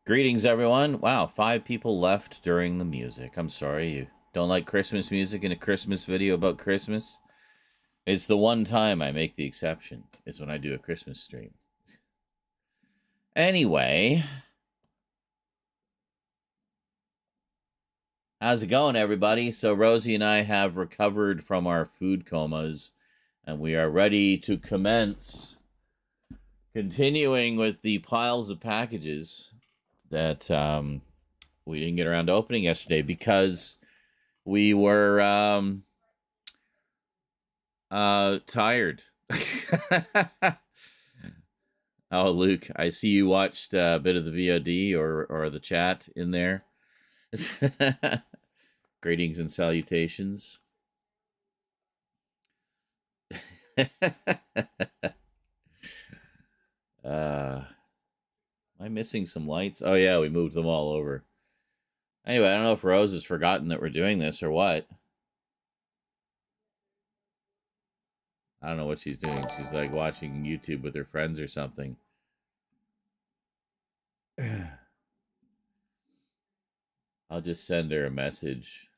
Greetings, everyone. Wow, 5 people left during the music. I'm sorry, you don't like Christmas music in a Christmas video about Christmas? It's the one time I make the exception, is when I do a Christmas stream. Anyway, how's it going, everybody? So, Rosie and I have recovered from our food comas, and we are ready to commence continuing with the piles of packages that we didn't get around to opening yesterday because we were tired. Oh, Luke, I see you watched a bit of the VOD or the chat in there. Greetings and salutations. Am I missing some lights? Oh yeah, we moved them all over. Anyway, I don't know if Rose has forgotten that we're doing this or what. I don't know what she's doing. She's like watching YouTube with her friends or something. I'll just send her a message.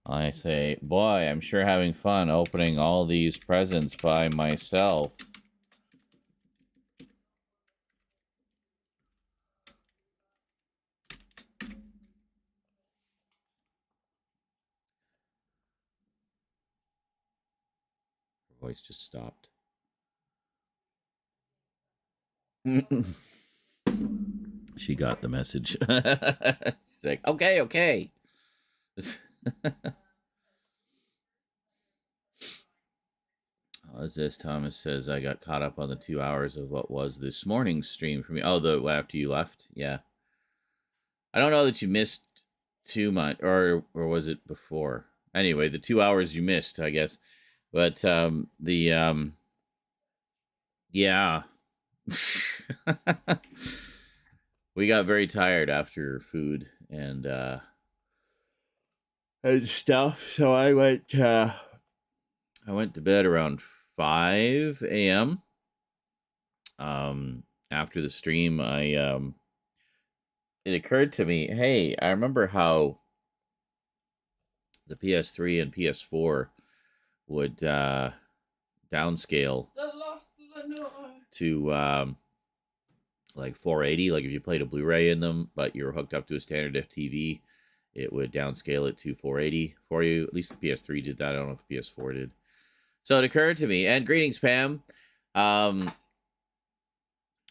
I say, boy, I'm sure having fun opening all these presents by myself. Her voice just stopped. She got the message. She's like, okay, okay. As this Thomas says, I got caught up on the 2 hours of what was this morning's stream for me. Oh, the after you left, yeah. I don't know that you missed too much, or was it before? Anyway, the 2 hours you missed, I guess. But yeah. We got very tired after food and stuff, so I went to bed around 5 a.m. After the stream, it occurred to me, hey, I remember how the PS3 and PS4 would downscale to like 480. Like if you played a Blu-ray in them, but you were hooked up to a standard def TV, it would downscale it to 480 for you. At least the PS3 did that. I don't know if the PS4 did. So it occurred to me, and greetings, Pam. I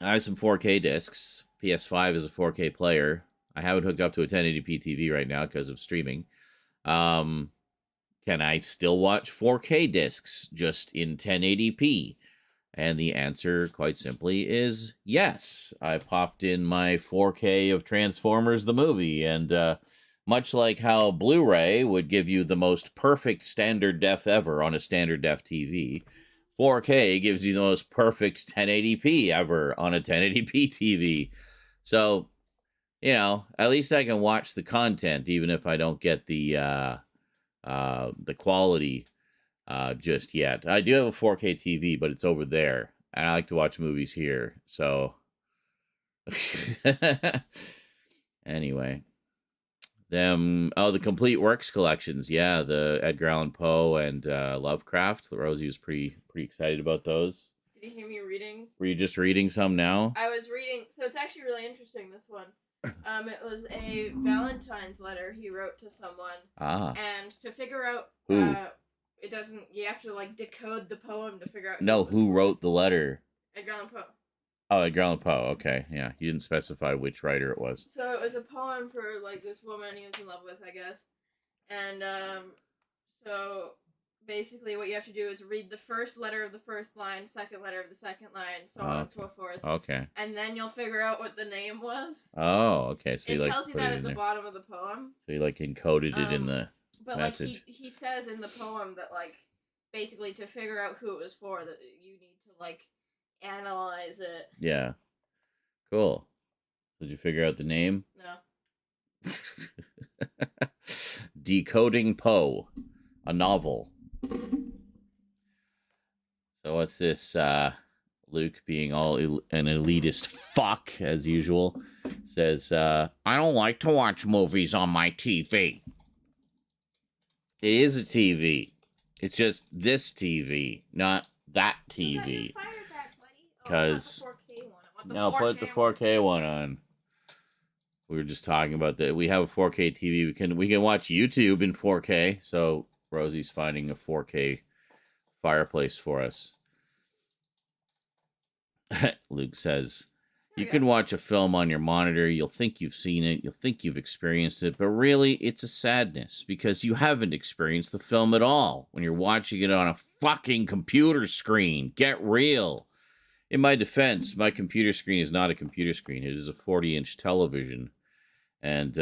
have some 4K discs. PS5 is a 4K player. I have it hooked up to a 1080p TV right now because of streaming. Can I still watch 4K discs just in 1080p? And the answer, quite simply, is yes. I popped in my 4K of Transformers the movie, and much like how Blu-ray would give you the most perfect standard def ever on a standard def TV, 4K gives you the most perfect 1080p ever on a 1080p TV. So, at least I can watch the content, even if I don't get the quality just yet. I do have a 4K TV, but it's over there, and I like to watch movies here. So, anyway, the complete works collections. Yeah, the Edgar Allan Poe and Lovecraft. Rosie was pretty excited about those. Did you hear me reading? Were you just reading some now? I was reading, so it's actually really interesting, this one. It was a Valentine's letter he wrote to someone. And to figure out who? It doesn't, you have to like decode the poem to figure out who wrote the letter. Edgar Allan Poe. Oh, Edgar Allan Poe, okay. Yeah, he didn't specify which writer it was. So it was a poem for like this woman he was in love with, I guess. And so basically what you have to do is read the first letter of the first line, second letter of the second line, so on and so forth. Okay. And then you'll figure out what the name was. Oh, okay. So it tells you that at the bottom of the poem. So you encoded it in the message. Like he says in the poem that basically to figure out who it was for, that you need to analyze it. Yeah. Cool. Did you figure out the name? No. Decoding Poe, a novel. So what's this? Luke, being all an elitist fuck as usual, says, "I don't like to watch movies on my TV." It is a TV. It's just this TV, not that TV. Because no, put the 4K one on. We were just talking about that. We have a 4K TV. We can watch YouTube in 4K. So Rosie's finding a 4K fireplace for us. Luke says, you can watch a film on your monitor. You'll think you've seen it. You'll think you've experienced it. But really, it's a sadness because you haven't experienced the film at all when you're watching it on a fucking computer screen. Get real. In my defense, my computer screen is not a computer screen. It is a 40-inch television. And,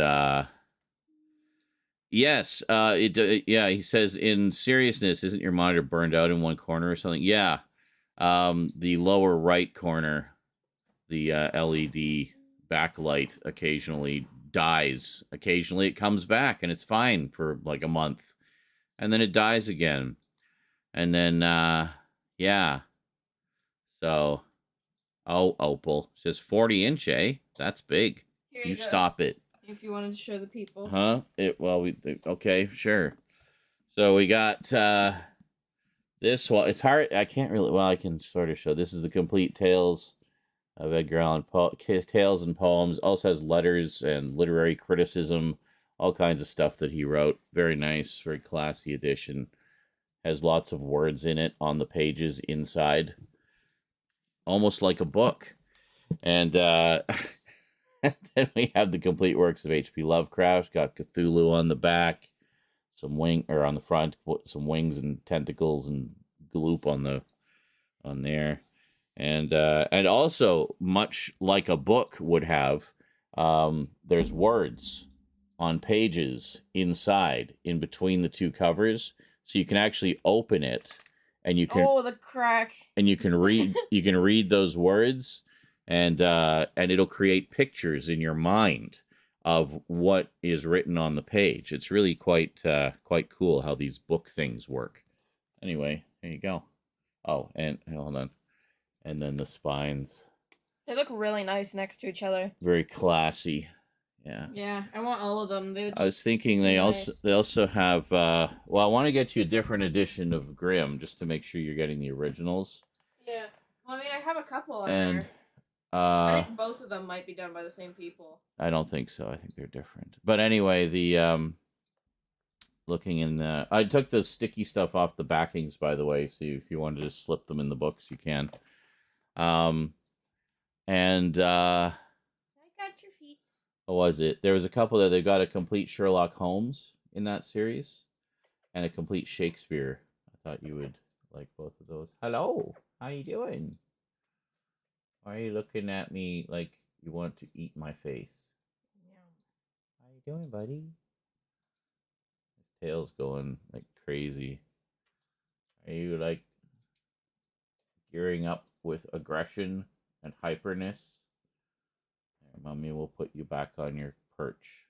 yes, yeah, he says, in seriousness, isn't your monitor burned out in one corner or something? Yeah. The lower right corner, the LED backlight occasionally dies. Occasionally it comes back and it's fine for like a month. And then it dies again. And then, yeah. So, Opal says 40-inch, eh? That's big. Here You go. stop it. If you wanted to show the people. Huh? Okay, sure. So we got, this one. It's hard. I can't really. Well, I can sort of show. This is the complete tales of Edgar Allan Poe. Tales and poems. Also has letters and literary criticism. All kinds of stuff that he wrote. Very nice. Very classy edition. Has lots of words in it on the pages inside. Almost like a book. And then we have the complete works of H.P. Lovecraft. Got Cthulhu on the back. Some on the front, some wings and tentacles and gloop on there, and also much like a book would have, there's words on pages inside, in between the two covers, so you can actually open it, and you can the crack, and you can read those words, and it'll create pictures in your mind of what is written on the page. It's really quite cool how these book things work. Anyway, there you go. Oh, and hold on. And then the spines. They look really nice next to each other. Very classy. Yeah. Yeah, I want all of them. I was thinking they also have well, I want to get you a different edition of Grimm just to make sure you're getting the originals. Yeah. Well, I mean, I have a couple on And there. I think both of them might be done by the same people. I don't think so. I think they're different. But anyway, the looking in the... I took the sticky stuff off the backings, by the way, so if you wanted to slip them in the books, you can. And I got your feet. what was it? There was a couple there. They got a complete Sherlock Holmes in that series and a complete Shakespeare. I thought you would like both of those. Hello. How you doing? Why are you looking at me like you want to eat my face? Yeah. How you doing, buddy? His tail's going like crazy. Are you like gearing up with aggression and hyperness? Mommy will put you back on your perch.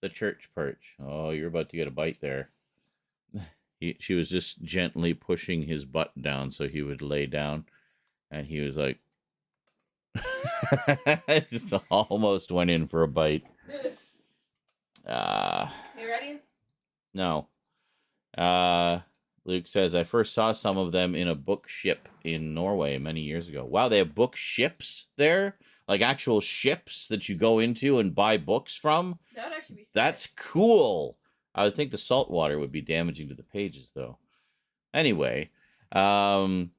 The church perch. Oh, you're about to get a bite there. She was just gently pushing his butt down so he would lay down. And he was like... just almost went in for a bite. You ready? No. Luke says, I first saw some of them in a book ship in Norway many years ago. Wow, they have book ships there? Like actual ships that you go into and buy books from? That would actually be sick. That's cool. I would think the salt water would be damaging to the pages, though. Anyway, Thomas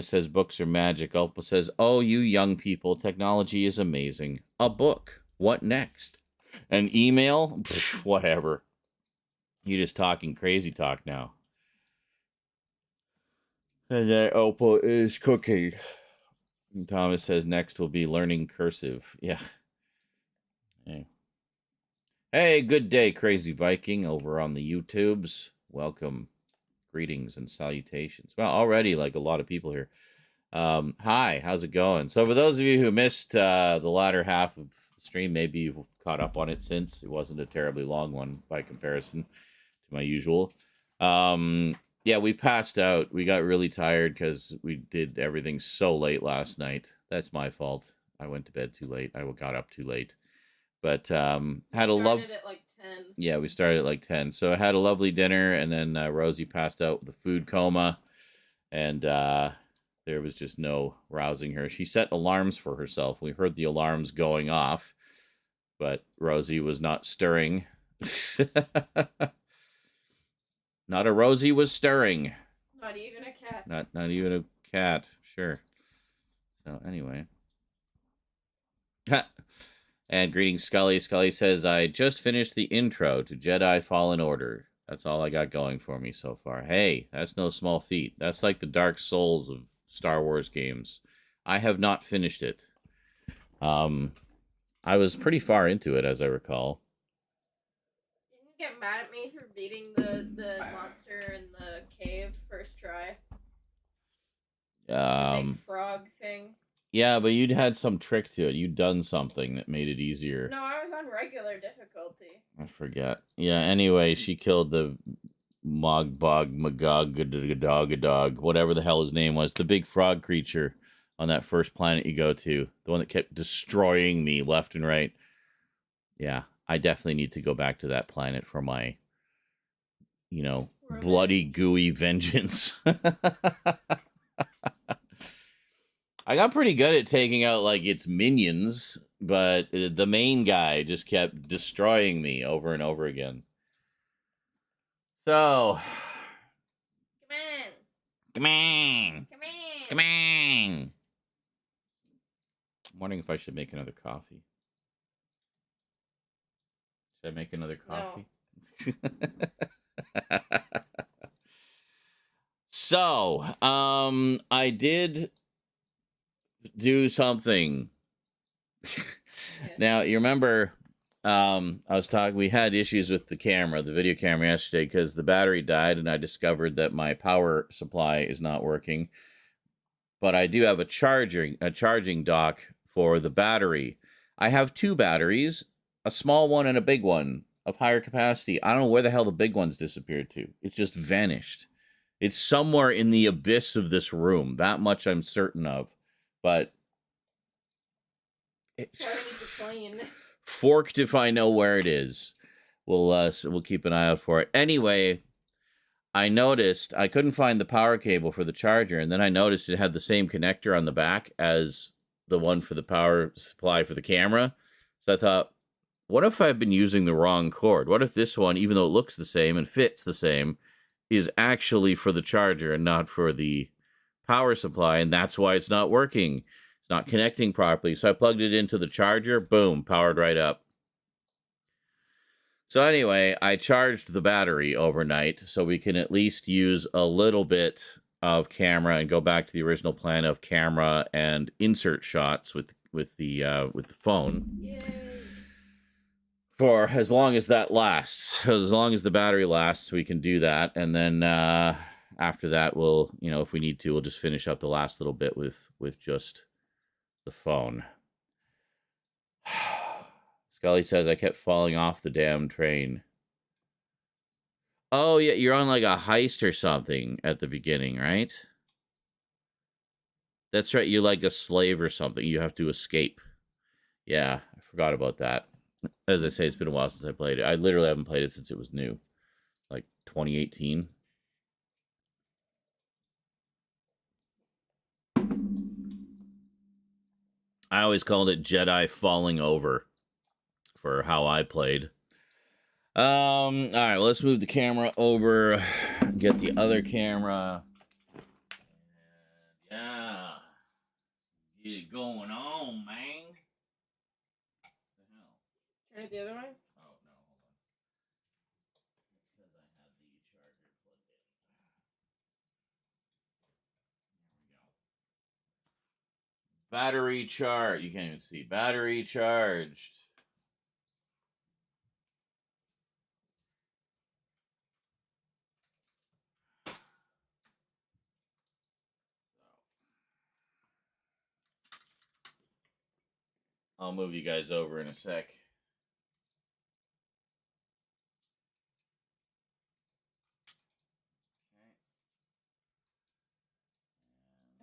says books are magic. Opal says, oh, you young people, technology is amazing. A book. What next? An email? Pfft, whatever. You're just talking crazy talk now. And then Opal is cooking. And Thomas says next will be learning cursive. Yeah. Hey, good day, Crazy Viking, over on the YouTubes. Welcome. Greetings and salutations. Well, already, like, a lot of people here. Hi, how's it going? So for those of you who missed the latter half of the stream. Maybe you've caught up on it since. It wasn't a terribly long one by comparison to my usual. Yeah, we passed out. We got really tired because we did everything so late last night. That's my fault. I went to bed too late. I got up too late. But had a love. Started at like 10. Yeah, we started at like 10. So I had a lovely dinner, and then Rosie passed out with a food coma, and there was just no rousing her. She set alarms for herself. We heard the alarms going off, but Rosie was not stirring. Not a Rosie was stirring. Not even a cat. Not even a cat. Sure. So anyway. And greetings, Scully. Scully says, I just finished the intro to Jedi Fallen Order. That's all I got going for me so far. Hey, that's no small feat. That's like the Dark Souls of Star Wars games. I have not finished it. I was pretty far into it, as I recall. Didn't you get mad at me for beating the monster in the cave first try? The big frog thing. Yeah, but you'd had some trick to it. You'd done something that made it easier. No, I was on regular difficulty. I forget. Yeah, anyway, she killed the Mogbog, Magog, whatever the hell his name was, the big frog creature on that first planet you go to, the one that kept destroying me left and right. Yeah, I definitely need to go back to that planet for my, bloody, gooey vengeance. I got pretty good at taking out, like, its minions, but the main guy just kept destroying me over and over again. So... Come on! I'm wondering if I should make another coffee. Should I make another coffee? No. So, I did do something. Now, you remember, we had issues with the camera, the video camera yesterday, because the battery died, and I discovered that my power supply is not working. But I do have a charging dock for the battery. I have two batteries, a small one and a big one of higher capacity. I don't know where the hell the big one's disappeared to. It's just vanished. It's somewhere in the abyss of this room. That much I'm certain of. But forked if I know where it is. We'll keep an eye out for it. Anyway, I noticed I couldn't find the power cable for the charger, and then I noticed it had the same connector on the back as the one for the power supply for the camera. So I thought, what if I've been using the wrong cord? What if this one, even though it looks the same and fits the same, is actually for the charger and not for the power supply, and that's why it's not working. It's not connecting properly. So I plugged it into the charger, boom, powered right up. So anyway, I charged the battery overnight so we can at least use a little bit of camera and go back to the original plan of camera and insert shots with the phone. Yay. For as long as that lasts. As long as the battery lasts, we can do that. And then after that, we'll, if we need to, we'll just finish up the last little bit with just the phone. Scully says, I kept falling off the damn train. Oh, yeah, you're on like a heist or something at the beginning, right? That's right, you're like a slave or something. You have to escape. Yeah, I forgot about that. As I say, it's been a while since I played it. I literally haven't played it since it was new. Like 2018. I always called it Jedi Falling Over for how I played. All right, well, let's move the camera over, get the other camera. Yeah. Get it going on, man. What the hell? Turn it the other way? Oh, no, hold on. It's because I had the charger plugged in. There we go. Battery charged. You can't even see. Battery charged. I'll move you guys over in a sec.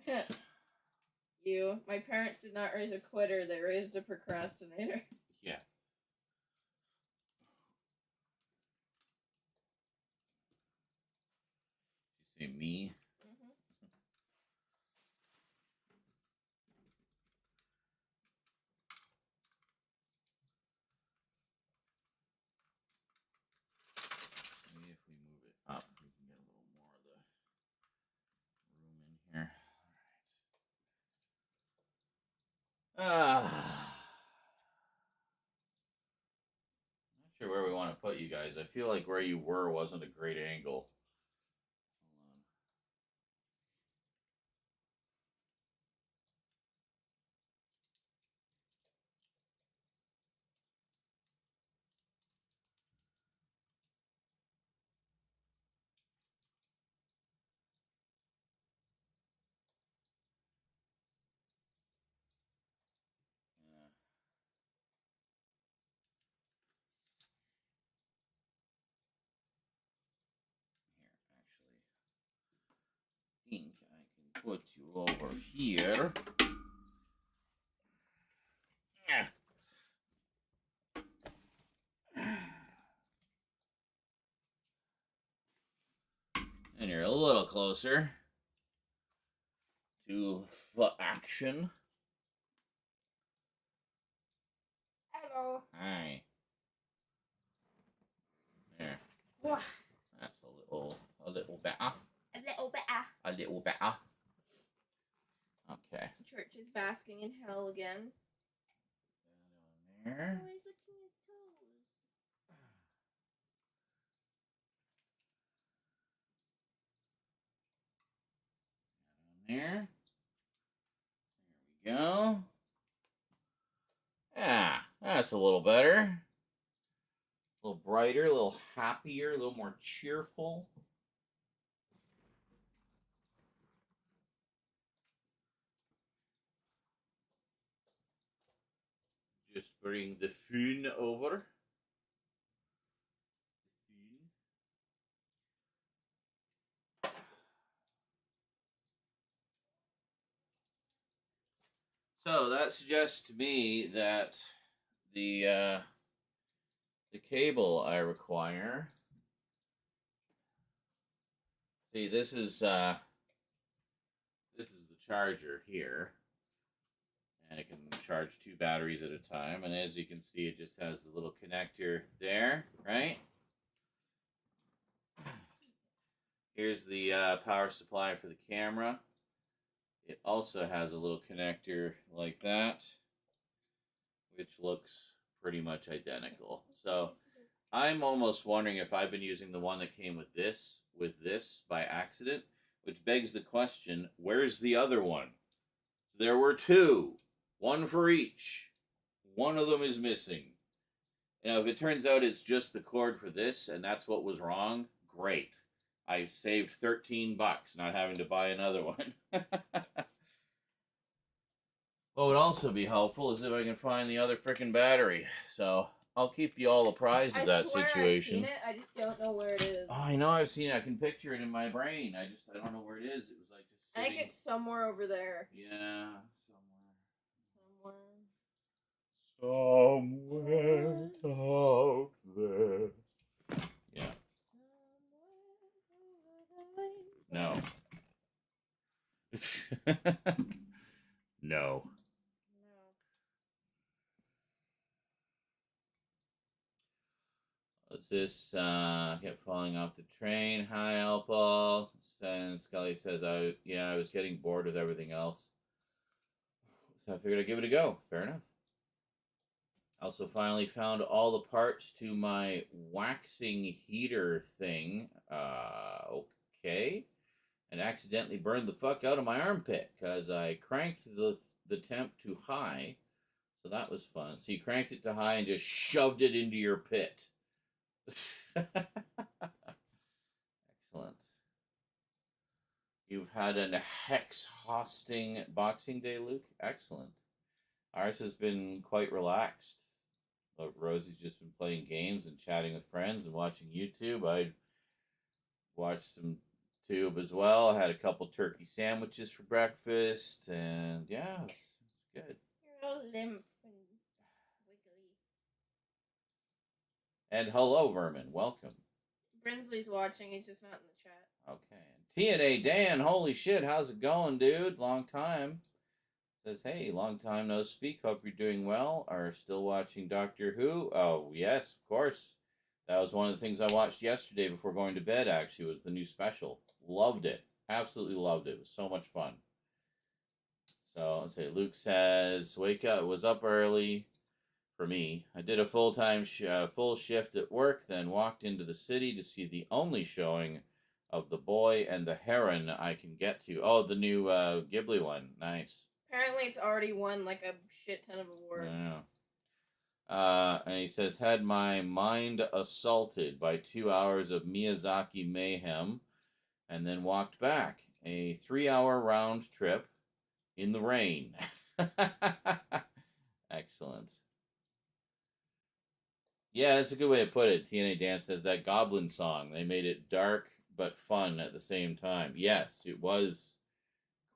Okay. My parents did not raise a quitter, they raised a procrastinator. Yeah. You say me? Mm-hmm. Maybe if we move it up, we can get a little more of the room in here. All right. Not sure where we want to put you guys. I feel like where you were wasn't a great angle. Hold on. Yeah. Here, actually, think I can put you over here. Yeah. And you're a little closer to the action. Hello. Hi. There. Wah. That's a little better. A little better. A little better. Okay. Church is basking in hell again. Down there. Oh, he's licking his toes. Down there. There we go. Yeah, that's a little better. A little brighter, a little happier, a little more cheerful. Just bring the fun over. So that suggests to me that the cable I require. See, this is the charger here, and it can charge 2 batteries at a time. And as you can see, it just has the little connector there, right? Here's the power supply for the camera. It also has a little connector like that, which looks pretty much identical. So I'm almost wondering if I've been using the one that came with this by accident, which begs the question, where's the other one? There were 2, one for each. One of them is missing. Now, if it turns out it's just the cord for this and that's what was wrong, great. I saved $13 not having to buy another one. What would also be helpful is if I can find the other freaking battery. So I'll keep you all apprised of that situation. I've seen it. I just don't know where it is. Oh, I know I've seen it. I can picture it in my brain. I don't know where it is. It was like just sitting. I think it's somewhere over there. Yeah, Somewhere. Somewhere out there. Yeah. No. No. What's this? Kept falling off the train. Hi, Alpal. And Scully says, I was getting bored with everything else. So I figured I'd give it a go. Fair enough. Also finally found all the parts to my waxing heater thing. Okay. And accidentally burned the fuck out of my armpit because I cranked the temp to high. So that was fun. So you cranked it to high and just shoved it into your pit. Excellent. You've had an hex hosting Boxing Day, Luke. Excellent. Ours has been quite relaxed. Rosie's just been playing games and chatting with friends and watching YouTube. I watched some tube as well. I had a couple turkey sandwiches for breakfast, and yeah, it's good. You're all limp and wiggly. And hello, Vermin. Welcome. Brinsley's watching. He's just not in the chat. Okay. TNA Dan, holy shit, how's it going, dude? Long time. Says, hey, long time no speak. Hope you're doing well. Are still watching Doctor Who? Oh, yes, of course. That was one of the things I watched yesterday before going to bed, actually, was the new special. Loved it. Absolutely loved it. It was so much fun. So, let's see. Luke says, wake up. Was up early for me. I did a full shift at work, then walked into the city to see the only showing of The Boy and the Heron I can get to. Oh, the new Ghibli one. Nice. Apparently, it's already won like a shit ton of awards. And he says, had my mind assaulted by 2 hours of Miyazaki mayhem, and then walked back. A 3-hour round trip in the rain. Excellent. Yeah, that's a good way to put it. TNA Dan says that Goblin song. They made it dark but fun at the same time. Yes, it was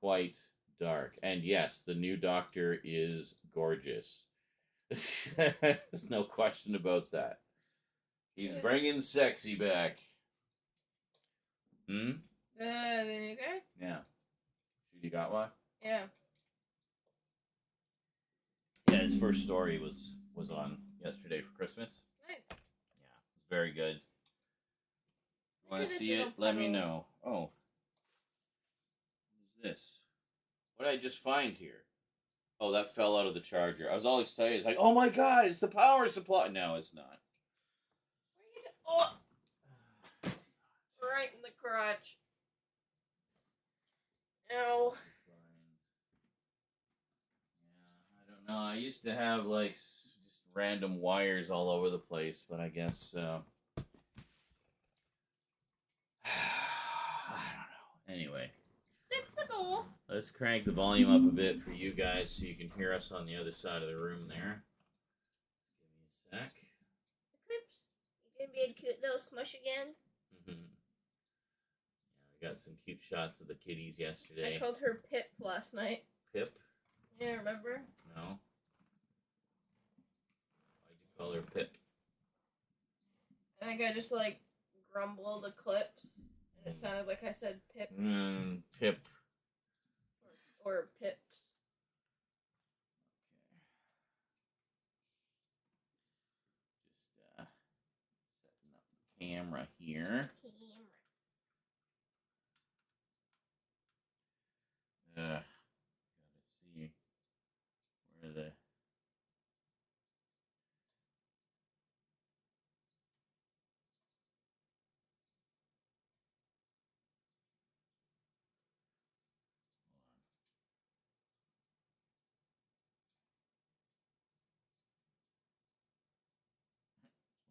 quite dark. And yes, the new Doctor is gorgeous. There's no question about that. He's bringing sexy back. Hmm? The new guy? Yeah. You got one? Yeah. Yeah, his first story was on yesterday for Christmas. Nice. Yeah, it's very good. Want to see it? Let me know. Oh. What is this? What did I just find here? Oh, that fell out of the charger. I was all excited. It's like, oh my god, it's the power supply. No, it's not. Where you go? Oh! Right in the crotch. Ow. Yeah, I don't know. I used to have like just random wires all over the place, but I guess I don't know. Anyway, let's crank the volume up a bit for you guys so you can hear us on the other side of the room there. Give me a sec. Clips. You gonna be a cute little smush again? Yeah, we got some cute shots of the kitties yesterday. I called her Pip last night. Pip? Yeah, remember? No. Why'd you call her Pip? I think I just like grumbled Eclipse, and it sounded like I said Pip. Pip. Or Pips. Just setting up the camera here. Gotta see where the.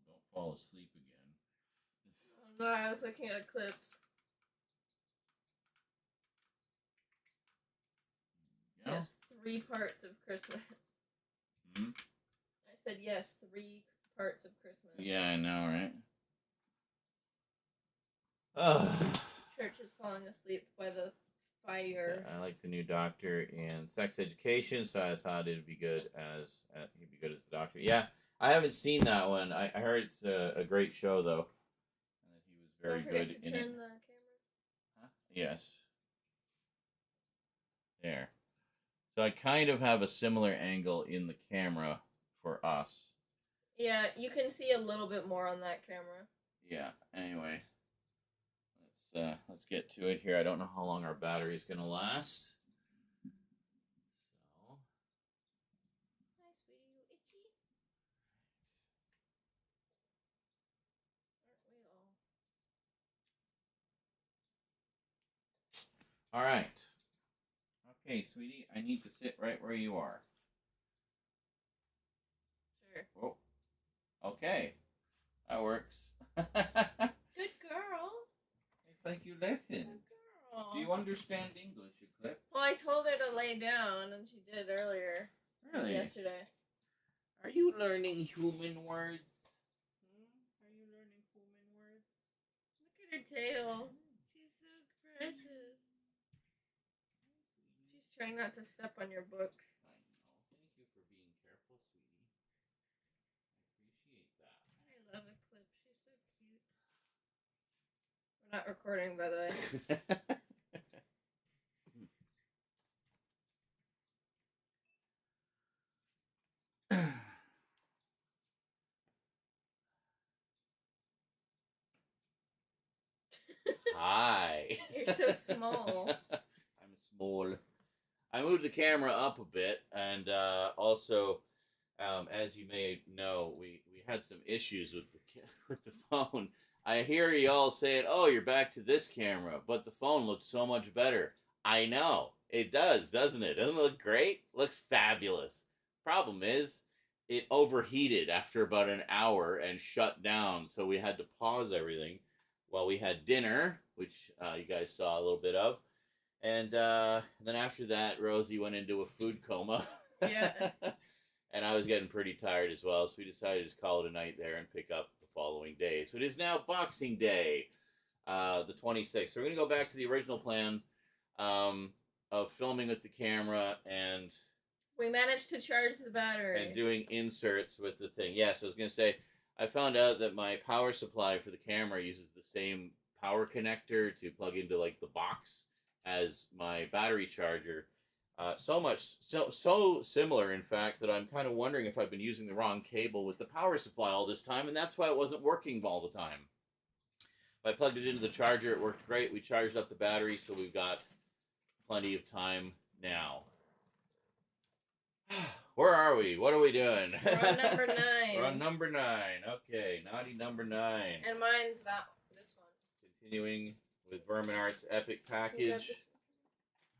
Don't fall asleep again. No, I was looking at Eclipse. Yes, 3 parts of Christmas. Hmm? I said yes, 3 parts of Christmas. Yeah, I know, right? Ugh. Church is falling asleep by the fire. So I like the new Doctor in Sex Education, so I thought it'd be good as he'd be good as the Doctor. Yeah, I haven't seen that one. I heard it's a great show though, and that he was very good in it. Turn the camera. Huh? Yes. There. So I kind of have a similar angle in the camera for us. Yeah, you can see a little bit more on that camera. Yeah. Anyway, let's get to it here. I don't know how long our battery is gonna last. So. Hi, sweetie, you itchy? Aren't we all? All right. Okay, sweetie, I need to sit right where you are. Sure. Oh. Okay. That works. Good girl. I think you listen. Good girl. Do you understand English, Eclipse? Well, I told her to lay down, and she did earlier. Really? Yesterday. Are you learning human words? Are you learning human words? Look at her tail. She's so precious. She's trying not to step on your books. I know. Thank you for being careful, sweetie. I appreciate that. I love Eclipse. She's so cute. We're not recording, by the way. Hi. You're so small. I'm small. I moved the camera up a bit, and also, as you may know, we had some issues with the phone. I hear you all saying, "Oh, you're back to this camera," but the phone looks so much better. I know it does, doesn't it? Doesn't it look great? Looks fabulous. Problem is, it overheated after about an hour and shut down, so we had to pause everything while we had dinner, which you guys saw a little bit of. And then after that, Rosie went into a food coma. Yeah. And I was getting pretty tired as well, so we decided to just call it a night there and pick up the following day. So it is now Boxing Day, the 26th. So we're going to go back to the original plan of filming with the camera and We managed to charge the battery. and doing inserts with the thing. Yes, I was going to say, I found out that my power supply for the camera uses the same power connector to plug into like the box as my battery charger. So similar, in fact, that I'm kind of wondering if I've been using the wrong cable with the power supply all this time, and that's why it wasn't working all the time. I plugged it into the charger, it worked great. We charged up the battery, so we've got plenty of time now. Where are we? What are we doing? We're on number 9. We're on number 9. Okay, naughty number 9. And mine's this one. Continuing with Vermin Art's epic package.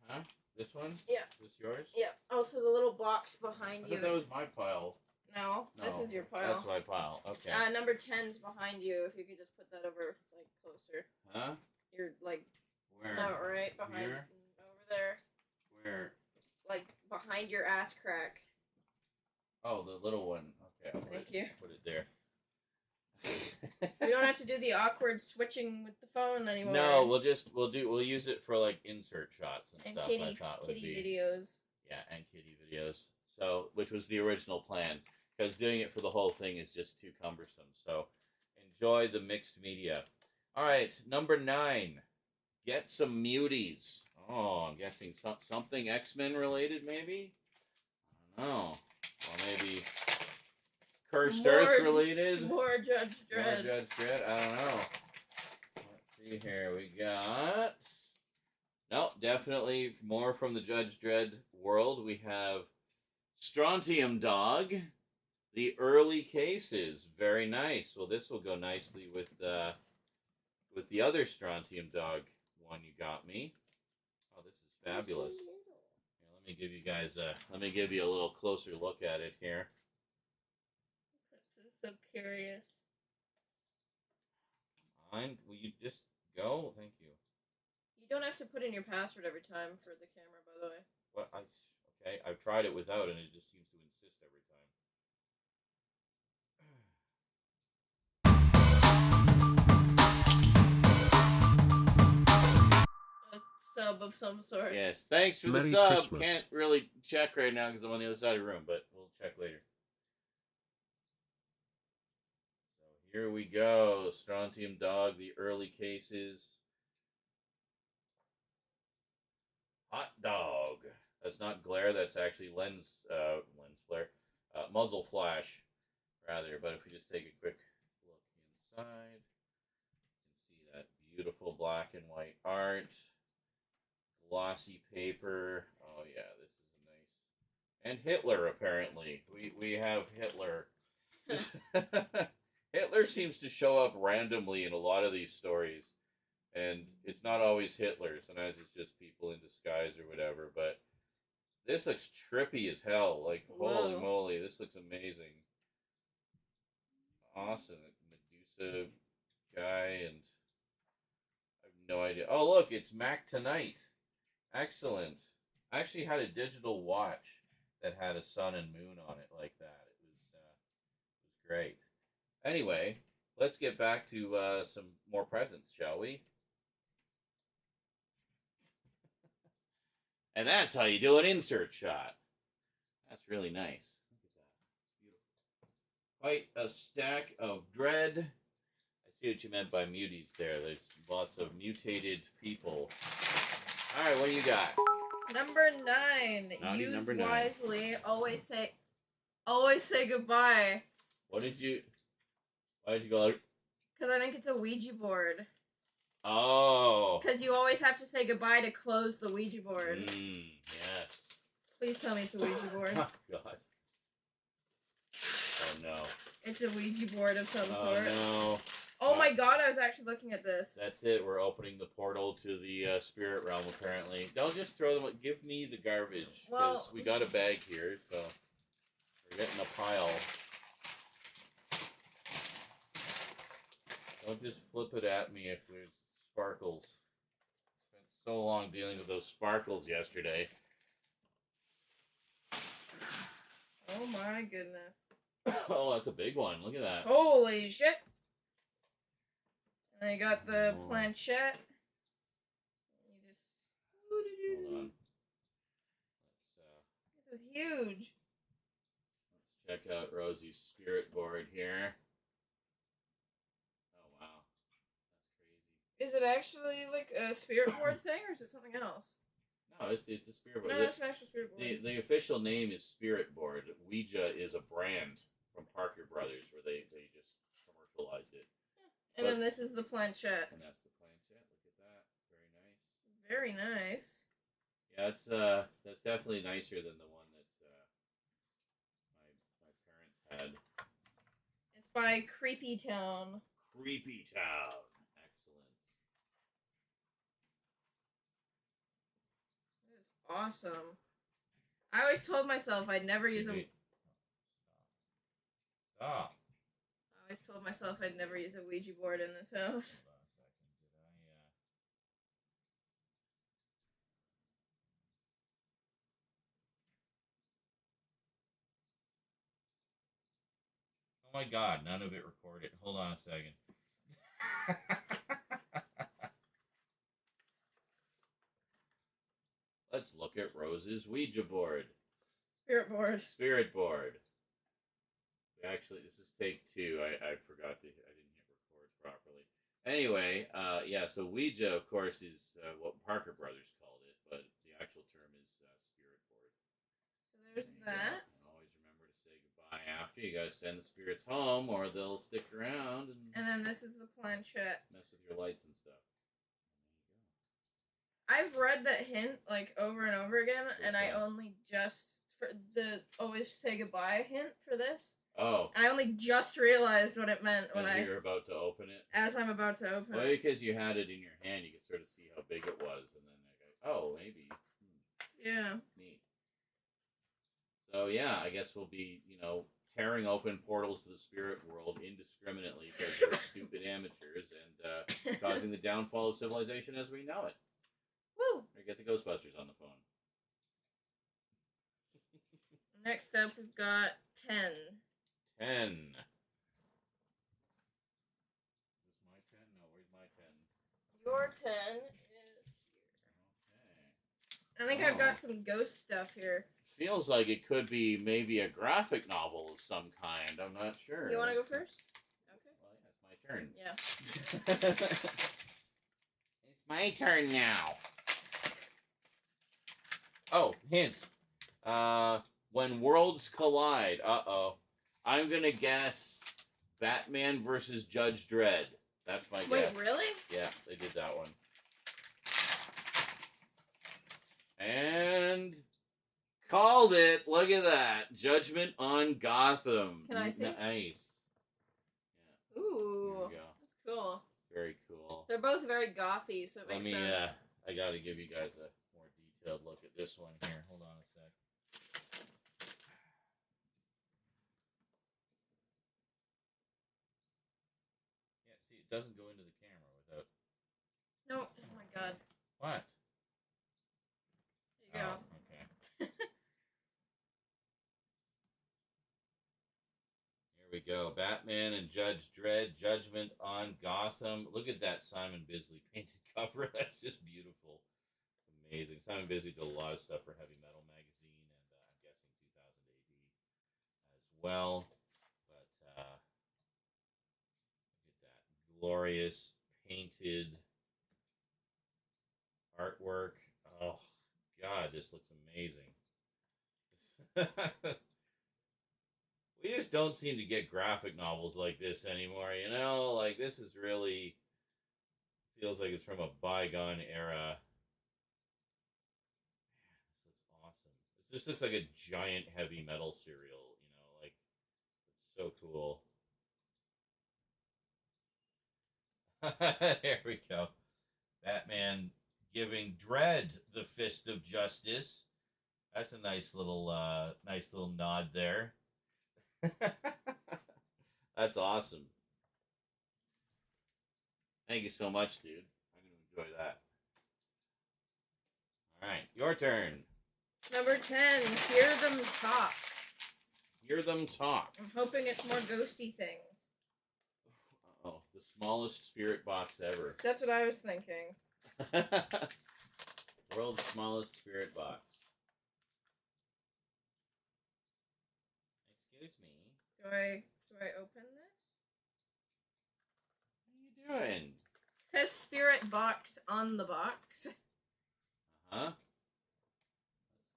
Huh? This one? Yeah. Is this yours? Yeah. Also, the little box behind I you. thought that was my pile. No, this is your pile. That's my pile. Okay. Number 10's behind you. If you could just put that over, like, closer. Huh? You're, like, Where? no, right behind. Here? Over there. Where? Like, behind your ass crack. Oh, the little one. Okay, I'll Thank you. Put it there. We don't have to do the awkward switching with the phone anymore. No, we'll use it for like insert shots and stuff. Kitty, I thought would kitty be, videos. Yeah, and kitty videos. So, which was the original plan, because doing it for the whole thing is just too cumbersome. So, enjoy the mixed media. All right, number 9. Get some muties. Oh, I'm guessing something X-Men related, maybe. I don't know. Or maybe Cursed Earth related. More Judge Dredd. More Judge Dredd. I don't know. Let's see here. We got. No, definitely more from the Judge Dredd world. We have Strontium Dog. The early cases. Very nice. Well, this will go nicely with the other Strontium Dog one you got me. Oh, this is fabulous. Let me give you guys a little closer look at it here. I'm so curious. Will you just go? Thank you. You don't have to put in your password every time for the camera, by the way. What? Okay. I've tried it without, and it just seems to insist every time. A sub of some sort. Yes. Thanks for Merry the sub. Christmas. Can't really check right now because I'm on the other side of the room, but we'll check later. So here we go. Strontium Dog, the early cases. Hot dog. That's not glare. That's actually lens flare. Muzzle flash, rather. But if we just take a quick look inside, you can see that beautiful black and white art. Glossy paper. Oh yeah, this is a nice. And Hitler, apparently. We have Hitler. Hitler seems to show up randomly in a lot of these stories. And it's not always Hitler. Sometimes it's just people in disguise or whatever. But this looks trippy as hell. Like, holy moly, this looks amazing. Awesome. Medusa guy, and I have no idea. Oh, look, it's Mac Tonight. Excellent. I actually had a digital watch that had a sun and moon on it like that. It was great. Anyway, let's get back to some more presents, shall we? And that's how you do an insert shot. That's really nice. Look at that. Beautiful. Quite a stack of dread. I see what you meant by muties there. There's lots of mutated people. All right, what do you got? Number 9. Naughty Use number 9. wisely. Always say goodbye. Why did you go like? Because I think it's a Ouija board. Oh. Because you always have to say goodbye to close the Ouija board. Yes. Please tell me it's a Ouija board. Oh, God. Oh, no. It's a Ouija board of some sort. No. Oh my God, I was actually looking at this. That's it. We're opening the portal to the spirit realm, apparently. Don't just throw them. Give me the garbage. Because we got a bag here, so we're getting a pile. Don't just flip it at me if there's sparkles. Spent so long dealing with those sparkles yesterday. Oh my goodness. Oh, that's a big one. Look at that. Holy shit. And I got the planchette. You just... Hold on. This is huge. Let's check out Rosie's spirit board here. Oh, wow. That's crazy. Is it actually like a spirit board thing, or is it something else? No, it's a spirit board. No, it's an actual spirit board. The official name is Spirit Board. Ouija is a brand from Parker Brothers where they just commercialized it. And then this is the planchette. And that's the planchette. Look at that. Very nice. Very nice. Yeah, that's definitely nicer than the one that my parents had. It's by Creepy Town. Creepy Town. Excellent. That is awesome. I always told myself I'd never use a... Stop. I always told myself I'd never use a Ouija board in this house. Oh my God, none of it recorded. Hold on a second. Let's look at Rose's Ouija board. Spirit board. Spirit board. Actually, this is take 2. I forgot to. I didn't hit record properly. Anyway, yeah. So Ouija, of course, is what Parker Brothers called it, but the actual term is spirit board. So there's that. And always remember to say goodbye after. You gotta send the spirits home, or they'll stick around and then this is the planchette. Mess with your lights and stuff. I've read that hint like over and over again, and I only just for the always say goodbye hint for this. Oh. And I only just realized what it meant when you're about to open it. As I'm about to open it. Well, because you had it in your hand, you could sort of see how big it was, and then oh, maybe. Yeah. Neat. So yeah, I guess we'll be tearing open portals to the spirit world indiscriminately because we're stupid amateurs and causing the downfall of civilization as we know it. Woo! Or get the Ghostbusters on the phone. Next up, we've got 10. 10. Is this my 10? No, where's my 10? Your 10 is here. Okay. I think I've got some ghost stuff here. Feels like it could be maybe a graphic novel of some kind. I'm not sure. You want to go first? Okay. Well, yeah, it's my turn. Yeah. It's my turn now. Oh, hint. When worlds collide. Uh-oh. I'm gonna guess Batman versus Judge Dredd. That's my guess. Wait, really? Yeah, they did that one. And called it. Look at that. Judgment on Gotham. Can I see? Nice. Yeah. Ooh. There we go. That's cool. Very cool. They're both very gothy, so it makes sense. I gotta give you guys a more detailed look at this one here. Hold on a sec. Yeah, see, it doesn't go into the camera without... No. Oh my God. What? There you go. Okay. go. Batman and Judge Dredd, Judgment on Gotham. Look at that Simon Bisley painted cover. That's just beautiful. It's amazing. Simon Bisley did a lot of stuff for Heavy Metal magazine and I'm guessing 2000 AD as well. But look at that glorious painted artwork. Oh, God, this looks amazing. We just don't seem to get graphic novels like this anymore, you know? Like, this is really feels like it's from a bygone era. Man, this looks awesome. This just looks like a giant heavy metal cereal, you know? Like, it's so cool. There we go. Batman giving Dredd the fist of justice. That's a nice little nod there. That's awesome. Thank you so much, dude. I'm gonna enjoy that. All right, your turn. Number 10, Hear Them Talk. Hear them talk. I'm hoping it's more ghosty things. Oh, the smallest spirit box ever. That's what I was thinking. World's smallest spirit box. Excuse me. Do I open this? What are you doing? It says spirit box on the box. Huh? Let's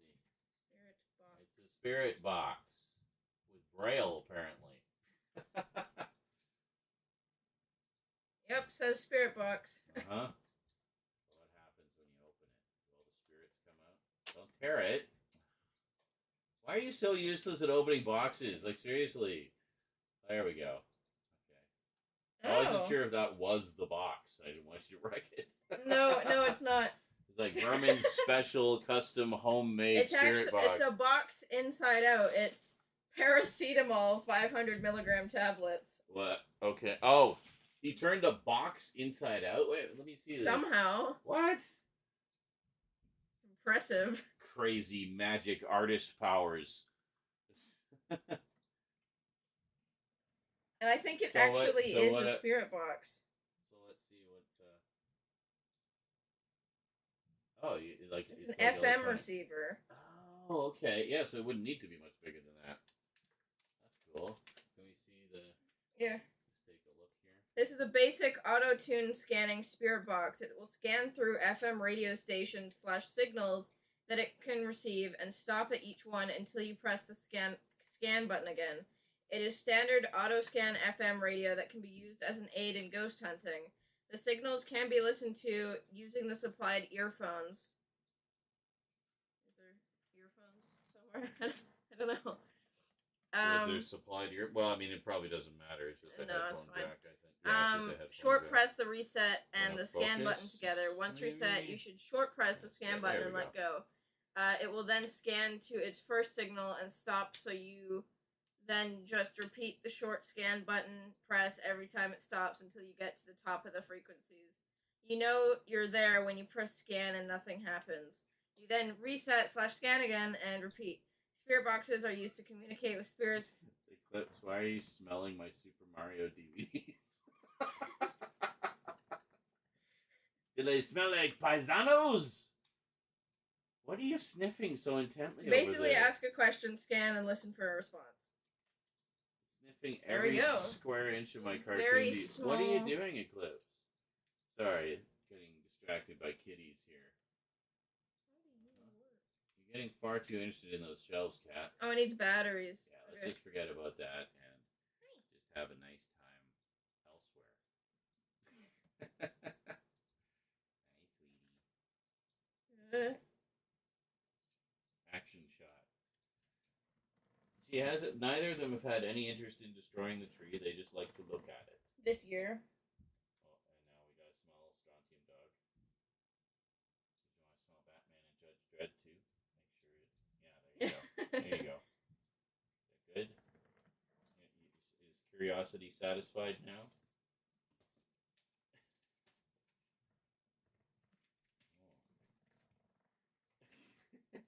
see. Spirit box. It's a spirit box with braille, apparently. Yep, says spirit box. Uh-huh. So what happens when you open it? Will the spirits come out? Don't tear it. Why are you so useless at opening boxes? Like, seriously. There we go. Okay. I wasn't sure if that was the box. I didn't want you to wreck it. No, it's not. It's like Vermin's special custom homemade spirit box. It's a box inside out. It's paracetamol 500 milligram tablets. What? Okay. Oh, he turned a box inside out? Wait, let me see this. Somehow. What? Impressive. Crazy magic artist powers. And I think it actually is a spirit box. So let's see what. Oh, like it's an FM receiver. Oh, okay. Yeah, so it wouldn't need to be much bigger than that. That's cool. Can we see the? Yeah. Let's take a look here. This is a basic auto-tune scanning spirit box. It will scan through FM radio stations / signals that it can receive and stop at each one until you press the scan button again. It is standard auto-scan FM radio that can be used as an aid in ghost hunting. The signals can be listened to using the supplied earphones. Is there earphones somewhere? I don't know. Is there supplied ear? Well, I mean, it probably doesn't matter. It's just a headphone jack, I think. Yeah, short press the reset and the scan button together. Once reset, you should short press the scan button and let go. It will then scan to its first signal and stop, so you then just repeat the short scan button press every time it stops until you get to the top of the frequencies. You know you're there when you press scan and nothing happens. You then reset / scan again and repeat. Spirit boxes are used to communicate with spirits. Eclipse, why are you smelling my Super Mario DVDs? Do they smell like paisanos? What are you sniffing so intently Basically, over there? ask a question, scan, and listen for a response. Sniffing every square inch of my cartoon. What are you doing, Eclipse? Sorry, getting distracted by kitties here. You're getting far too interested in those shelves, Cat. Oh, it needs batteries. Yeah, let's just forget about that and just have a nice time elsewhere. Hi, sweetie. Action shot. She has it. Neither of them have had any interest in destroying the tree. They just like to look at it. This year. Oh, and now we got a small strontium dog. Did you want to smell Batman and Judge Dredd too? Make sure it. Yeah, there you go. There you go. Is that good? Is curiosity satisfied now?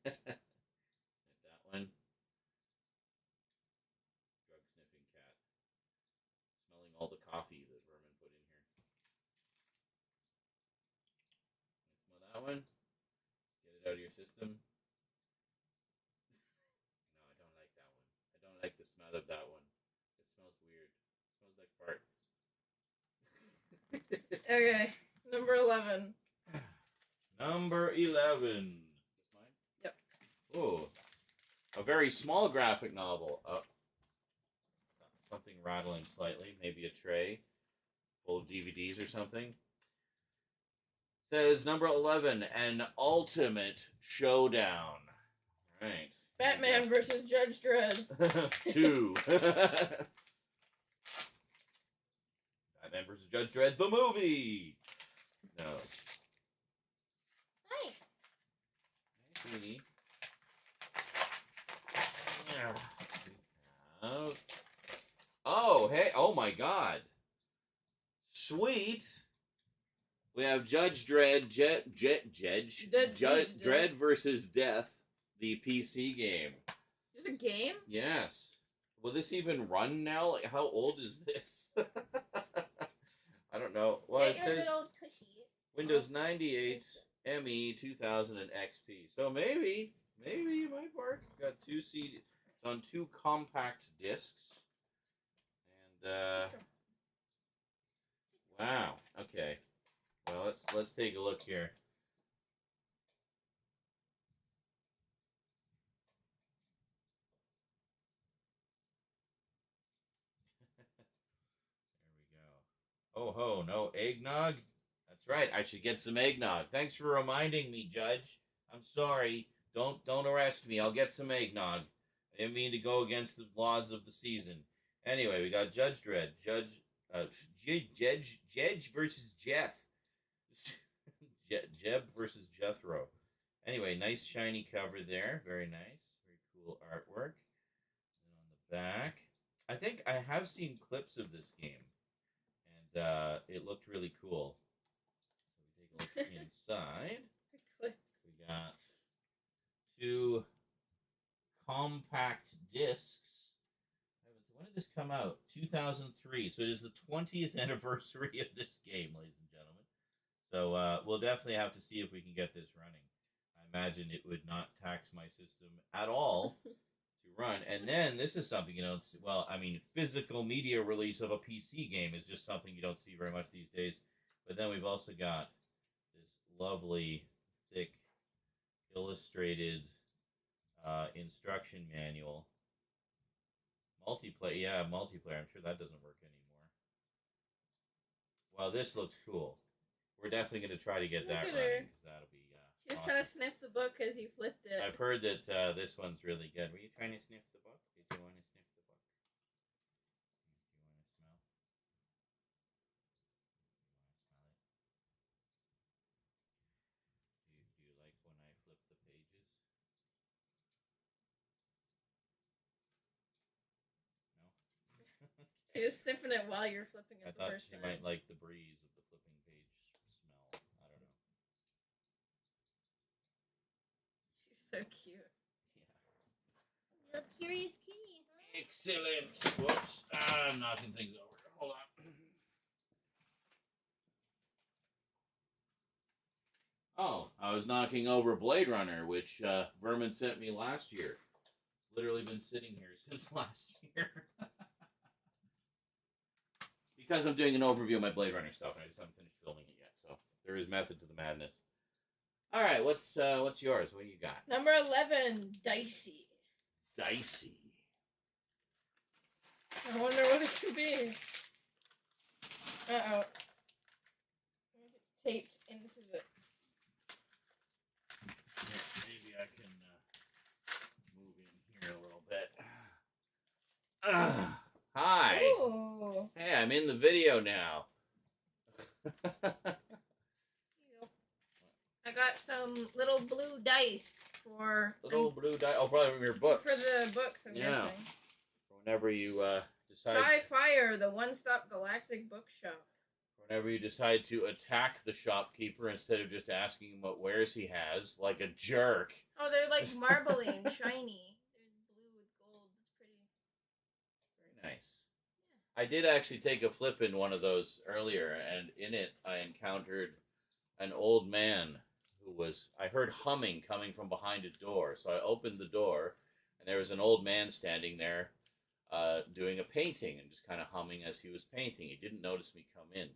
That one. Drug sniffing cat. one? Get it out of your system. No, I don't like that one. I don't like the smell of that one. It smells weird. It smells like farts. Okay, number 11. Number 11. Is this mine? Yep. Oh, a very small graphic novel. Oh, something rattling slightly. Maybe a tray full of DVDs or something. Says number 11, an ultimate showdown. All right. Batman versus Judge Dredd. 2. Batman versus Judge Dredd, the movie. No. Hi. Hey, sweetie. Oh, hey. Oh, my God. Sweet. We have Judge Dredd, Dredd versus Death, the PC game. There's a game? Yes. Will this even run now? Like, how old is this? I don't know. Well, it says Windows 98, ME 2000, and XP. So maybe it might work. Got 2 CD. It's on 2 compact discs. And wow. Okay. Well, let's take a look here. There we go. Oh ho, no eggnog? That's right. I should get some eggnog. Thanks for reminding me, Judge. I'm sorry. Don't arrest me. I'll get some eggnog. I didn't mean to go against the laws of the season. Anyway, we got Judge Dredd, Judge versus Jeff. Jeb versus Jethro. Anyway, nice shiny cover there. Very nice. Very cool artwork. And on the back, I think I have seen clips of this game, and it looked really cool. So we take a look inside. We got 2 compact discs. When did this come out? 2003. So it is the 20th anniversary of this game, ladies and gentlemen. So we'll definitely have to see if we can get this running. I imagine it would not tax my system at all to run. And then this is something you don't see. Well, I mean, physical media release of a PC game is just something you don't see very much these days. But then we've also got this lovely, thick, illustrated instruction manual. Multiplayer. Yeah, multiplayer. I'm sure that doesn't work anymore. Well, this looks cool. We're definitely going to try to get that running. That'll be she was awesome. trying to sniff the book as you flipped it. I've heard that this one's really good. Were you trying to sniff the book? Did you want to sniff the book? Do you want to smell? Do you like when I flip the pages? No? She was sniffing it while you were flipping it I thought first she time. might like the breeze of the flipping page smell. I don't know. She's so cute. Yeah. You're a curious kitty, huh? Excellent. Whoops. I'm knocking things over. Hold on. Oh, I was knocking over Blade Runner, which Vermin sent me last year. It's literally been sitting here since last year. Because I'm doing an overview of my Blade Runner stuff, and I just haven't finished filming it yet, so there is method to the madness. All right, what's yours? What do you got? Number 11, Dicey. Dicey. I wonder what it could be. Uh-oh. It's taped into the... Maybe I can move in here a little bit. Hi. Ooh. Hey, I'm in the video now. I got some little blue dice for... Little blue dice. Oh, probably from your books. For the books, I'm guessing. Whenever you decide... Sci-Fire, the one-stop galactic bookshop. Whenever you decide to attack the shopkeeper instead of just asking him what wares he has, like a jerk. Oh, they're like marbly and shiny. They're blue with gold. It's pretty. Very nice. Yeah. I did actually take a flip in one of those earlier, and in it I encountered an old man I heard humming coming from behind a door. So I opened the door, and there was an old man standing there doing a painting and just kind of humming as he was painting. He didn't notice me come in.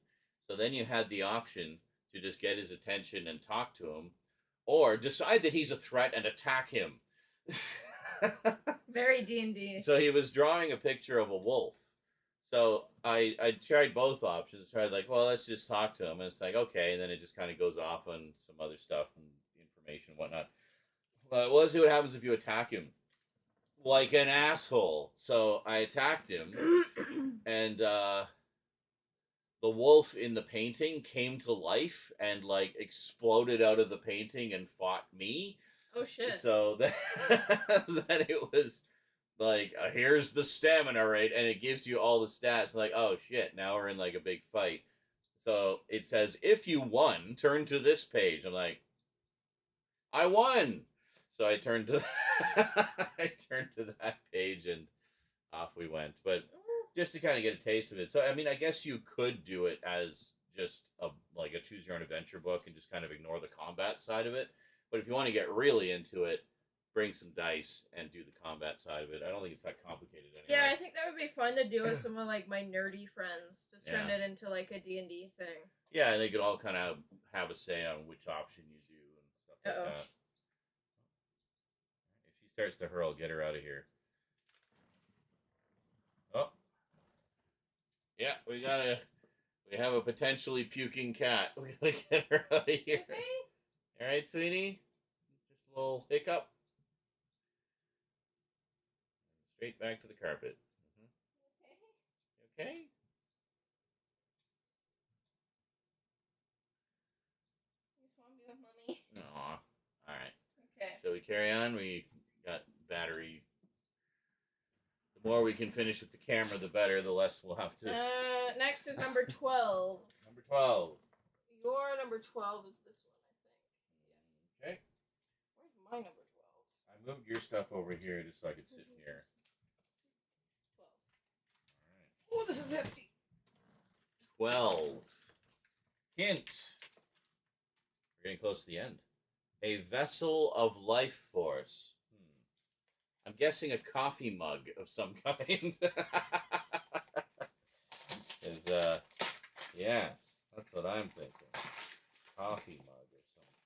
So then you had the option to just get his attention and talk to him, or decide that he's a threat and attack him. Very D&D. So he was drawing a picture of a wolf. So I tried both options. Tried like, well, let's just talk to him, and it's like, okay, and then it just kind of goes off on some other stuff and information and whatnot. Well, let's see what happens if you attack him like an asshole. So I attacked him, and the wolf in the painting came to life and like exploded out of the painting and fought me. Oh shit! So then it was like, here's the stamina rate, and it gives you all the stats. Like, oh shit, now we're in like a big fight. So it says, if you won, turn to this page. I'm like, I won. So I turned to that page, and off we went. But just to kind of get a taste of it. So I mean, I guess you could do it as just a choose your own adventure book and just kind of ignore the combat side of it. But if you want to get really into it, bring some dice and do the combat side of it. I don't think it's that complicated anyway. Yeah, I think that would be fun to do with some of like my nerdy friends. Just turn it into like a D&D thing. Yeah, and they could all kind of have a say on which option you do and stuff like that. If she starts to hurl, get her out of here. Oh. Yeah, we have a potentially puking cat. We gotta get her out of here. All right, sweetie? Just a little hiccup. Straight back to the carpet. Okay? You just want to be with mommy? Aw. Alright. Okay. So we carry on. We got battery. The more we can finish with the camera, the better. The less we'll have to. Next is number 12. Number 12. Your number 12 is this one, I think. Okay. Where's my number 12? I moved your stuff over here just so I could sit here. 12. Alright. Oh, this is hefty. 12. Hint. We're getting close to the end. A vessel of life force. I'm guessing a coffee mug of some kind. Yes, that's what I'm thinking. Coffee mug or something.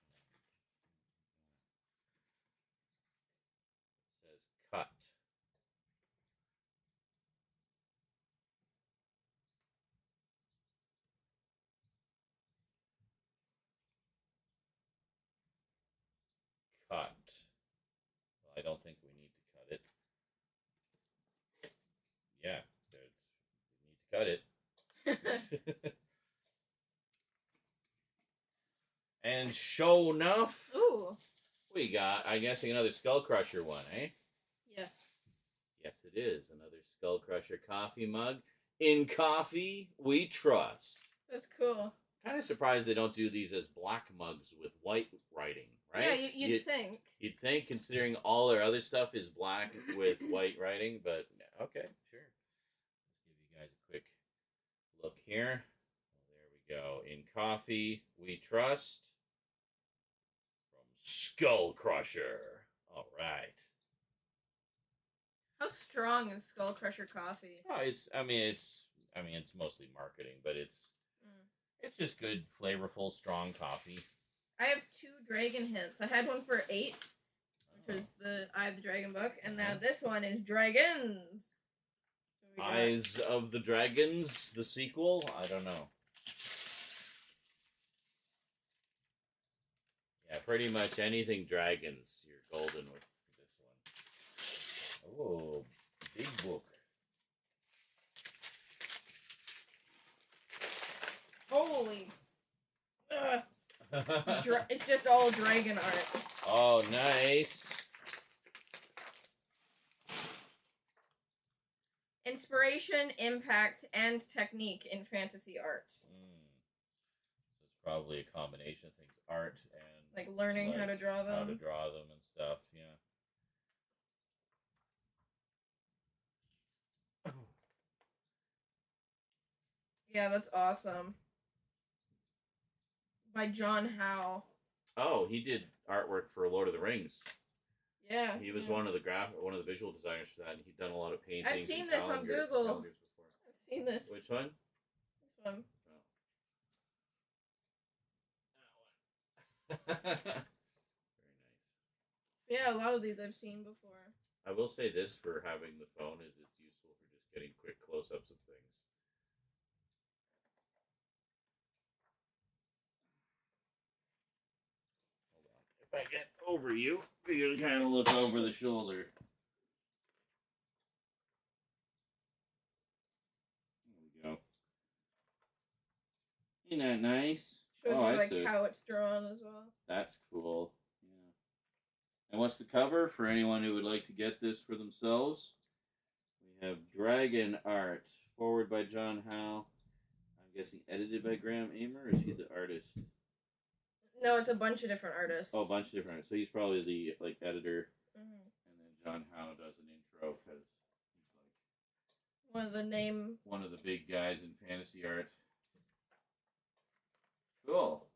It says cut. Cut. Well, I don't think we need to cut it. Yeah, we need to cut it. And sure enough, Ooh. we got, I'm guessing, another Skull Crusher one, eh? Yes. Yes, it is. Another Skull Crusher coffee mug. In coffee, we trust. That's cool. Kind of surprised they don't do these as black mugs with white writing, right? Yeah, you'd think. You'd think, considering all their other stuff is black with white writing, but okay, sure. Let's give you guys a quick look here. There we go. In coffee, we trust. From Skull Crusher. All right. How strong is Skull Crusher coffee? Oh, it's mostly marketing, but it's just good, flavorful, strong coffee. I have 2 dragon hints. I had one for 8, which was the Eye of the Dragon book, and now this one is dragons. So Eyes of the Dragons, the sequel? I don't know. Yeah, pretty much anything dragons, you're golden with this one. Oh, big book. Holy. It's just all dragon art. Oh, nice. Inspiration, impact, and technique in fantasy art. So it's probably a combination of things. Art and... Like learning how to draw them. How to draw them and stuff, yeah. Yeah, that's awesome. By John Howe. Oh, he did artwork for Lord of the Rings. Yeah. He was yeah. one of the visual designers for that, and he'd done a lot of paintings. I've seen and this on Google. calendars before. I've seen this. Which one? This one. Oh. Very nice. Yeah, a lot of these I've seen before. I will say this for having the phone is it's useful for just getting quick close-ups of things. Hold on. If I get over you, you're gonna kind of look over the shoulder. There we go. Isn't that nice? Shows Oh, you I see. how it's drawn as well. That's cool. Yeah. And what's the cover for anyone who would like to get this for themselves? We have Dragon Art, forward by John Howe. I'm guessing edited by Graham Amer, or is he the artist? No, it's a bunch of different artists. Oh, a bunch of different artists. So he's probably the editor. Mm-hmm. And then John Howe does an intro because he's one of the big guys in fantasy art. Cool.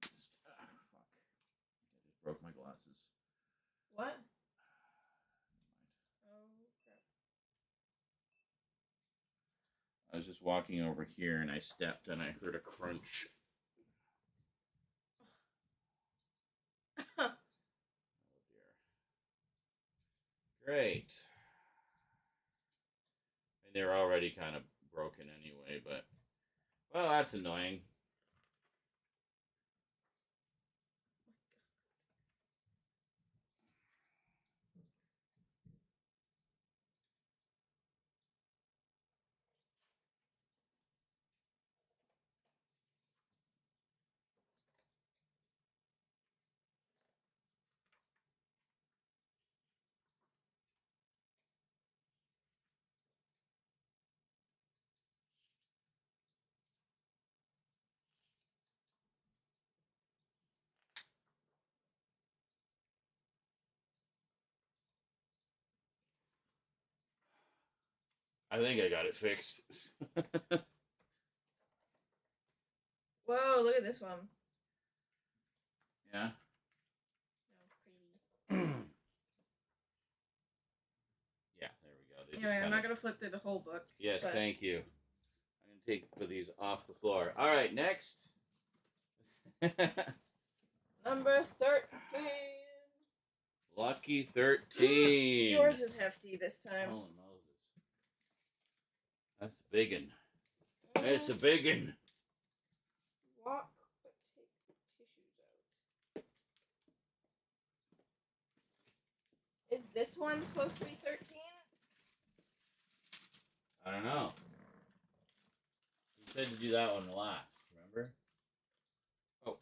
Fuck. I just broke my glasses. What? Oh, crap. I was just walking over here and I stepped and I heard a crunch. Oh, dear. Great. And they're already kind of broken anyway, but well, that's annoying. I think I got it fixed. Whoa, look at this one. Yeah. Pretty. Yeah, there we go. Anyway, I'm not going to flip through the whole book. Yes, thank you. I'm going to put these off the floor. All right, next. Number 13. Lucky 13. Yours is hefty this time. Holy Moses. That's a big one. That's a big one. Walk, but take the tissues out. Is this one supposed to be 13? I don't know. You said to do that one last, remember? Oh,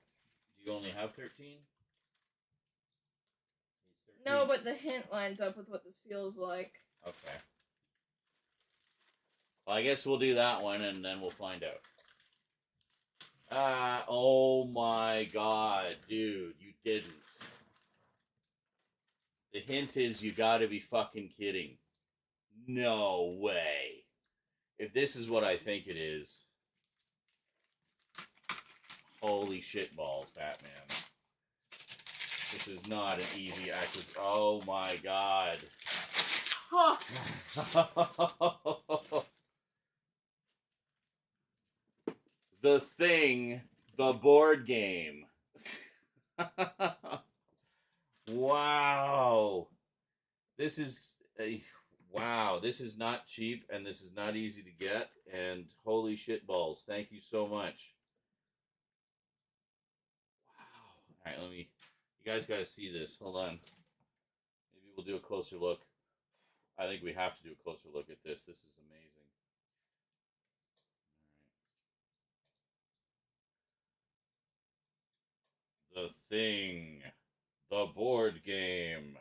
do you only have 13? No, but the hint lines up with what this feels like. Okay. Well, I guess we'll do that one and then we'll find out. Oh my god, dude, you didn't. The hint is you gotta be fucking kidding. No way. If this is what I think it is. Holy shit balls, Batman. This is not an easy acquisition. Oh my god. Huh. The Thing, the board game. Wow. This is wow. This is not cheap and this is not easy to get. And holy shit balls. Thank you so much. Wow. All right, let me. You guys got to see this. Hold on. Maybe we'll do a closer look. I think we have to do a closer look at this. This is amazing. The Thing, the board game. Game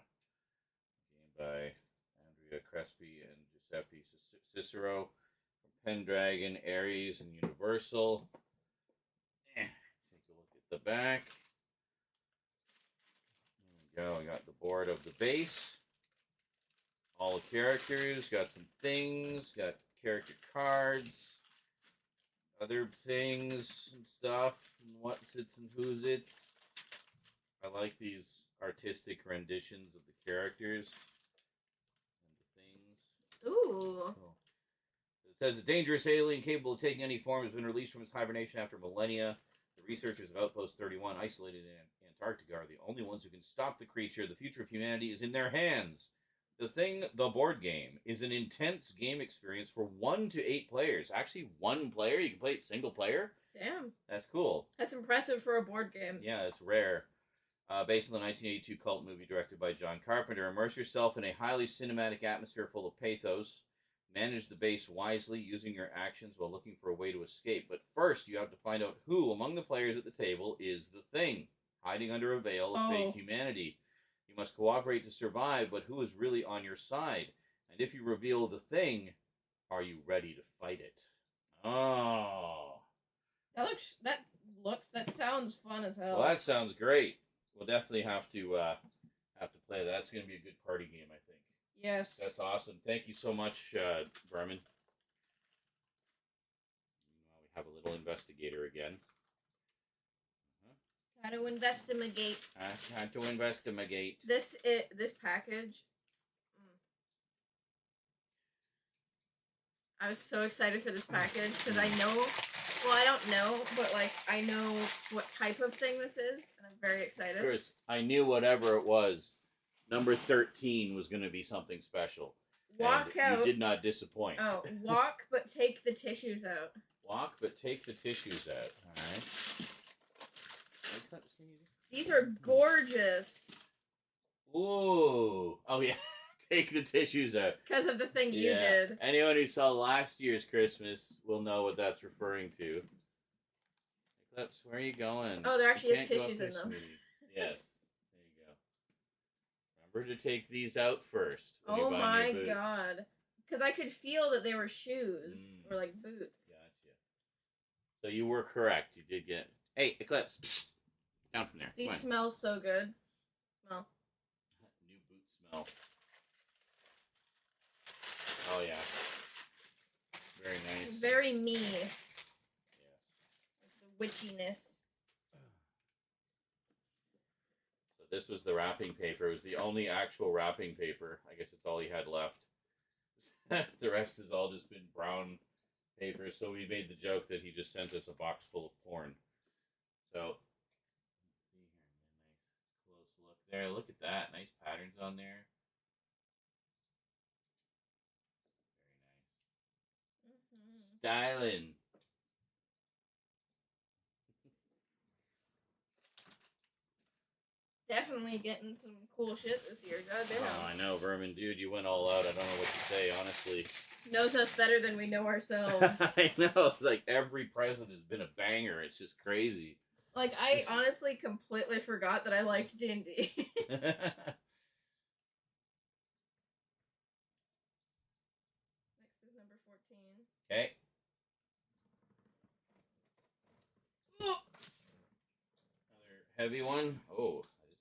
by Andrea Crespi and Giuseppe Cicero from Pendragon, Ares, and Universal. Take a look at the back. There we go. We got the board of the base. All the characters. Got some things. Got character cards. other things and stuff and what's its and who's its. I like these artistic renditions of the characters and the things. Ooh. Cool. It says a dangerous alien capable of taking any form has been released from its hibernation after millennia. The researchers of Outpost 31, isolated in Antarctica, are the only ones who can stop the creature. The future of humanity is in their hands. The Thing, the board game, is an intense game experience for 1 to 8 players. Actually, 1 player. You can play it single player. Damn. That's cool. That's impressive for a board game. Yeah, it's rare. Based on the 1982 cult movie directed by John Carpenter, immerse yourself in a highly cinematic atmosphere full of pathos. Manage the base wisely, using your actions while looking for a way to escape. But first, you have to find out who among the players at the table is the Thing, hiding under a veil of fake humanity. You must cooperate to survive, but who is really on your side? And if you reveal the Thing, are you ready to fight it? Oh. That sounds fun as hell. Well, that sounds great. We'll definitely have to play that. That's going to be a good party game, I think. Yes. That's awesome. Thank you so much, Berman. Now we have a little investigator again. Got to investigate. I had to investigate. This package. I was so excited for this package because I know. Well, I don't know, but like I know what type of thing this is, and I'm very excited. Of course, I knew whatever it was. Number 13 was going to be something special. Walk out. You did not disappoint. Oh, walk, but take the tissues out. Walk, but take the tissues out. All right. These are gorgeous. Ooh. Oh, yeah. Take the tissues out. Because of the thing you did. Anyone who saw last year's Christmas will know what that's referring to. Eclipse, where are you going? Oh, there actually is tissues in them. Yes. There you go. Remember to take these out first. Oh my god. Because I could feel that they were shoes. Or like boots. Gotcha. So you were correct. You did get... Hey, Eclipse. Psst. Down from there. These smell so good. Smell. New boot smell. Oh, yeah. Very nice. Very me. Yes. The witchiness. So this was the wrapping paper. It was the only actual wrapping paper. I guess it's all he had left. The rest has all just been brown paper. So we made the joke that he just sent us a box full of porn. So, let's see here. Nice close look there. Look at that. Nice patterns on there. Styling. Definitely getting some cool shit this year. Goddamn. Oh, I know, Vermin, dude. You went all out. I don't know what to say, honestly. Knows us better than we know ourselves. I know. It's like every present has been a banger. It's just crazy. Like, I honestly completely forgot that I liked D&D. Next is number 14. Okay. Another heavy one. Oh, that is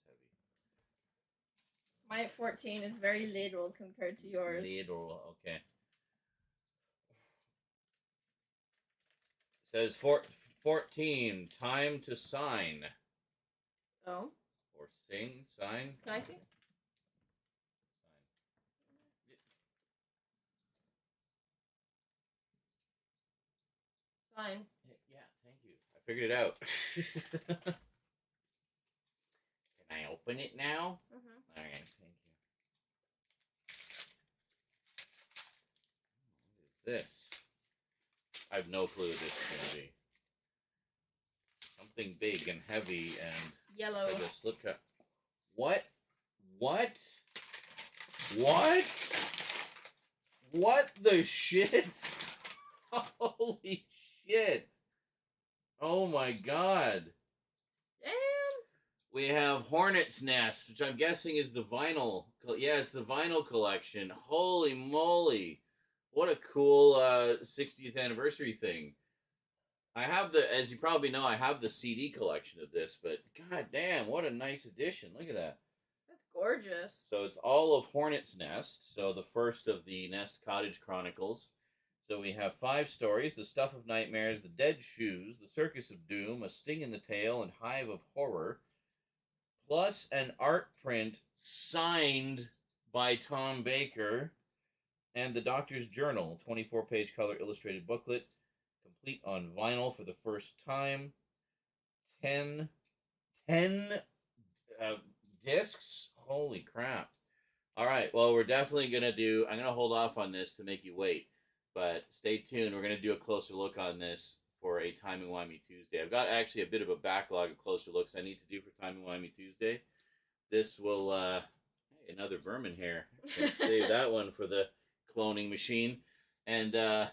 heavy. My 14 is very little compared to yours. Little, okay. It says 14, time to sign. Oh. Or sing, sign. Can I see? Sign. Yeah, thank you. I figured it out. Can I open it now? Mm-hmm. Alright, thank you. What is this? I have no clue what this is going to be. Something big and heavy and... Yellow. Like a slip cut. What? What? What? What the shit? Holy shit. Oh my god. Damn. We have Hornet's Nest, which I'm guessing is the vinyl. Yeah, it's the vinyl collection. Holy moly. What a cool 60th anniversary thing. I have as you probably know, I have the CD collection of this, but god damn, what a nice edition. Look at that. That's gorgeous. So it's all of Hornet's Nest, so the first of the Nest Cottage Chronicles. So we have 5 stories: The Stuff of Nightmares, The Dead Shoes, The Circus of Doom, A Sting in the Tail, and Hive of Horror, plus an art print signed by Tom Baker, and The Doctor's Journal, 24-page color illustrated booklet, complete on vinyl for the first time. 10, 10 discs? Holy crap. All right, well, we're definitely going to do, I'm going to hold off on this to make you wait, but stay tuned. We're going to do a closer look on this for a Timey-Wimey Tuesday. I've got actually a bit of a backlog of closer looks I need to do for Timey-Wimey Tuesday. This will, hey, another vermin hair. Save that one for the cloning machine. And there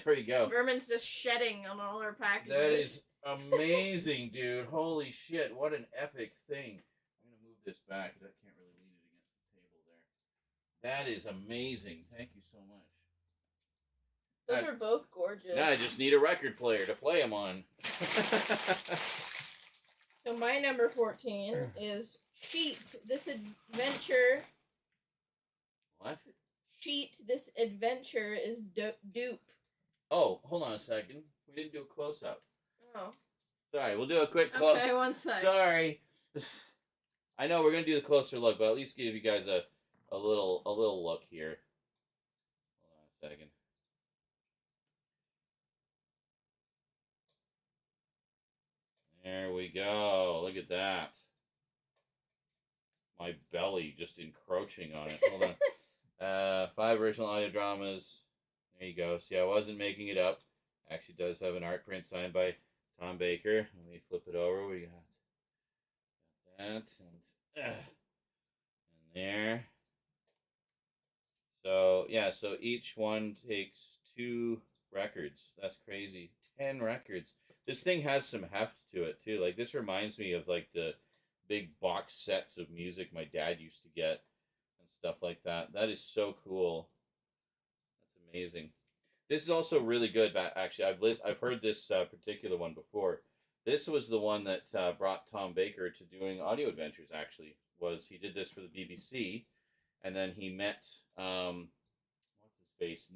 we go. Vermin's just shedding on all our packages. That is amazing, dude. Holy shit, what an epic thing. I'm going to move this back because I can't really lean it against the table there. That is amazing. Thank you so much. Those are both gorgeous. Now I just need a record player to play them on. So my number 14 is Sheet, This Adventure. What? Sheet, This Adventure is Dupe. Oh, hold on a second. We didn't do a close-up. Oh. Sorry, we'll do a quick close. Okay, one sec. Sorry. I know we're gonna do the closer look, but at least give you guys a little look here. Hold on a second. There we go. Look at that. My belly just encroaching on it. Hold on. 5 original audio dramas. There you go. See, I wasn't making it up. Actually does have an art print signed by Tom Baker. Let me flip it over. We got that and there. So yeah, so each one takes 2 records. That's crazy. 10 records. This thing has some heft to it too. Like, this reminds me of like the big box sets of music my dad used to get and stuff like that. That is so cool. That's amazing. This is also really good. Actually, I've heard this particular one before. This was the one that brought Tom Baker to doing audio adventures. Actually, was he did this for the BBC, and then he met what's his face,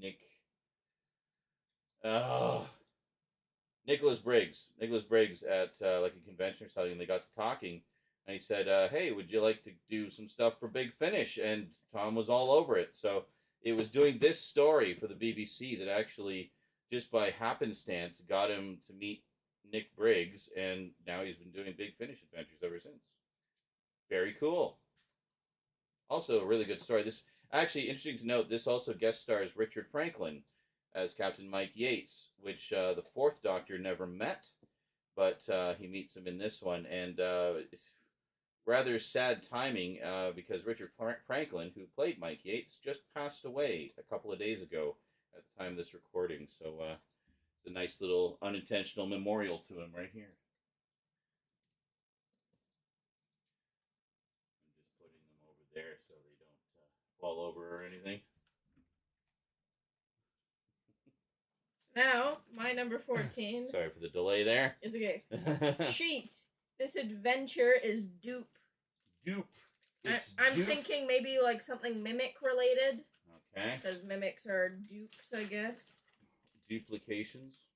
Nicholas Briggs. Nicholas Briggs at like a convention or something. And they got to talking, and he said, "Hey, would you like to do some stuff for Big Finish?" And Tom was all over it. So it was doing this story for the BBC that actually, just by happenstance, got him to meet Nick Briggs, and now he's been doing Big Finish adventures ever since. Very cool. Also, a really good story. This actually interesting to note. This also guest stars Richard Franklin as Captain Mike Yates, which the 4th Doctor never met, but he meets him in this one, and rather sad timing because Richard Franklin, who played Mike Yates, just passed away a couple of days ago at the time of this recording. So it's a nice little unintentional memorial to him right here. I'm just putting them over there so they don't fall over or anything. Now, my number 14. Sorry for the delay there. It's okay. Sheet, This Adventure is Dupe. Dupe. I'm thinking maybe like something mimic related. Okay. Because mimics are dupes, I guess. Duplications?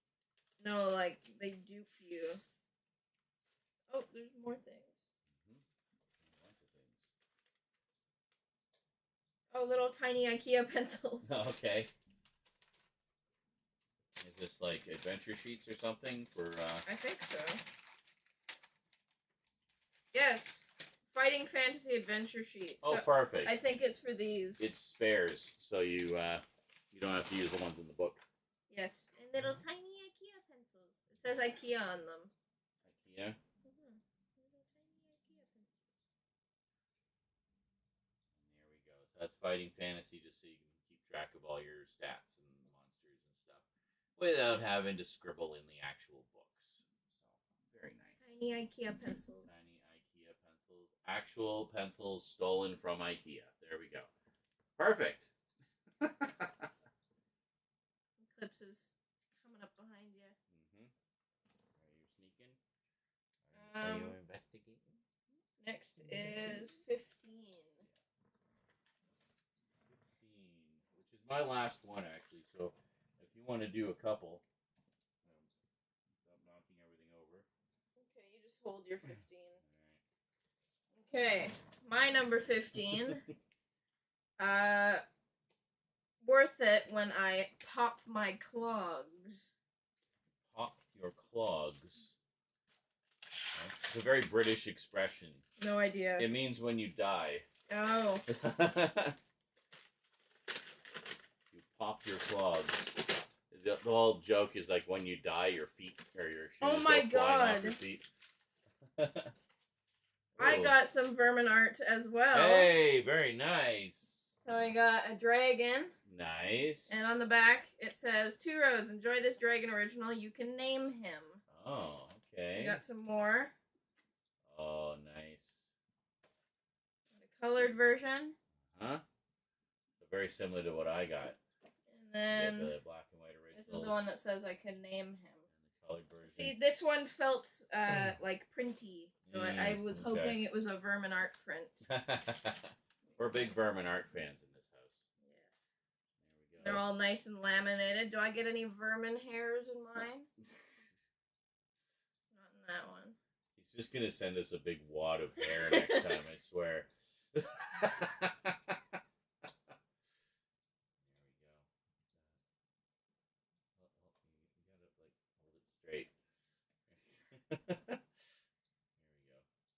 No, like they dupe you. Oh, there's more things. A bunch of things. Oh, little tiny IKEA pencils. Okay. Is this like adventure sheets or something for I think so. Yes. Fighting Fantasy Adventure Sheet. Oh, so perfect. I think it's for these. It's spares, so you don't have to use the ones in the book. Yes. And little tiny IKEA pencils. It says IKEA on them. IKEA? Mm-hmm. Little tiny IKEA pencils. And there we go. So that's Fighting Fantasy, just so you can keep track of all your stats and monsters and stuff without having to scribble in the actual books. So, very nice. Tiny IKEA pencils. Tiny IKEA pencils. Actual pencils stolen from IKEA. There we go. Perfect. Eclipse is coming up behind you. Mm-hmm. Are you sneaking? Are you investigating? Next is 15. 15, which is my last one, actually. So if want to do a couple. Stop knocking everything over. Okay, you just hold your 15. Okay, my number 15. Worth it when I pop my clogs. Pop your clogs. It's a very British expression. No idea. It means when you die. Oh. You pop your clogs. The whole joke is like when you die, your feet or your shoes Oh my go flying God. off your feet. I got some vermin art as well. Hey, very nice. So I got a dragon. Nice. And on the back, it says, 2 rows. Enjoy this dragon original. You can name him. Oh, okay. We got some more. Oh, nice. The colored version. Huh? So very similar to what I got. And then the black and white originals. This is the one that says I can name him. And the colored version. See, this one felt like printy. So I was hoping it was a vermin art print. We're big vermin art fans in this house. Yes. There we go. They're all nice and laminated. Do I get any vermin hairs in mine? Not in that one. He's just going to send us a big wad of hair next time, I swear. There we go. You gotta hold it straight. There we go.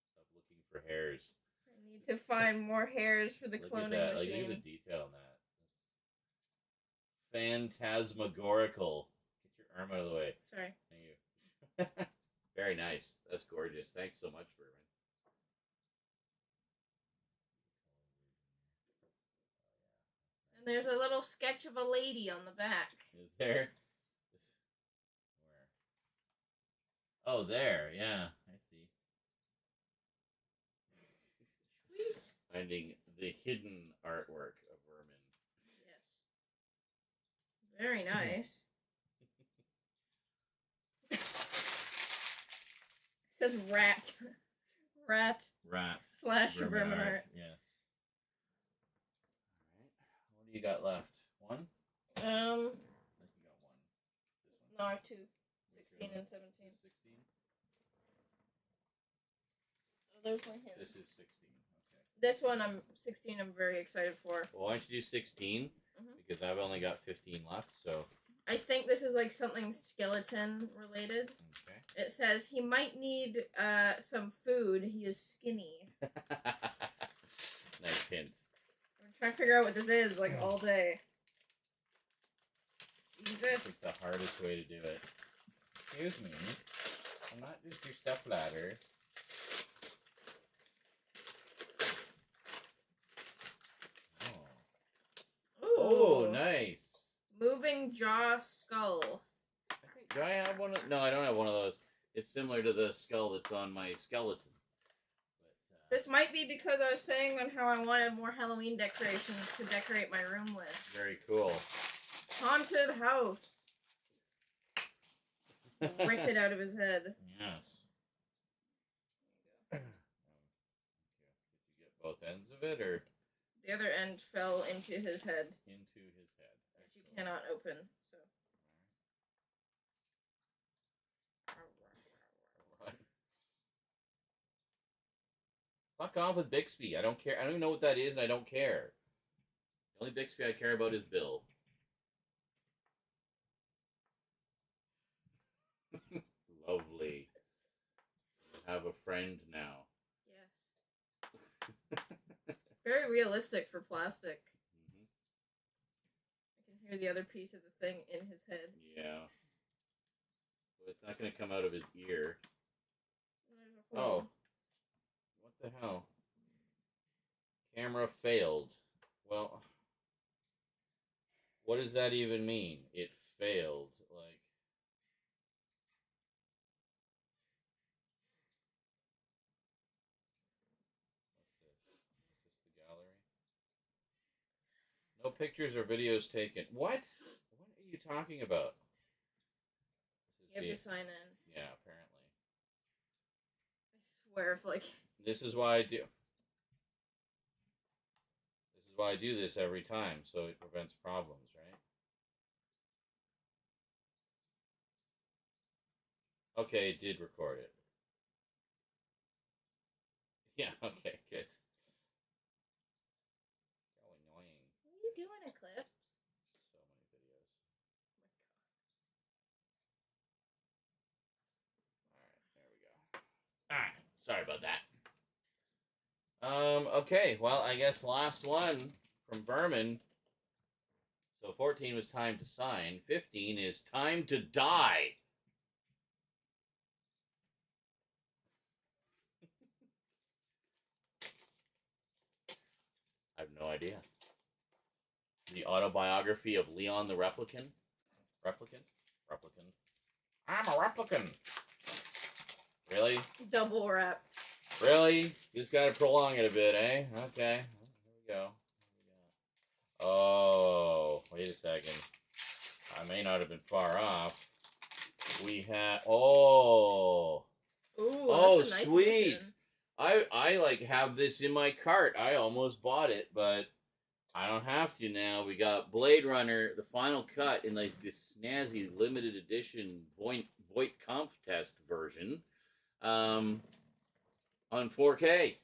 Stop looking for hairs. I need to find more hairs for the cloning machine. Look at the detail on that. That's phantasmagorical. Get your arm out of the way. Sorry. Thank you. Very nice. That's gorgeous. Thanks so much, Vermin. And there's a little sketch of a lady on the back. Is there? Where? Oh, there. Yeah, I see. Sweet. Finding the hidden artwork of Vermin. Yes. Very nice. It says rat. Rat. Slash vermin art. Yes. Alright. What do you got left? One? I think you got one. This one? No, I have 2. 16 and 17. 16? Oh, there's my hints. This is 16. Okay. This one, 16, I'm very excited for. Well, why don't you do 16? Because I've only got 15 left, so... I think this is like something skeleton related. Okay. It says he might need some food. He is skinny. Nice hint. I'm trying to figure out what this is like all day. Jesus. That's like the hardest way to do it. Excuse me. I'm not just your stepladder. Ooh. Oh, nice. Moving jaw skull. Do I have one of... No, I don't have one of those. It's similar to the skull that's on my skeleton. But, this might be because I was saying on how I wanted more Halloween decorations to decorate my room with. Very cool. Haunted house. Rip it out of his head. Yes. Did you get both ends of it, or? The other end fell into his head. Into his head. Which you cannot open, so. Fuck off with Bixby. I don't care. I don't even know what that is, and I don't care. The only Bixby I care about is Bill. Lovely. You have a friend now. Yes. Very realistic for plastic. I can hear the other piece of the thing in his head. Yeah. But it's not going to come out of his ear. There's a hole. Oh. What the hell? Camera failed. Well, what does that even mean? It failed. Like, what's this? Is this the gallery? No pictures or videos taken. What? What are you talking about? You have to sign in. Yeah, apparently. I swear if like... This is why I do. This is why I do this every time, so it prevents problems, right? Okay, it did record it. Yeah, okay, good. How annoying. What are you doing, Eclipse? So many videos. Alright, there we go. Alright, sorry about that. Okay, well, I guess last one from Vermin. So 14 was time to sign. 15 is time to die. I have no idea. The autobiography of Leon the Replicant. Replicant? Replicant. I'm a replicant. Really? Double wrapped. Really? You just gotta prolong it a bit, eh? Okay. Here we go. Oh, wait a second. I may not have been far off. We had Ooh, oh that's a nice sweet. edition. I like have this in my cart. I almost bought it, but I don't have to now. We got Blade Runner, the final cut in like this snazzy limited edition Voight Kampf test version, on 4K.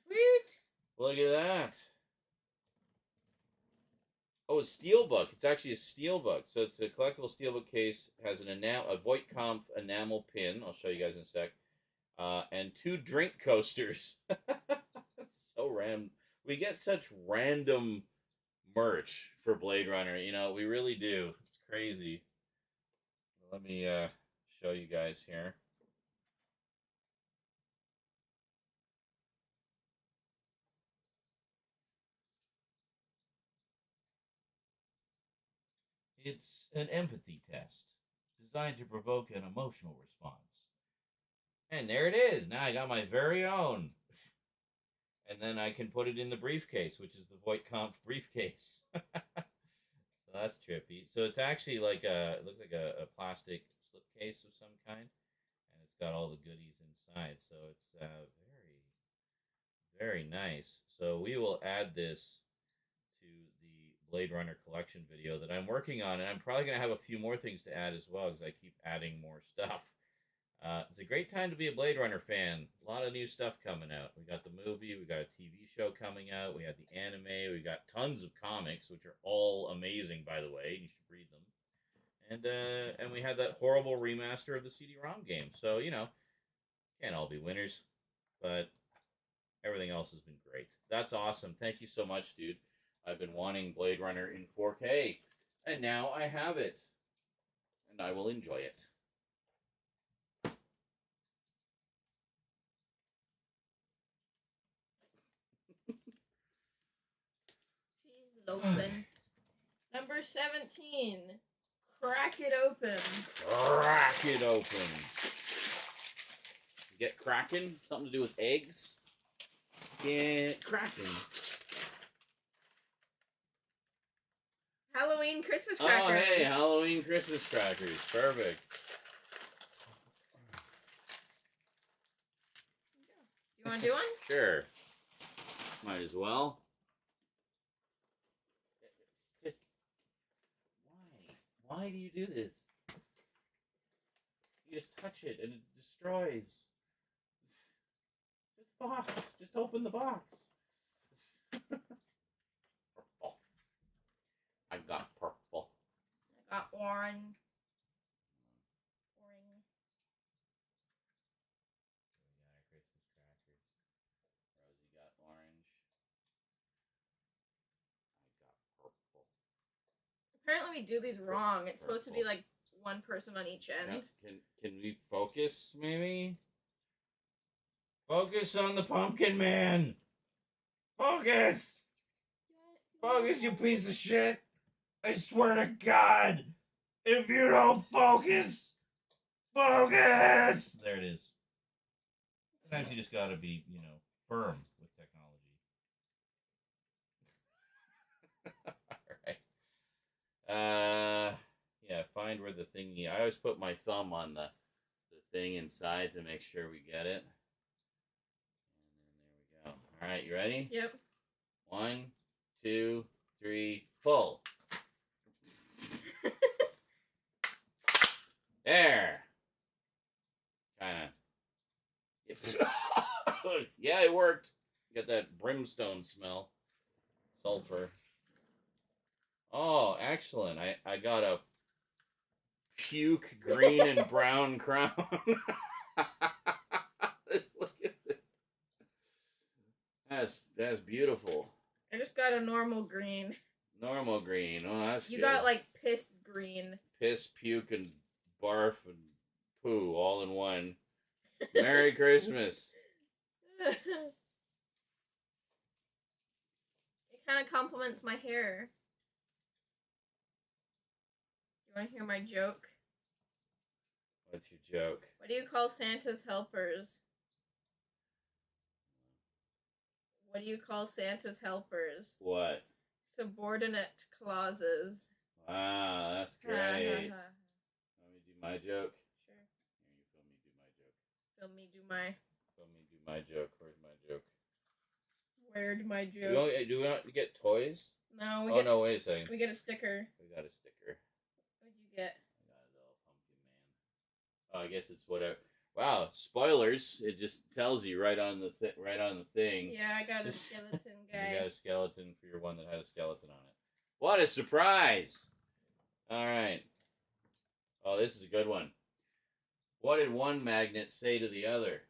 Sweet. Look at that. Oh, a steelbook. It's actually a steelbook. So it's a collectible steelbook case. Has a Voight Kampf enamel pin. I'll show you guys in a sec. And 2 drink coasters. That's so random. We get such random merch for Blade Runner. You know, we really do. It's crazy. Let me show you guys here. It's an empathy test designed to provoke an emotional response. And there it is. Now I got my very own. And then I can put it in the briefcase, which is the Voight Kampf briefcase. So that's trippy. So it's actually like it looks like a plastic slipcase of some kind, and it's got all the goodies inside. So it's very, very nice. So we will add this to the Blade Runner collection video that I'm working on, and I'm probably going to have a few more things to add as well because I keep adding more stuff. It's a great time to be a Blade Runner fan. A lot of new stuff coming out. We got the movie, we got a TV show coming out, we had the anime, we got tons of comics, which are all amazing, by the way. You should read them. And we had that horrible remaster of the CD-ROM game. So, you know, can't all be winners, but everything else has been great. That's awesome. Thank you so much, dude. I've been wanting Blade Runner in 4K, and now I have it, and I will enjoy it. She's open. Number 17. Crack it open. Crack it open. Get cracking? Something to do with eggs? Get cracking. Halloween Christmas crackers. Oh, hey, Halloween Christmas crackers. Perfect. You want to do one? Sure. Might as well. Just why do you do this? You just touch it and it destroys. Just box. Just open the box. Purple. I got purple. I got orange. Orange. We got our Christmas crackers. Rosie got orange. I got purple. Apparently we do these wrong. It's supposed to be like one person on each end. Can we focus, maybe? Focus on the pumpkin man! Focus! Focus, you piece of shit! I swear to God! If you don't focus! Focus! There it is. Sometimes you just gotta be, you know, firm with technology. Alright. Yeah, find where the thingy... I always put my thumb on the thing inside to make sure we get it. And then there we go. Alright, you ready? Yep. 1, 2, 3, pull. There. worked. Get that brimstone smell. Sulfur. Oh, excellent. I got a puke green and brown crown. Look at this. That's beautiful. I just got a normal green. Normal green. Oh, that's You good. got like piss green. Piss, puke, and barf and poo all in one. Merry Christmas. It kind of complements my hair. You want to hear my joke? What's your joke? What do you call Santa's helpers? What do you call Santa's helpers? What? Subordinate clauses. Wow, that's great. Let me do my joke. Sure. Here, you film me do my joke. Film me do my. Film me do my joke. Where's my joke? Where'd my joke? Do we not get toys? No, we Oh, get. no, wait a second. We get a sticker. We got a sticker. What'd you get? I got a little pumpkin man. Oh, I guess it's whatever. Wow, spoilers! It just tells you right on the thing. Yeah, I got a skeleton guy. You got a skeleton for your one that had a skeleton on it. What a surprise! All right. Oh, this is a good one. What did one magnet say to the other?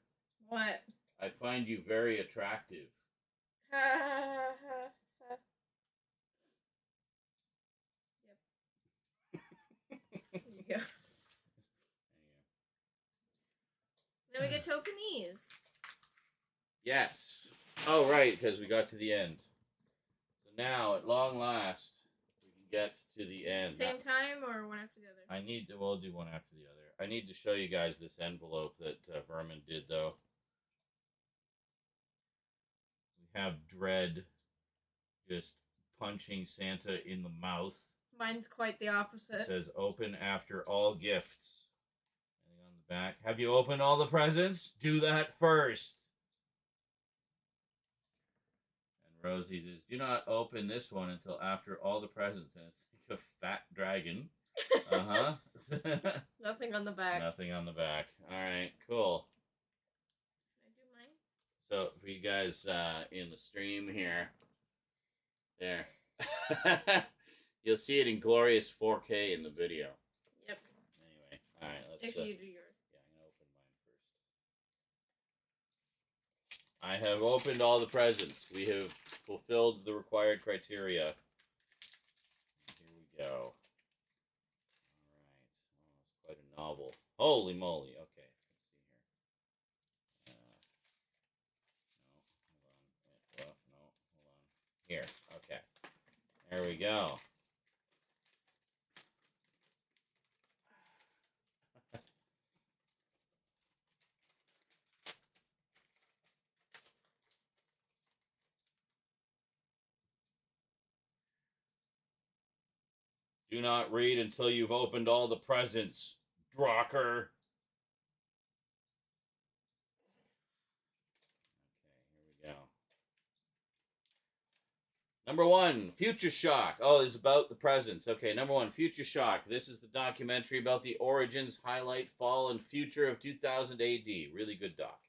What? I find you very attractive. Ha ha ha ha. Yep. There you go. Then we get Tokenese. Yes. Oh, right, because we got to the end. So now, at long last, we can get to the end. Same time or one after the other? We'll do one after the other. I need to show you guys this envelope that Vermin did, though. We have Dread just punching Santa in the mouth. Mine's quite the opposite. It says, open after all gifts. And on the back, have you opened all the presents? Do that first. And Rosie says, do not open this one until after all the presents. And it's like a fat dragon. Uh-huh. Nothing on the back. Nothing on the back. All right, cool. Can I do mine? So for you guys in the stream here, there. You'll see it in glorious 4K in the video. Yep. Anyway, all right, let's... If you do yours. Yeah, I'm going to open mine first. I have opened all the presents. We have fulfilled the required criteria. Here we go. All right. Oh, it's quite a novel. Holy moly. Okay, let's see here. No, hold on. No, hold on. Here, okay. There we go. Do not read until you've opened all the presents, Drocker. Okay, here we go. Number one, Future Shock. Oh, this is about the presents. Okay, number one, Future Shock. This is the documentary about the origins, highlight, fall, and future of 2000 AD. Really good doc.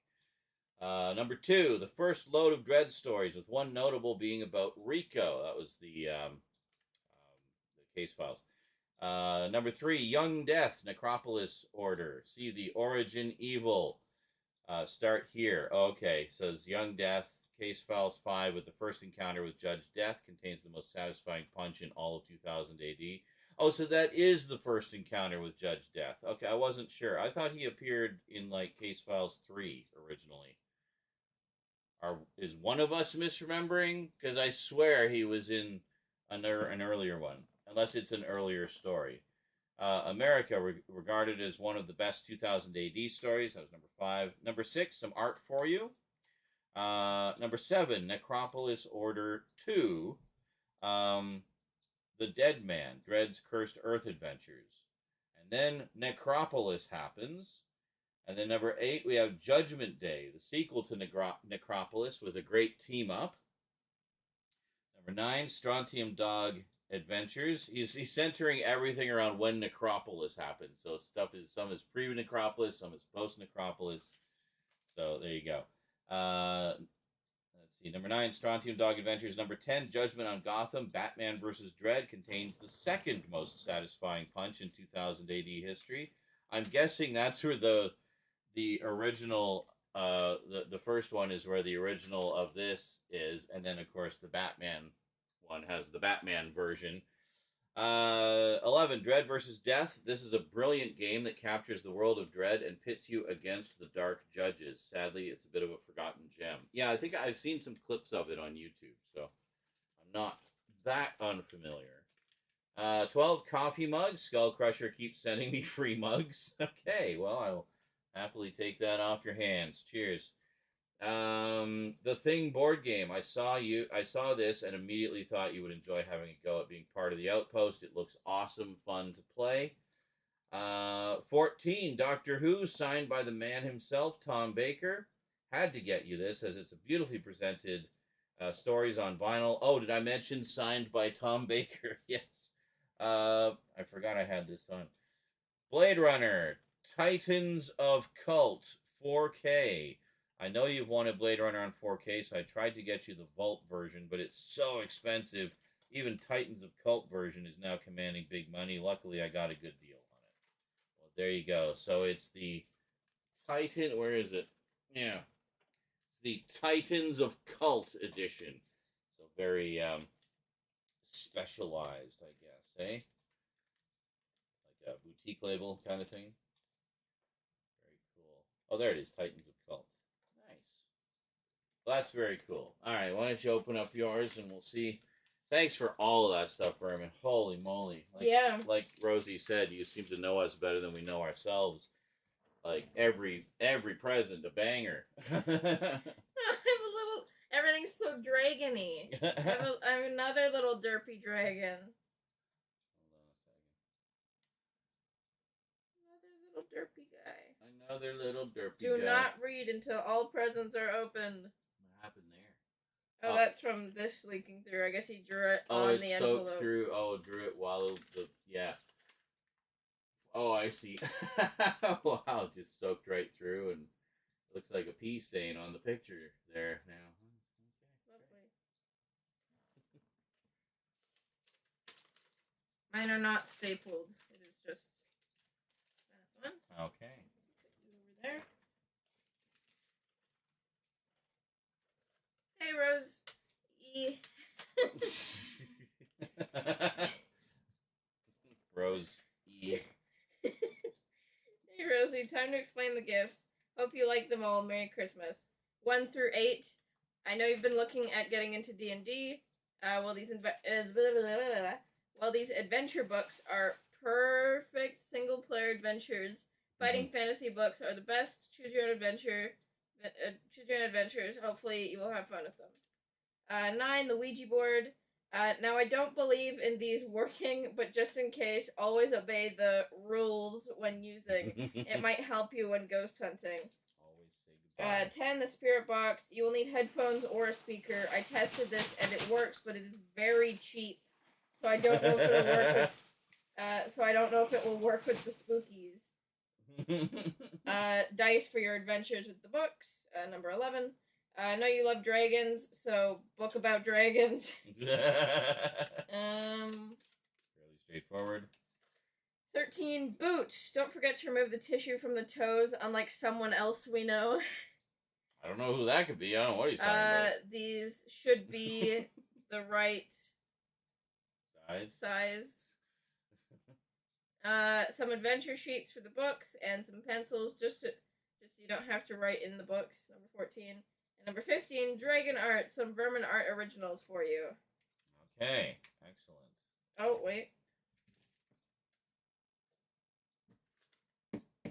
Number two, the first load of Dread stories, with one notable being about Rico. That was the case files. Number three, Young Death, Necropolis Order. See the Origin Evil. Start here. Okay, says Young Death, Case Files 5, with the first encounter with Judge Death, contains the most satisfying punch in all of 2000 AD. Oh, so that is the first encounter with Judge Death. Okay, I wasn't sure. I thought he appeared in, like, Case Files 3 originally. Is one of us misremembering? Because I swear he was in an earlier one. Unless it's an earlier story. America, regarded as one of the best 2000 AD stories. That was number 5. Number 6, some art for you. Number 7, Necropolis Order 2. The Dead Man, Dread's Cursed Earth Adventures. And then Necropolis happens. And then number 8, we have Judgment Day, the sequel to Necropolis, with a great team-up. Number 9, Strontium Dog Adventures. He's centering everything around when Necropolis happened. So some is pre-Necropolis, some is post-Necropolis. So there you go. see. Number 9, Strontium Dog Adventures. Number 10, Judgment on Gotham. Batman vs. Dread contains the second most satisfying punch in 2000 AD history. I'm guessing that's where the original, the first one is where the original of this is, and then of course the Batman one has the Batman version. 11, Dread versus Death. This is a brilliant game that captures the world of Dread and pits you against the dark judges. Sadly, it's a bit of a forgotten gem. Yeah, I think I've seen some clips of it on YouTube, so I'm not that unfamiliar. 12, Coffee Mugs. Skull Crusher keeps sending me free mugs. Okay, well, I'll happily take that off your hands. Cheers. The Thing board game. I saw this and immediately thought you would enjoy having a go at being part of the Outpost. It looks awesome, fun to play. 14, Doctor Who, signed by the man himself, Tom Baker. Had to get you this, as it's a beautifully presented stories on vinyl. Oh, did I mention signed by Tom Baker? Yes. I forgot I had this on. Blade Runner, Titans of Cult, 4K. I know you've wanted Blade Runner on 4K, so I tried to get you the Vault version, but it's so expensive. Even Titans of Cult version is now commanding big money. Luckily, I got a good deal on it. Well, there you go. So it's the Titan, where is it? Yeah. It's the Titans of Cult edition. So very specialized, I guess, eh? Like a boutique label kind of thing. Very cool. Oh, there it is, Titans of Cult. Well, that's very cool. All right, why don't you open up yours and we'll see. Thanks for all of that stuff, Vermin. Holy moly. Yeah. Like Rosie said, you seem to know us better than we know ourselves. Like every present, a banger. I have a little. Everything's so dragon-y. I have another little derpy dragon. Another little derpy guy. Another little derpy guy. Do guy. not read until all presents are opened. What happened there? Oh, that's from this leaking through. I guess he drew it on the envelope. Oh, it soaked through. Oh, drew it while yeah. Oh, I see. Wow, just soaked right through, and looks like a pee stain on the picture there now. Mine are not stapled. It is just that one. Okay. Over there. Hey, Rose. E. Rose E. Hey, Rosie. Time to explain the gifts. Hope you like them all. Merry Christmas. 1 through 8. I know you've been looking at getting into D&D. Well, these adventure books are perfect single-player adventures. Fighting fantasy books are the best. Choose your own adventure. Choose your own adventures. Hopefully, you will have fun with them. 9, the Ouija board. Now, I don't believe in these working, but just in case, always obey the rules when using. It might help you when ghost hunting. Always say goodbye. 10, the spirit box. You will need headphones or a speaker. I tested this and it works, but it is very cheap. So I don't know if it'll work with. So I don't know if it will work with the spookies. Dice for your adventures with the books. Number 11. I know you love dragons, so book about dragons. Fairly straightforward. 13, boot. Don't forget to remove the tissue from the toes, unlike someone else we know. I don't know who that could be. I don't know what he's talking about. These should be the right size. Some adventure sheets for the books and some pencils, just so you don't have to write in the books. Number 14. And number 15, dragon art. Some Vermin art originals for you. Okay, excellent. Oh, wait.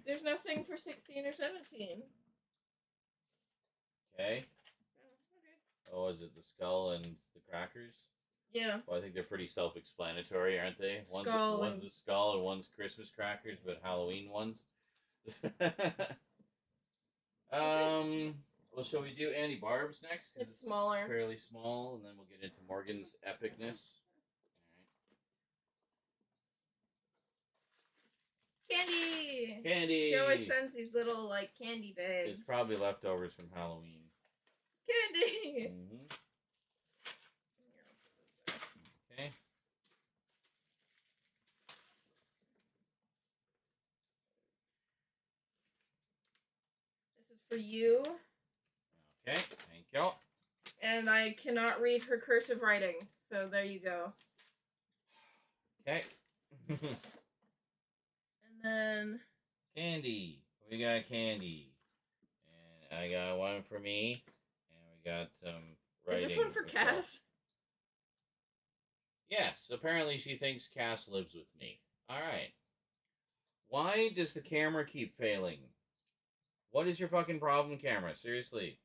There's nothing for 16 or 17. Okay. Oh, is it the skull and the crackers? Yeah. Well, I think they're pretty self-explanatory, aren't they? One's a skull and one's Christmas crackers, but Halloween ones. Well, shall we do Andy Barb's next? It's smaller. It's fairly small, and then we'll get into Morgan's epicness. Candy! Candy! She always sends these little, candy bags. It's probably leftovers from Halloween. Candy! Mm-hmm. Okay. This is for you. Okay, thank you. And I cannot read her cursive writing, so there you go. Okay. And then... Candy. We got candy. And I got one for me. And we got some writing. Is this one for Cass? Yes, apparently she thinks Cass lives with me. Alright. Why does the camera keep failing? What is your fucking problem, camera? Seriously.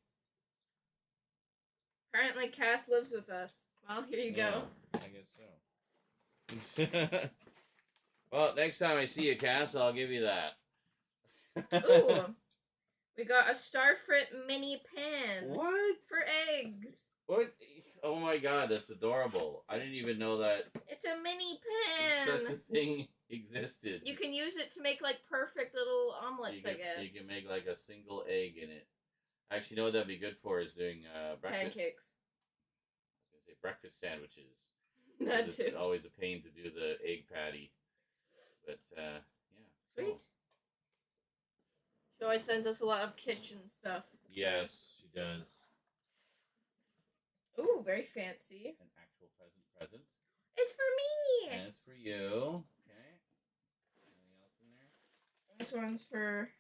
Apparently Cass lives with us. Well, here you go. I guess so. Well, next time I see you, Cass, I'll give you that. Ooh. We got a Starfrit mini pan. What? For eggs. What? Oh my god, that's adorable. I didn't even know that It's a mini pan. such a thing existed. You can use it to make like perfect little omelets, I guess. You can make like a single egg in it. Actually, you know what that'd be good for is doing breakfast. Pancakes. I was gonna say breakfast sandwiches. That too. It's always a pain to do the egg patty. But yeah. Sweet. Cool. She always sends us a lot of kitchen stuff. Yes, she does. Ooh, very fancy. An actual present. It's for me! And it's for you. Okay. Anything else in there? This one's for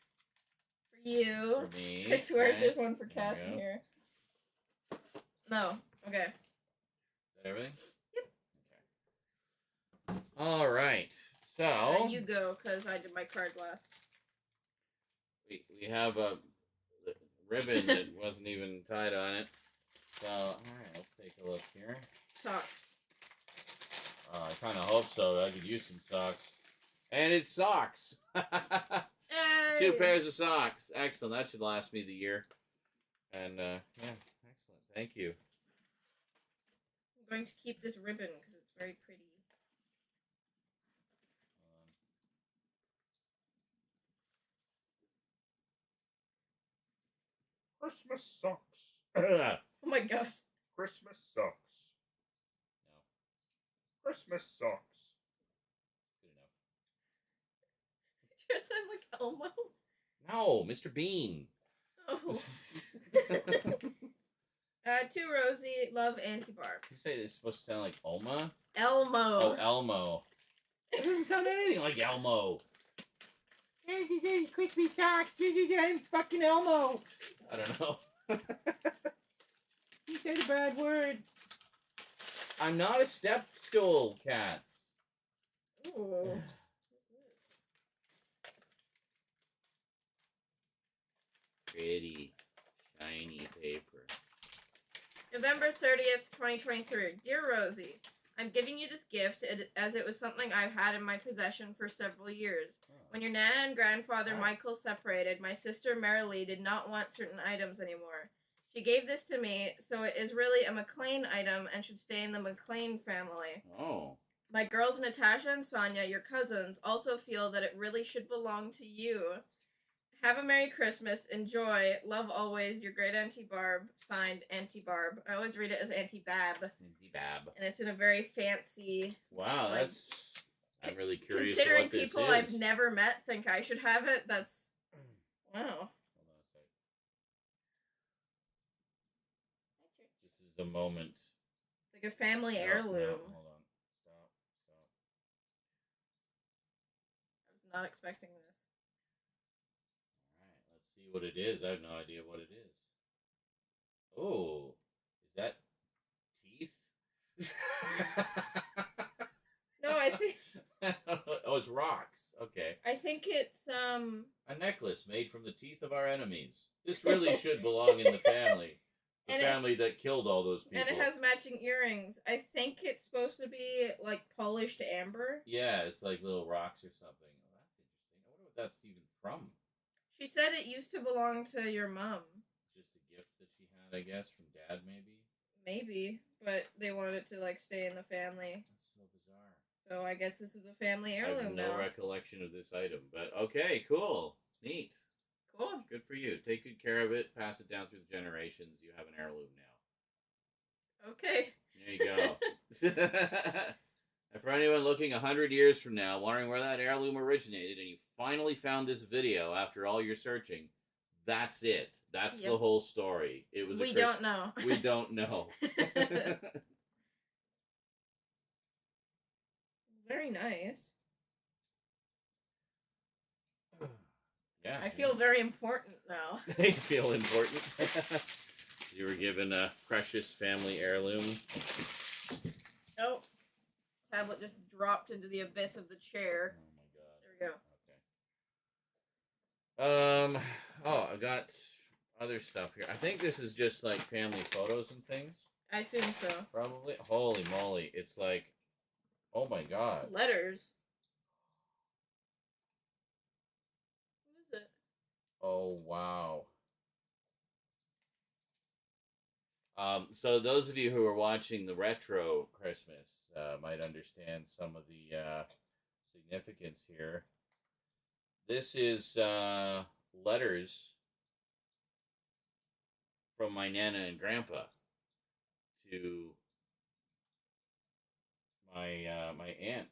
you. For me. I swear okay. there's one for Cass in here. No. Okay. Is that everything? Yep. Okay. All right. So you go, because I did my card last. we have a ribbon that wasn't even tied on it. So, all right, let's take a look here. Socks. I kind of hope so. I could use some socks. And it's socks. Hey. 2 pairs of socks. Excellent. That should last me the year. And, yeah, excellent. Thank you. I'm going to keep this ribbon because it's very pretty. Christmas socks. Oh my god. Christmas socks. No. Christmas socks. Good enough. You sound like Elmo. No, Mr. Bean. Oh. To Rosie, love Auntie Barb. You say it's supposed to sound like Oma? Elmo. Oh, Elmo. It doesn't sound anything like Elmo. Christmas socks. I'm fucking Elmo. I don't know. You said a bad word. I'm not a step stool, cats. Ooh. Pretty, shiny paper. November 30th, 2023. Dear Rosie, I'm giving you this gift as it was something I've had in my possession for several years. When your Nana and grandfather Michael separated, my sister Marilee did not want certain items anymore. She gave this to me, so it is really a McLean item and should stay in the McLean family. Oh. My girls Natasha and Sonia, your cousins, also feel that it really should belong to you. Have a Merry Christmas. Enjoy. Love always. Your great Auntie Barb. Signed, Auntie Barb. I always read it as Auntie Bab. Auntie Bab. And it's in a very fancy... Wow, like, that's... I'm really curious considering what this is. people I've never met think I should have it, that's... Wow. Hold on a sec. This is a moment. It's like a family heirloom. No, hold on. Stop. I was not expecting this. Alright, let's see what it is. I have no idea what it is. Oh, is that teeth? No, I think... Oh, it's rocks. Okay. I think it's, A necklace made from the teeth of our enemies. This really should belong in the family. The And family that killed all those people. and it has matching earrings. I think it's supposed to be, like, polished amber. Yeah, it's like little rocks or something. Oh, that's interesting. I wonder what that's even from. She said it used to belong to your mom. Just a gift that she had, I guess, from Dad, maybe? Maybe, but they wanted it to, like, stay in the family. That's so bizarre. So I guess this is a family I have heirloom no now. recollection of this item, but okay, cool. Neat. Cool. Good for you. Take good care of it. Pass it down through the generations. You have an heirloom now. Okay. There you go. And for anyone looking 100 years from now, wondering where that heirloom originated, and you finally found this video after all your searching, that's it. That's the whole story. It was. We don't know. We don't know. Very nice. Yeah. I feel very important now. You feel important. You were given a precious family heirloom. Oh. Tablet just dropped into the abyss of the chair. Oh my god. There we go. Okay. Oh, I got other stuff here. I think this is just like family photos and things. I assume so. Probably. Holy moly. It's like, oh my god. Letters. What is it? Oh wow. So those of you who are watching the retro Christmas might understand some of the significance here. This is letters from my Nana and Grandpa to my my aunt.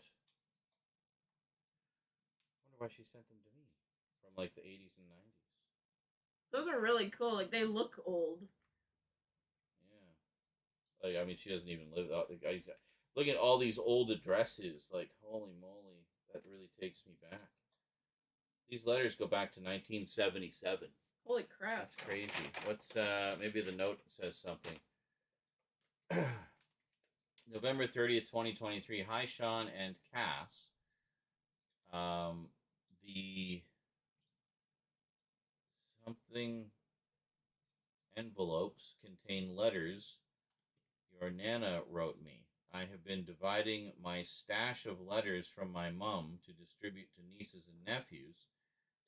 I wonder why she sent them to me from like the 80s and 90s. Those are really cool. Like, they look old. Yeah. Like, I mean, she doesn't even live. Look at all these old addresses. Like, holy moly, that really takes me back. These letters go back to 1977. Holy crap. That's crazy. What's, maybe the note says something. November 30th, 2023. Hi, Sean and Cass. The something envelopes contain letters your Nana wrote me. I have been dividing my stash of letters from my mum to distribute to nieces and nephews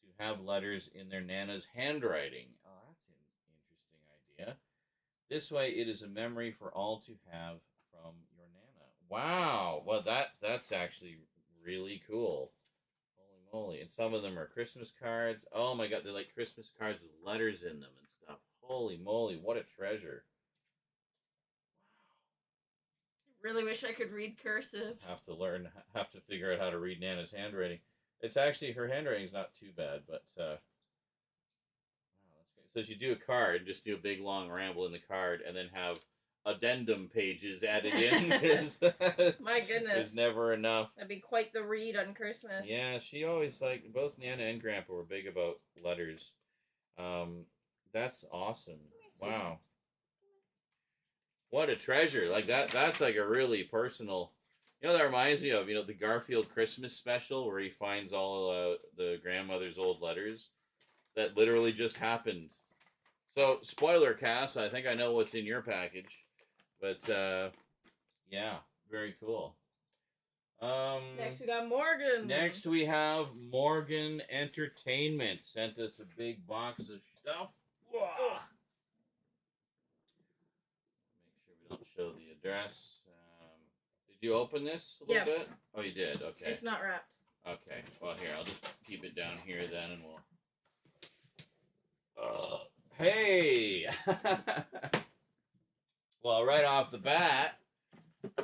to have letters in their Nana's handwriting. Oh, that's an interesting idea. This way, it is a memory for all to have from your Nana. Wow. Well, that's actually really cool. Holy moly. And some of them are Christmas cards. Oh my god, they're like Christmas cards with letters in them and stuff. Holy moly, what a treasure. Really wish I could read cursive. Have to figure out how to read Nana's handwriting. It's actually, her handwriting's not too bad, but, wow, that's great. So you do a card, just do a big long ramble in the card, and then have addendum pages added in, because my goodness, there's never enough. That'd be quite the read on Christmas. Yeah, she always, like, both Nana and Grandpa were big about letters. That's awesome. Wow. What a treasure. Like, that's like a really personal, that reminds me of, the Garfield Christmas special where he finds all the grandmother's old letters. That literally just happened. So, spoiler, Cass, I think I know what's in your package. But, yeah, very cool. Next we got Morgan. Next we have Morgan Entertainment. Sent us a big box of stuff. Don't show the address. Did you open this a little bit? Oh, you did. Okay. It's not wrapped. Okay. Well, here, I'll just keep it down here then, and we'll. Hey. Well, right off the bat,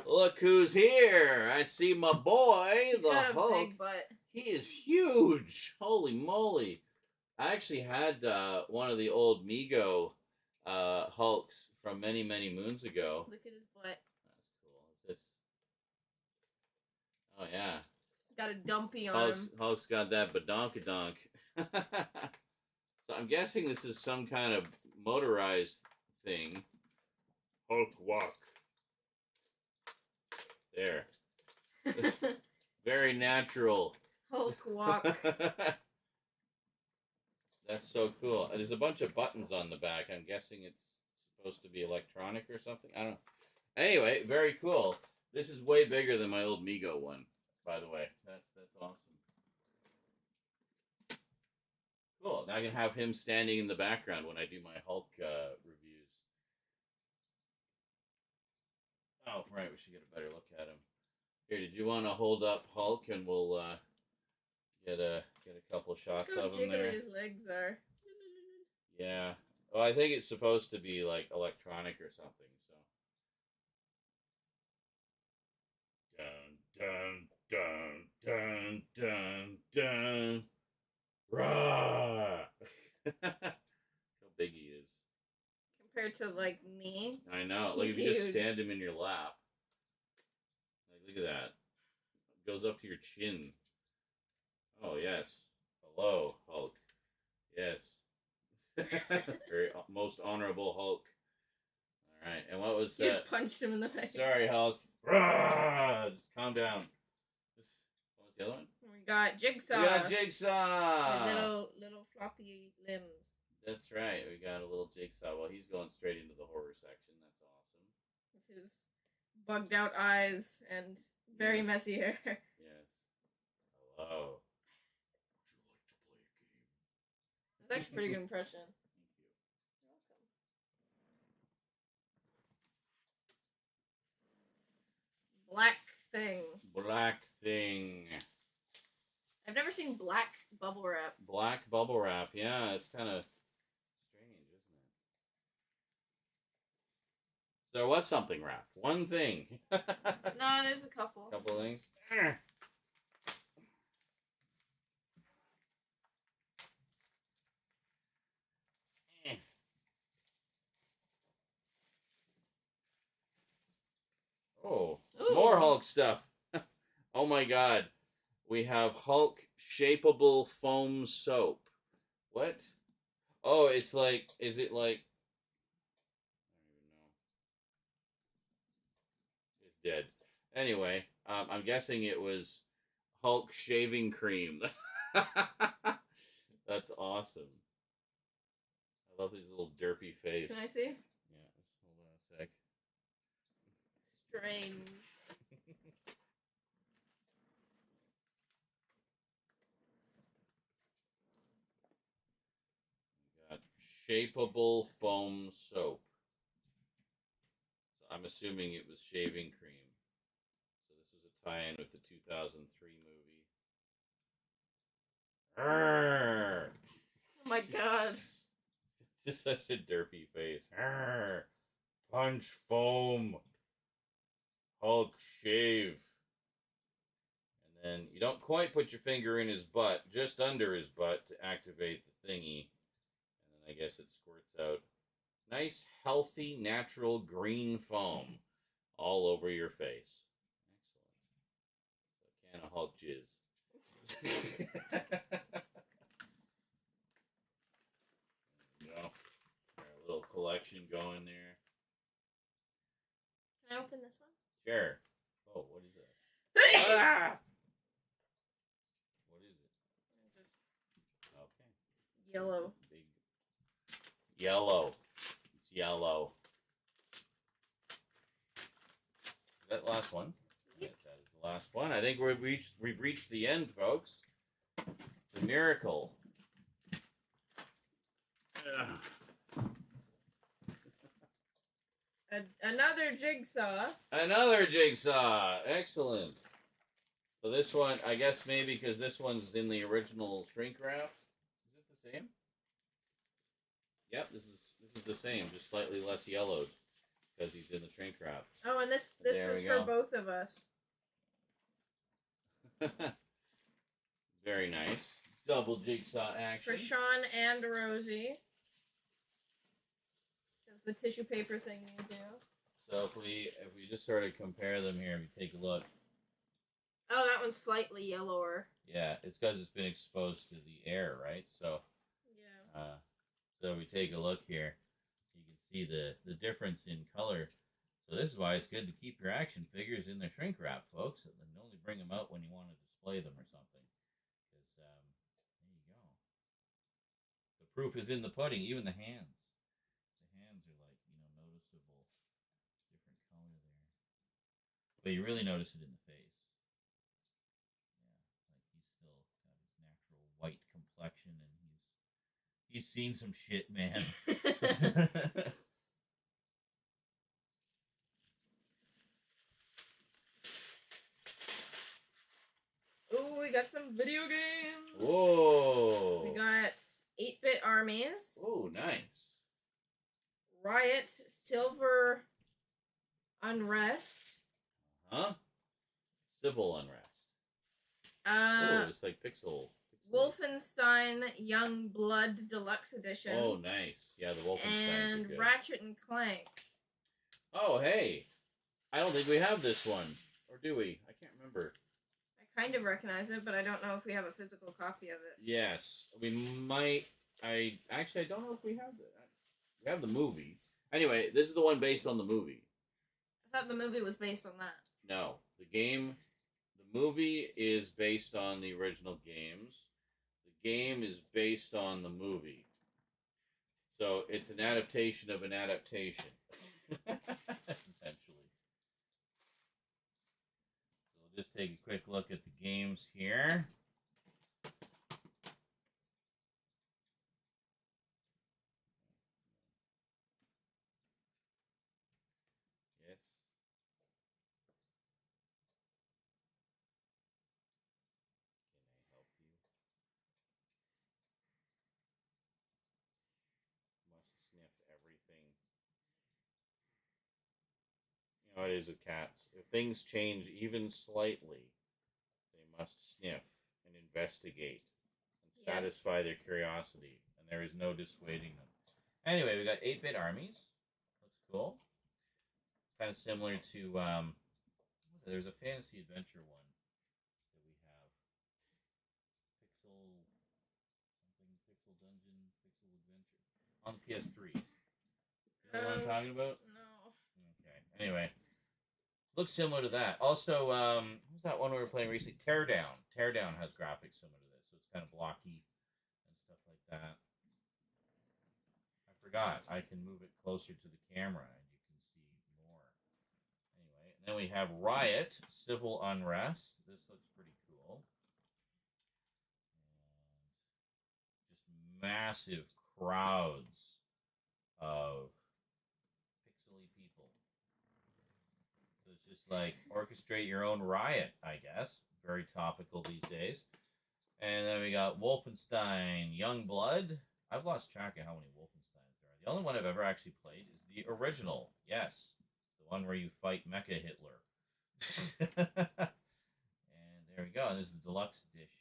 look who's here! I see my boy, He's the got a Hulk. big butt. He is huge. Holy moly! I actually had one of the old Mego Hulks from many, many moons ago. Look at his butt. That's cool. Is this? Oh yeah. Got a dumpy on him. Hulk's got that badonkadonk. So I'm guessing this is some kind of motorized thing. Hulk walk. There. Very natural. Hulk walk. That's so cool. There's a bunch of buttons on the back. I'm guessing it's supposed to be electronic or something. I don't know. Anyway, very cool. This is way bigger than my old Mego one, by the way. That's awesome. Cool. Now I can have him standing in the background when I do my Hulk reviews. Oh, right. We should get a better look at him. Here, did you want to hold up Hulk and we'll get a couple shots Look of how him there? jiggly his legs are. Yeah. Well, I think it's supposed to be like electronic or something. So. Dun dun dun dun dun dun. Rah! How big he is. Compared to like me. I know. Like He's if you just huge. stand him in your lap. Like look at that. It goes up to your chin. Oh yes. Hello, Hulk. Yes. Very most honorable Hulk. All right. And what was You that? punched him in the face. Sorry, Hulk. Rah! Just calm down. What was the other one? We got Jigsaw. We got Jigsaw. With little floppy limbs. That's right. We got a little Jigsaw. Well, he's going straight into the horror section. That's awesome. With his bugged out eyes and very messy hair. Yes. Hello. Would you like to play a game? That's actually a pretty good impression. Thank you. You're welcome. Black thing. Black thing. I've never seen black bubble wrap. Black bubble wrap. Yeah, it's kind of strange, isn't it? There was something wrapped. One thing. No, there's a couple. Couple things. Oh, Ooh. more Hulk stuff. Oh my god. We have Hulk shapeable foam soap. What? Oh, it's like, is it like, I don't even know. It's dead. Anyway, I'm guessing it was Hulk shaving cream. That's awesome. I love his little derpy face. Can I see? Yeah, hold on a sec. Strange. Got shapeable foam soap. So I'm assuming it was shaving cream. So this was a tie-in with the 2003 movie. Arrgh! Oh my god. Just such a derpy face. Arrgh! Punch foam. Hulk shave. And then you don't quite put your finger in his butt, just under his butt to activate the thingy. And then I guess it squirts out nice, healthy, natural green foam all over your face. Excellent. A can of Hulk jizz. There you go. Our little collection going there. Can I open this one? Sure. Oh, what is that? Ah! What is it? Okay. Yellow. Big yellow. It's yellow. Is that the last one? Yep. Yes, that is the last one. I think we've reached the end, folks. It's a miracle. Another jigsaw. Another jigsaw. Excellent. So this one, I guess maybe because this one's in the original shrink wrap. Is this the same? Yep, this is the same, just slightly less yellowed because he's in the shrink wrap. Oh, and this There is we for go. both of us. Very nice. Double jigsaw action. For Sean and Rosie. It's the tissue paper thing you do. So if we just sort of compare them here, we take a look. Oh, that one's slightly yellower. Yeah, it's because it's been exposed to the air, right? So Yeah. so we take a look here. You can see the difference in color. So this is why it's good to keep your action figures in their shrink wrap, folks, and only bring them out when you want to display them or something. Because there you go. The proof is in the pudding. Even the hands. The hands are like noticeable different color there. But you really notice it in the face. Yeah, like he's still got his natural white complexion, and he's seen some shit, man. Ooh, we got some video games. Whoa! We got 8-bit armies. Oh, nice. Riot, Silver Unrest. Huh? Civil unrest. Uh, Oh, it's like pixel. Wolfenstein Young Blood Deluxe Edition. Oh, nice. Yeah, the Wolfensteins and are good. Ratchet and Clank. Oh, hey. I don't think we have this one. Or do we? I can't remember. I kind of recognize it, but I don't know if we have a physical copy of it. Yes. We might. I don't know if we have it. We have the movie. Anyway, this is the one based on the movie. I thought the movie was based on that. No. The movie is based on the original games. The game is based on the movie. So it's an adaptation of an adaptation. Essentially. So we'll just take a quick look at the games here. Yes. Can I help you? Must sniff everything. You know, it is with cats. If things change even slightly, they must sniff and investigate and satisfy their curiosity, and there is no dissuading them. Anyway, we got 8-bit armies. Looks cool. Kind of similar to there's a fantasy adventure one that we have. Pixel Dungeon, Pixel Adventure on the PS3. You know what I'm talking about? No. Okay. Anyway, looks similar to that. Also, who's that one we were playing recently? Teardown. Teardown has graphics similar to this, so it's kind of blocky and stuff like that. I forgot. I can move it closer to the camera and you can see more. Anyway, and then we have Riot, Civil Unrest. This looks pretty cool. And just massive crowds of pixely people. So it's just like orchestrate your own riot, I guess. Very topical these days. And then we got Wolfenstein Youngblood. I've lost track of how many Wolfensteins there are. The only one I've ever actually played is the original. Yes. The one where you fight Mecha Hitler. And there we go. And this is the deluxe edition.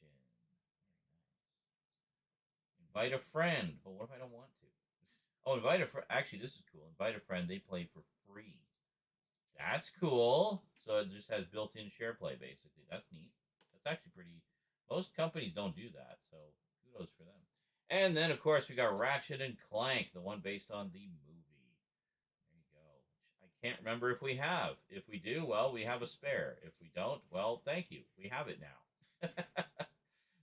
Invite a friend. But what if I don't want to? Oh, invite a friend. Actually, this is cool. Invite a friend. They play for free. That's cool. So it just has built-in share play, basically. That's neat. That's actually pretty... Most companies don't do that, so kudos for them. And then, of course, we got Ratchet and Clank, the one based on the movie. There you go. I can't remember if we have. If we do, well, we have a spare. If we don't, well, thank you. We have it now.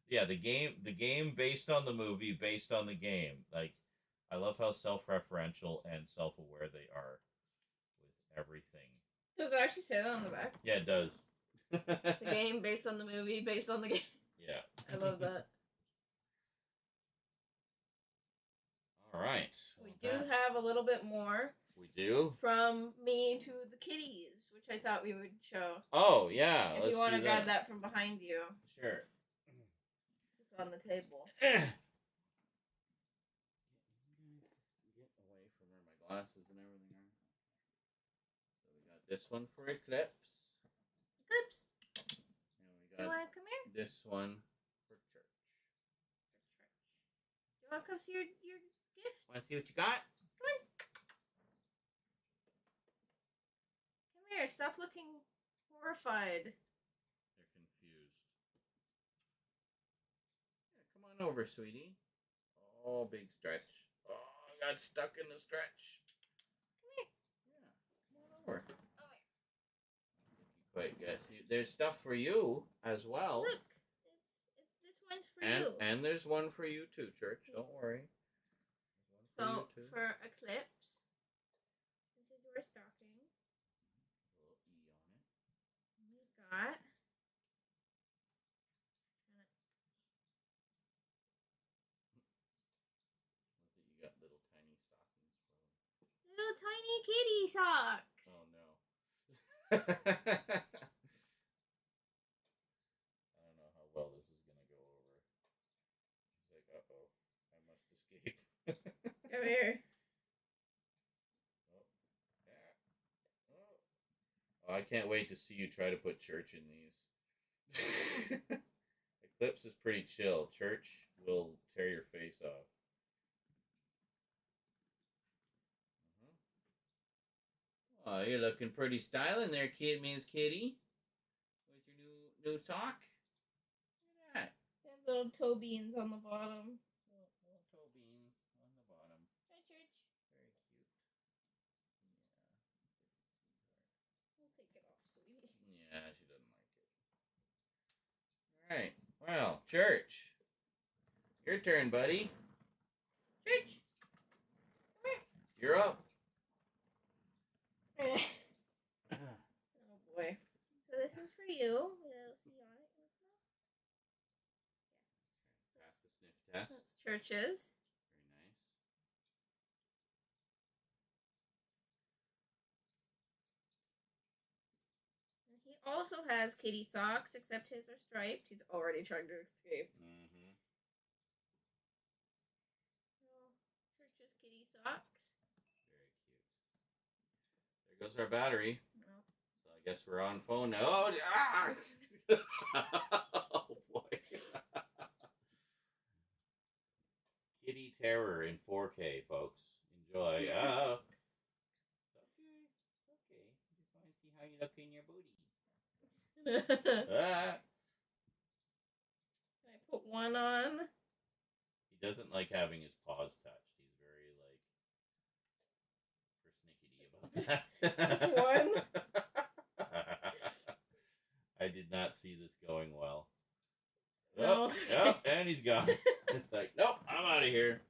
Yeah, the game based on the movie, based on the game. Like, I love how self-referential and self-aware they are with everything. Does it actually say that on the back? Yeah, it does. The game based on the movie, based on the game. Yeah. I love that. All right. We do have a little bit more. We do? From me to the kitties, which I thought we would show. Oh, yeah. If you want to grab that from behind you. Sure. It's on the table. Get away from where my glasses and everything are. So we got this one for Eclipse. Eclipse. And we You got want to come here? this one for church. You want to come see your gift? Want to see what you got? Come on. Come here. Stop looking horrified. They're confused. Yeah, come on over, sweetie. Oh, big stretch. Oh, I got stuck in the stretch. Come here. Yeah, come on over. Oh, Quite good. There's stuff for you as well. look. This one's for you. And there's one for you too, Church. Don't worry. So, for Eclipse, this is your stocking. Little E on it. We got... You got little tiny stockings for them. Little tiny kitty socks. Oh no. I don't know how well this is gonna go over. She's like, uh-oh, I must escape. Come here. I can't wait to see you try to put Church in these. Eclipse is pretty chill. Church will tear your face off. Oh, you're looking pretty styling there, Miss Kitty. With your new sock. Look at that. They have little toe beans on the bottom. Little toe beans on the bottom. Hi, Church. Very cute. I'll take it off, sweetie. Yeah, she doesn't like it. All right. Well, Church. Your turn, buddy. Church. You're up. Oh boy. So this is for you. We'll see on it. Pass the sniff test. That's Church's. Very nice. And he also has kitty socks, except his are striped. He's already trying to escape. Mm-hmm. Church's kitty socks. Very cute. There goes our battery. Well, So I guess we're on phone now. Oh, ah! Oh boy. Kitty Terror in 4K, folks. Enjoy. Oh. It's okay. It's okay. I just want to see how you look in your booty. Ah. Can I put one on? He doesn't like having his paws touched. He's very, persnickety about that. Just one? I did not see this going well. No. Oh, and he's gone. It's like, nope, I'm out of here.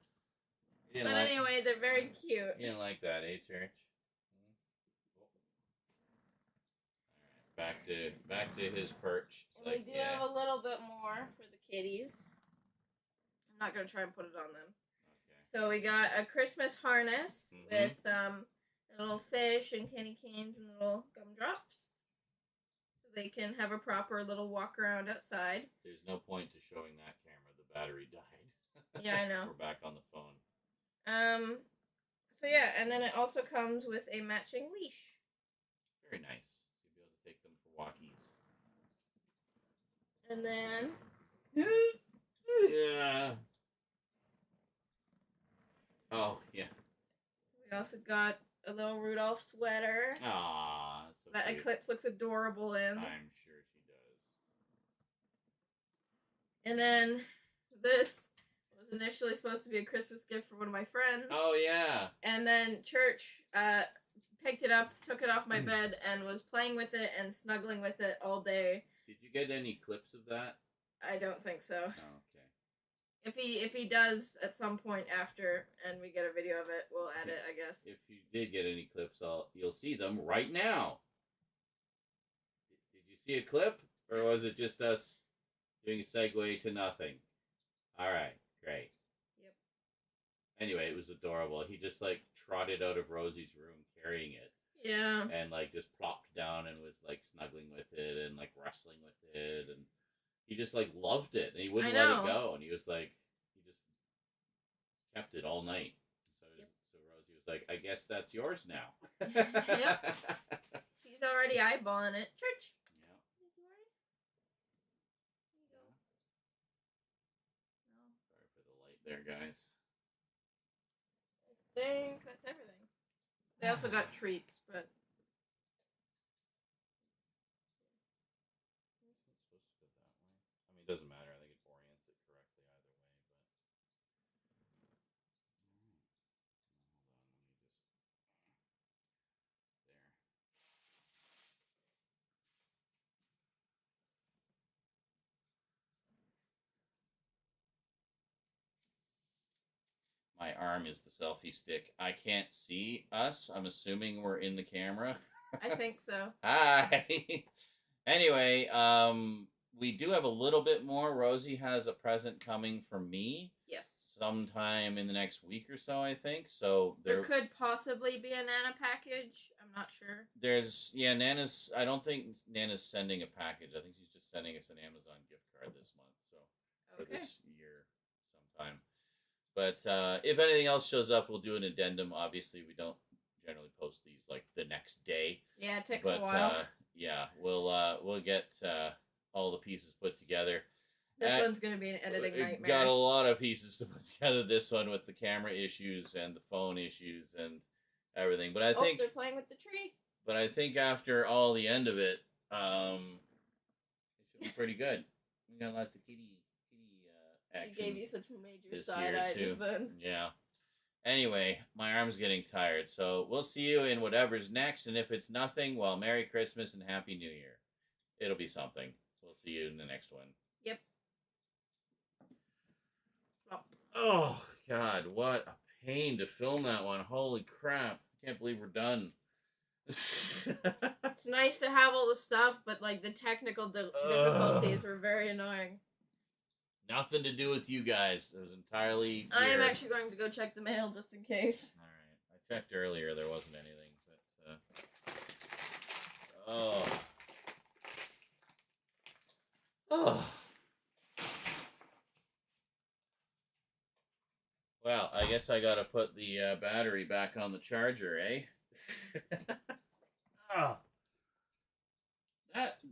But anyway, they're very cute. You didn't like that, eh, Church? All right, back to his perch. It's We like, do yeah. have a little bit more for the kitties. I'm not gonna try and put it on them. Okay. So we got a Christmas harness Mhm. with a little fish and candy canes and little gumdrops, so they can have a proper little walk around outside. There's no point to showing that camera. The battery died. Yeah, I know. We're back on the phone. So yeah, and then it also comes with a matching leash. Very nice. You'll be able to take them for walkies. And then Yeah. Oh, yeah. we also got a little Rudolph sweater Aw, that's so that cute. Eclipse looks adorable in. I'm sure she does. And then this was initially supposed to be a Christmas gift for one of my friends. Oh, yeah. And then Church picked it up, took it off my bed, and was playing with it and snuggling with it all day. Did you get any clips of that? I don't think so. Oh, okay. If he does at some point after, and we get a video of it, we'll add it, I guess. If you did get any clips, you'll see them right now. Did you see a clip? Or was it just us doing a segue to nothing? Alright, great. Yep. Anyway, it was adorable. He just, trotted out of Rosie's room carrying it. Yeah. And, just plopped down and was, snuggling with it and, wrestling with it. And he just, loved it. And he wouldn't let it go. And he was, he just kept it all night. So, so Rosie was like, I guess that's yours now. Yep. She's already eyeballing it. Church. Yeah. Is yours? Here you go. No. Sorry for the light there, guys. I think that's everything. They also got treats, but It's supposed to go that way. I mean, it doesn't matter. I think it orients it correctly either way, but... There. My arm is the selfie stick. I can't see us. I'm assuming we're in the camera. I think so. Hi. Anyway, we do have a little bit more. Rosie has a present coming for me Yes. sometime in the next week or so, I think. So There could possibly be a Nana package. I'm not sure. Nana's, I don't think Nana's sending a package. I think she's just sending us an Amazon gift card this month. So for Okay. this year sometime. But if anything else shows up, we'll do an addendum. Obviously, we don't generally post these like the next day. Yeah, it takes a while. Yeah, we'll get all the pieces put together. This one's gonna be an editing nightmare. Got a lot of pieces to put together. This one with the camera issues and the phone issues and everything. But I think they're playing with the tree. But I think after all the end of it, it should be pretty good. We got lots of kitty action. She gave you such a major side eye just then. Yeah. Anyway, my arm's getting tired, so we'll see you in whatever's next, and if it's nothing, well, Merry Christmas and Happy New Year. It'll be something. We'll see you in the next one. Yep. Oh, God, what a pain to film that one. Holy crap. I can't believe we're done. It's nice to have all the stuff, but like the technical difficulties were very annoying. Nothing to do with you guys. It was entirely. I am actually going to go check the mail just in case. All right, I checked earlier. There wasn't anything, but oh. Well, I guess I gotta put the battery back on the charger, eh?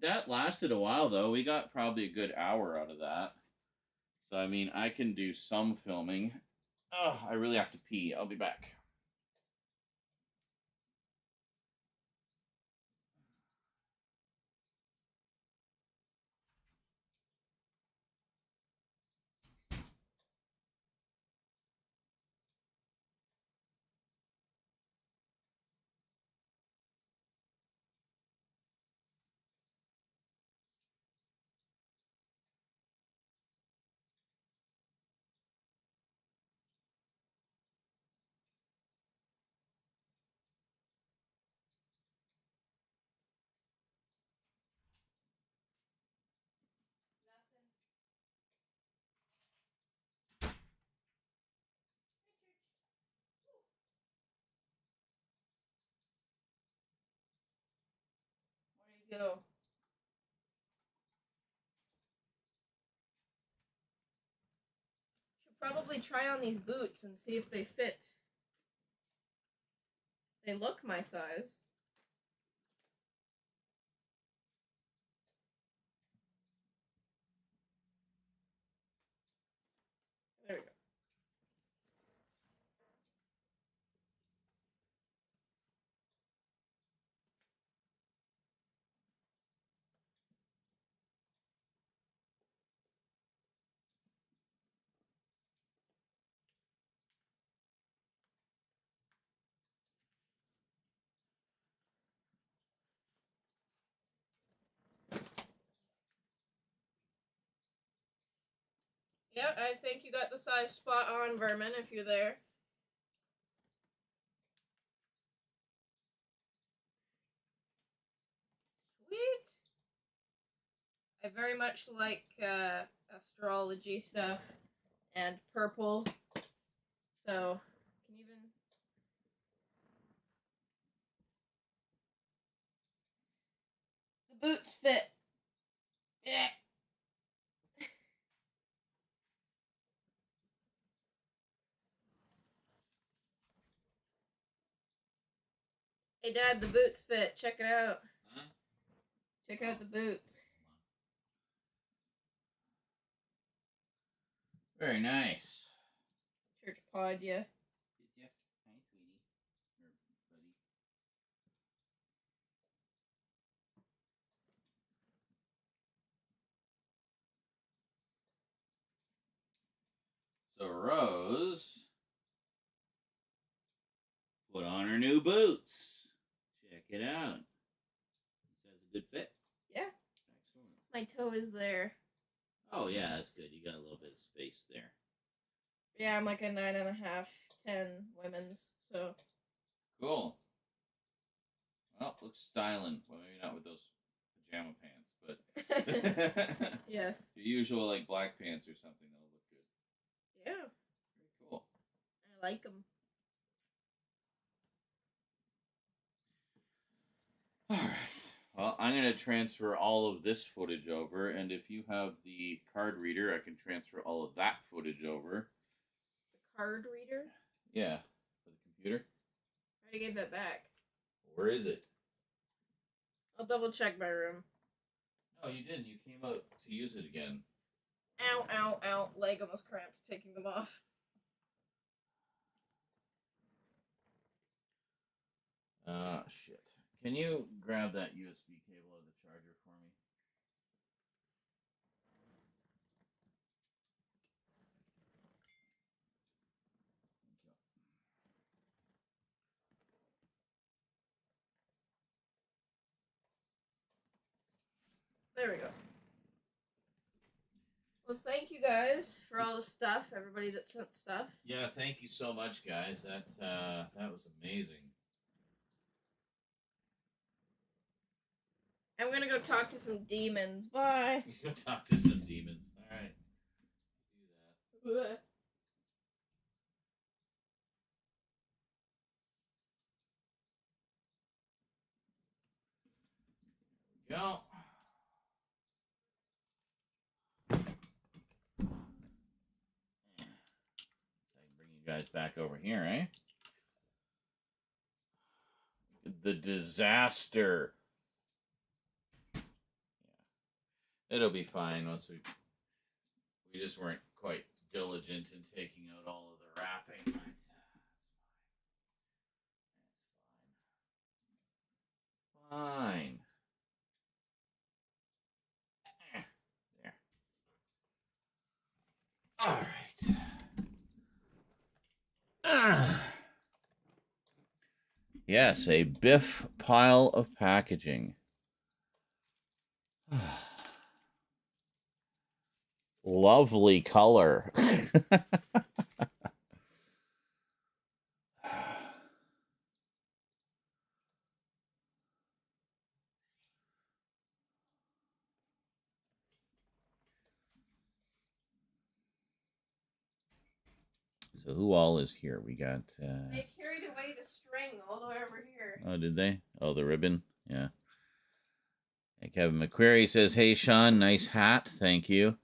That lasted a while though. We got probably a good hour out of that. So I mean, I can do some filming. Oh, I really have to pee. I'll be back. Where do you go? Should probably try on these boots and see if they fit. They look my size. There we go. Yeah, I think you got the size spot on, Vermin, if you're there. Sweet! I very much like astrology stuff and purple. So, can even... The boots fit. Yeah. Hey, Dad, the boots fit. Check it out. Huh? Check out the boots. Very nice. Church pod, yeah. Did you? Hi, sweetie. Or buddy. So Rose put on her new boots. Check it out. This has a good fit. Yeah. Excellent. My toe is there. Oh yeah, that's good. You got a little bit of space there. Yeah, I'm like a 9.5, 10 women's, so. Cool. Well, looks styling. Well, maybe not with those pajama pants, but Yes. your usual like black pants or something that'll look good. Yeah. Very cool. I like them. All right. Well, I'm going to transfer all of this footage over, and if you have the card reader, I can transfer all of that footage over. The card reader? Yeah, for the computer. I I gave that back. Where is it? I'll double check my room. No, you didn't. You came out to use it again. Ow, ow, ow. Leg almost cramped taking them off. Shit. Can you grab that USB cable of the charger for me? There we go. Well, thank you guys for all the stuff. Everybody that sent stuff. Yeah, thank you so much, guys. That was amazing. I'm gonna go talk to some demons. Bye. Go talk to some demons. All right. Do that. Bleh. Go. Bring you guys back over here, eh? The disaster. Yeah. It'll be fine once we just weren't quite diligent in taking out all of the wrapping. Fine. There. All right. Yes, a Biff pile of packaging. Lovely color. So who all is here? We got... They carried away the string all the way over here. Oh, did they? Oh, the ribbon? Yeah. Hey, Kevin McQuarrie says, hey, Sean, nice hat. Thank you.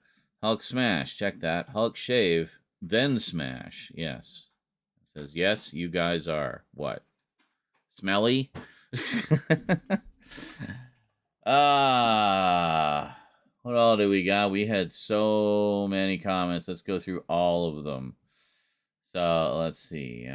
Hulk Smash. Check that. Hulk Shave. Then Smash. Yes. Says, yes, you guys are. What? Smelly? What all do we got? We had so many comments. Let's go through all of them. So let's see.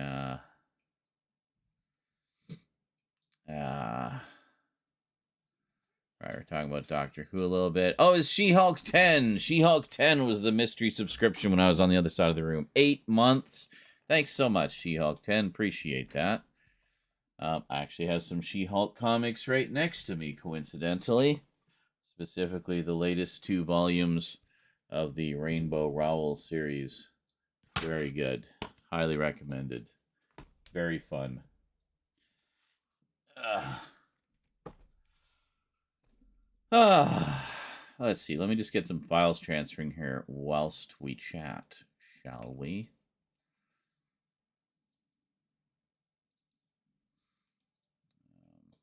Right, we're talking about Doctor Who a little bit. Oh, it's She-Hulk 10. She-Hulk 10 was the mystery subscription when I was on the other side of the room. 8 months. Thanks so much, She-Hulk 10. Appreciate that. I actually have some She-Hulk comics right next to me, coincidentally. Specifically, the latest 2 volumes of the Rainbow Rowell series. Very good. Highly recommended. Very fun. Let's see. Let me just get some files transferring here whilst we chat, shall we?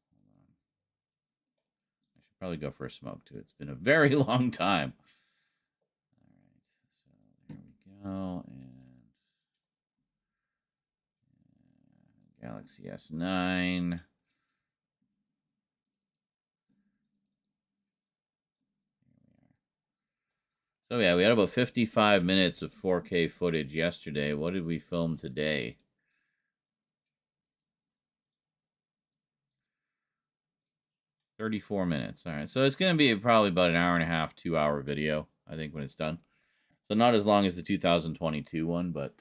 Hold on. I should probably go for a smoke, too. It's been a very long time. All right. So there we go. And Galaxy S9. So yeah, we had about 55 minutes of 4K footage yesterday. What did we film today? $34 minutes. All right, so it's going to be probably about an hour and a half, 2-hour video, I think, when it's done. So not as long as the 2022 one, but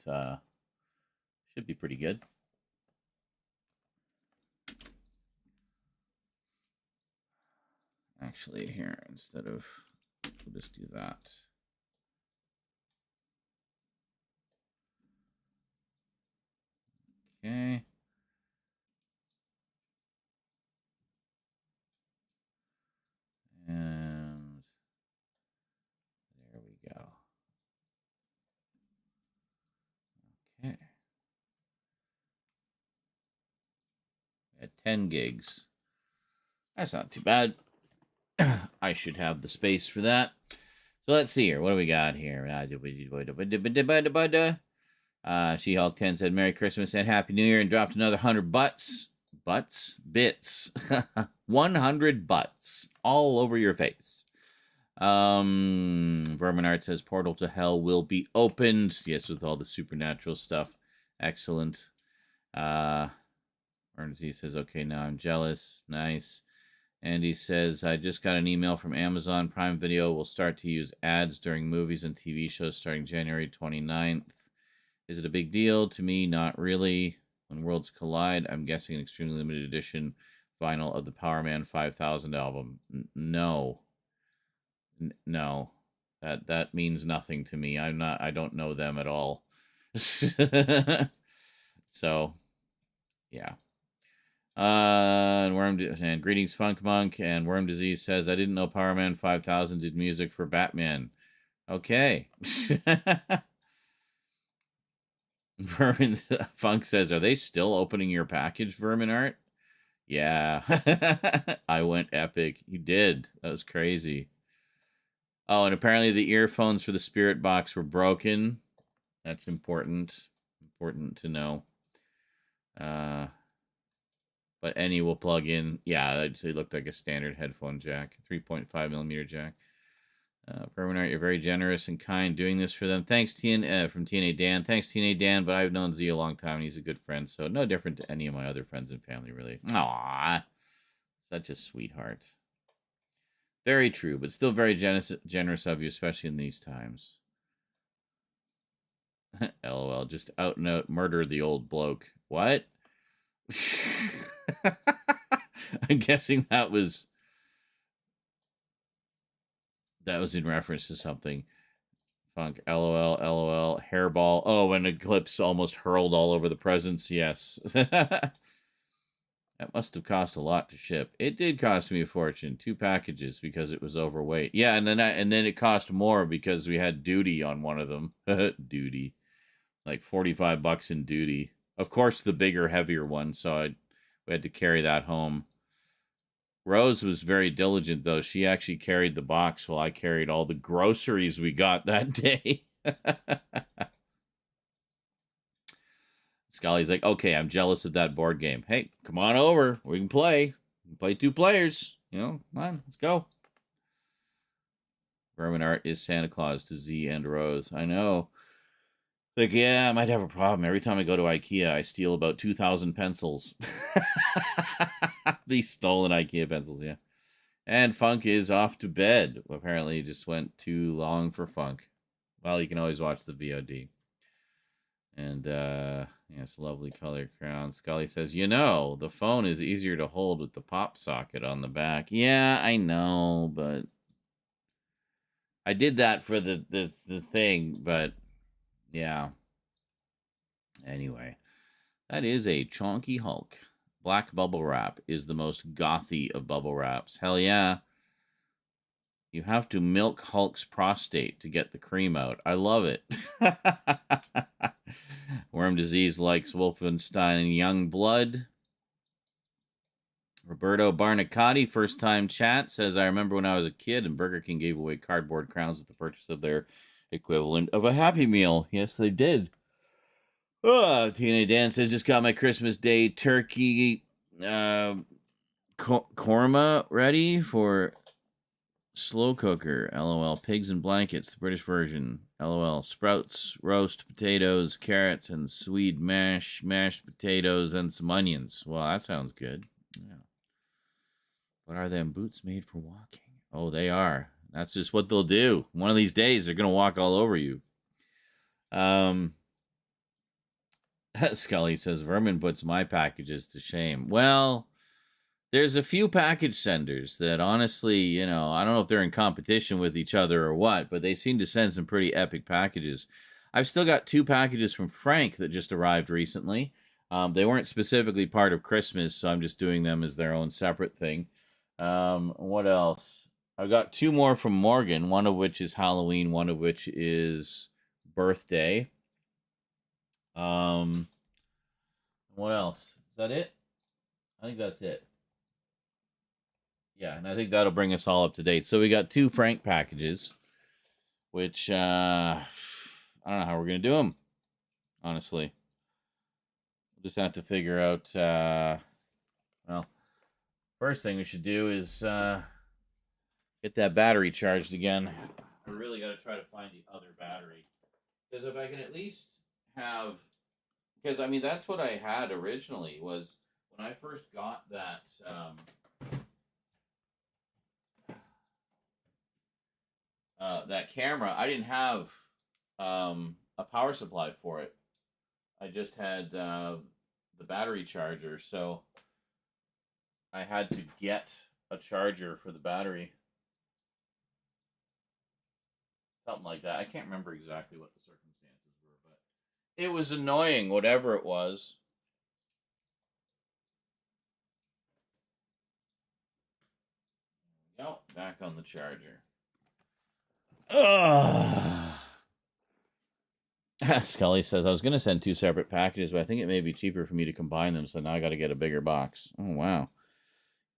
should be pretty good. Actually, here, instead of, we'll just do that. Okay. And there we go. Okay. At 10 gigs. That's not too bad. I should have the space for that. So let's see here. What do we got here? She-Hulk 10 said, Merry Christmas and Happy New Year, and dropped another 100 bits. 100 butts all over your face. Vermin Art says, Portal to Hell will be opened. Yes, with all the supernatural stuff. Excellent. Ernest says, okay, now I'm jealous. Nice. Andy says, I just got an email from Amazon Prime Video. Will start to use ads during movies and TV shows starting January 29th. Is it a big deal? To me, not really. When Worlds Collide, I'm guessing an extremely limited edition vinyl of the Power Man 5000 album. No. No. That means nothing to me. I don't know them at all. So, yeah. And Greetings Funk Monk, and Worm Disease says, I didn't know Power Man 5000 did music for Batman. Okay. Vermin Funk says, are they still opening your package, Vermin Art? Yeah. I went epic. You did. That was crazy. Oh, and apparently the earphones for the Spirit Box were broken. That's important. Important to know. But any will plug in. Yeah, it looked like a standard headphone jack. 3.5 millimeter jack. Permanent, you're very generous and kind doing this for them. Thanks, from TNA Dan. Thanks, TNA Dan, but I've known Z a long time, and he's a good friend, so no different to any of my other friends and family, really. Aww. Such a sweetheart. Very true, but still very generous of you, especially in these times. LOL, just out and out murder the old bloke. What? I'm guessing that was in reference to something. Funk, LOL, hairball. Oh, and Eclipse almost hurled all over the presents. Yes. That must have cost a lot to ship. It did cost me a fortune. 2 packages because it was overweight. Yeah, and then it cost more because we had duty on one of them. Duty. Like $45 in duty. Of course, the bigger, heavier one, so we had to carry that home. Rose was very diligent, though. She actually carried the box while I carried all the groceries we got that day. Scully's like, okay, I'm jealous of that board game. Hey, come on over. We can play. We can play 2 players. Come on, let's go. Vermin Art is Santa Claus to Z and Rose. I know. Like, yeah, I might have a problem. Every time I go to IKEA, I steal about 2,000 pencils. These stolen IKEA pencils, yeah. And Funk is off to bed. Apparently, he just went too long for Funk. Well, you can always watch the VOD. And, yes, lovely color crown. Scully says, the phone is easier to hold with the pop socket on the back. Yeah, I know, but I did that for the thing, but yeah. Anyway, that is a chonky Hulk. Black bubble wrap is the most gothy of bubble wraps. Hell yeah. You have to milk Hulk's prostate to get the cream out. I love it. Worm Disease likes Wolfenstein Young Blood. Roberto Barnicati, first time chat, says, I remember when I was a kid and Burger King gave away cardboard crowns with the purchase of their equivalent of a Happy Meal. Yes, they did. TNA Dan says, just got my Christmas Day turkey korma ready for slow cooker. LOL. Pigs and blankets, the British version. LOL. Sprouts, roast potatoes, carrots, and Swede mashed potatoes, and some onions. Well, that sounds good. Yeah. What are them boots made for walking? Oh, they are. That's just what they'll do. One of these days, they're going to walk all over you. Scully says, Vermin puts my packages to shame. Well, there's a few package senders that honestly, I don't know if they're in competition with each other or what, but they seem to send some pretty epic packages. I've still got 2 packages from Frank that just arrived recently. They weren't specifically part of Christmas, so I'm just doing them as their own separate thing. What else? I've got 2 more from Morgan, one of which is Halloween, one of which is birthday. What else? Is that it? I think that's it. Yeah, and I think that'll bring us all up to date. So we got 2 Frank packages, which I don't know how we're going to do them. honestly. We'll just have to figure out, well, first thing we should do is get that battery charged again. I really got to try to find the other battery. Because if I can at least have, because I mean, that's what I had originally, was when I first got that camera, I didn't have a power supply for it. I just had the battery charger, so I had to get a charger for the battery. Something like that. I can't remember exactly what the circumstances were, but it was annoying, whatever it was. There we go. Back on the charger. Ugh. Scully says, I was going to send 2 separate packages, but I think it may be cheaper for me to combine them, so now I got to get a bigger box. Oh, wow.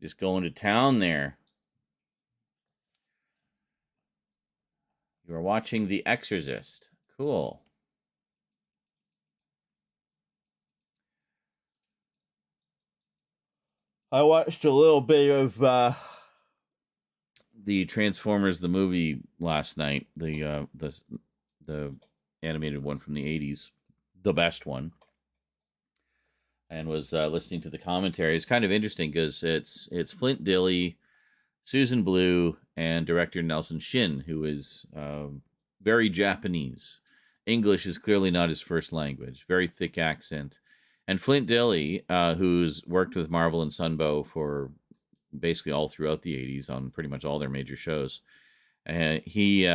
Just going to town there. You are watching The Exorcist. Cool. I watched a little bit of the Transformers the movie last night. The animated one from the 80s, the best one, and was listening to the commentary. It's kind of interesting because it's Flint Dille, Susan Blue, and director Nelson Shin, who is very Japanese. English is clearly not his first language. Very thick accent. And Flint Dille, who's worked with Marvel and Sunbow for basically all throughout the 80s on pretty much all their major shows, he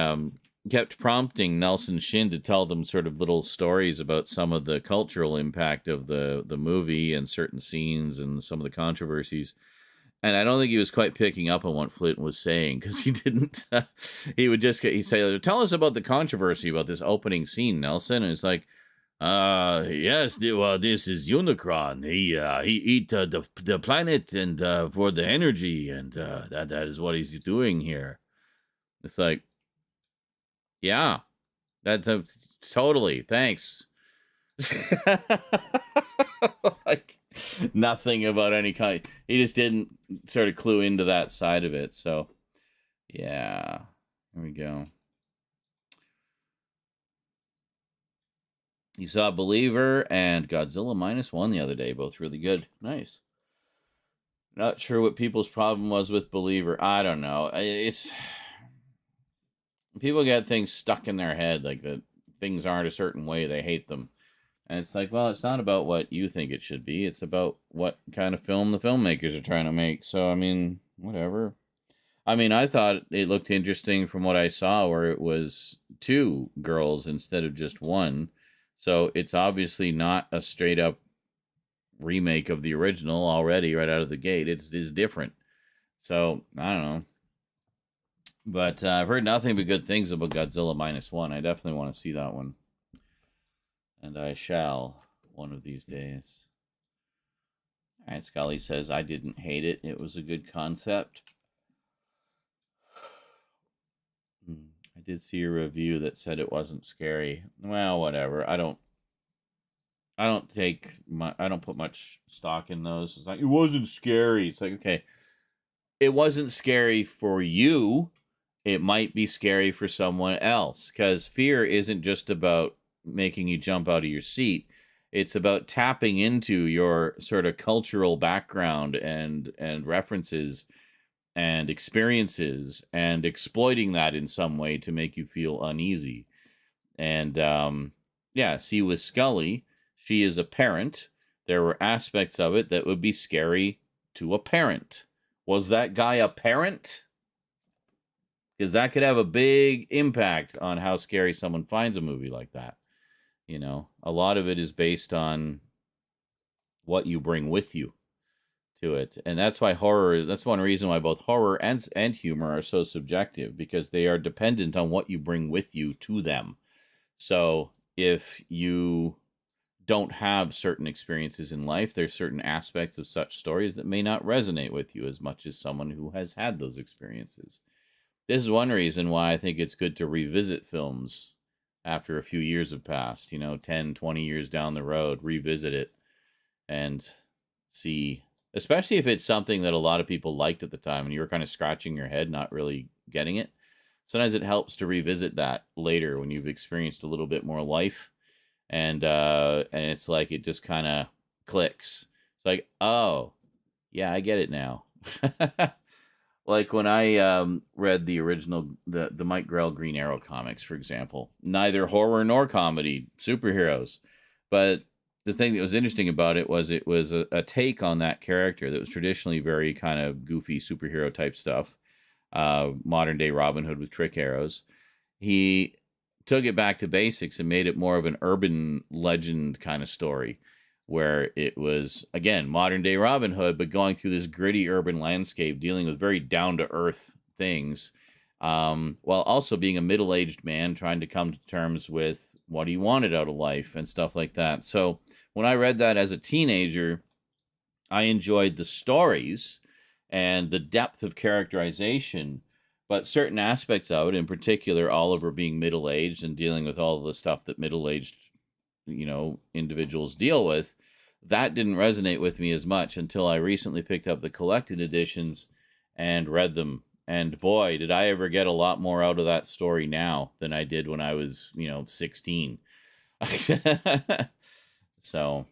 kept prompting Nelson Shin to tell them sort of little stories about some of the cultural impact of the movie and certain scenes and some of the controversies. And I don't think he was quite picking up on what Flint was saying, because he didn't. He would just he'd say, "Tell us about the controversy about this opening scene, Nelson." And it's like, yes, this is Unicron. He eat the planet and for the energy, and that is what he's doing here. It's like, yeah, that's totally, thanks. Like, nothing about any kind. He just didn't sort of clue into that side of it. So, yeah, here we go. You saw Believer and Godzilla -1 the other day. Both really good. Nice. Not sure what people's problem was with Believer. I don't know. It's people get things stuck in their head, like that things aren't a certain way, they hate them. And it's like, well, it's not about what you think it should be. It's about what kind of film the filmmakers are trying to make. So, I mean, whatever. I mean, I thought it looked interesting from what I saw, where it was 2 girls instead of just 1. So it's obviously not a straight up remake of the original already right out of the gate. It is different. So, I don't know. But I've heard nothing but good things about Godzilla -1. I definitely want to see that one. And I shall one of these days. All right, Scully says, I didn't hate it. It was a good concept. I did see a review that said it wasn't scary. Well, whatever. I don't put much stock in those. It's like, it wasn't scary. It's like, okay, it wasn't scary for you. It might be scary for someone else, because fear isn't just about making you jump out of your seat. It's about tapping into your sort of cultural background and references and experiences and exploiting that in some way to make you feel uneasy. And yeah, see, with Scully, she is a parent. There were aspects of it that would be scary to a parent. Was that guy a parent? Because that could have a big impact on how scary someone finds a movie like that. You know, a lot of it is based on what you bring with you to it. And that's why that's one reason why both horror and humor are so subjective, because they are dependent on what you bring with you to them. So if you don't have certain experiences in life, there's certain aspects of such stories that may not resonate with you as much as someone who has had those experiences. This is one reason why I think it's good to revisit films after a few years have passed, 10, 20 years down the road, revisit it and see, especially if it's something that a lot of people liked at the time and you were kind of scratching your head, not really getting it. Sometimes it helps to revisit that later when you've experienced a little bit more life, and it's like it just kind of clicks. It's like, oh, yeah, I get it now. Like when I read the original, the Mike Grell Green Arrow comics, for example, neither horror nor comedy, superheroes. But the thing that was interesting about it was a take on that character that was traditionally very kind of goofy superhero type stuff, modern day Robin Hood with trick arrows. He took it back to basics and made it more of an urban legend kind of story, where it was, again, modern day Robin Hood, but going through this gritty urban landscape, dealing with very down to earth things, while also being a middle aged man trying to come to terms with what he wanted out of life and stuff like that. So when I read that as a teenager, I enjoyed the stories and the depth of characterization, but certain aspects of it, in particular, Oliver being middle aged and dealing with all the stuff that middle aged individuals deal with, that didn't resonate with me as much until I recently picked up the collected editions and read them. And boy, did I ever get a lot more out of that story now than I did when I was, 16. So,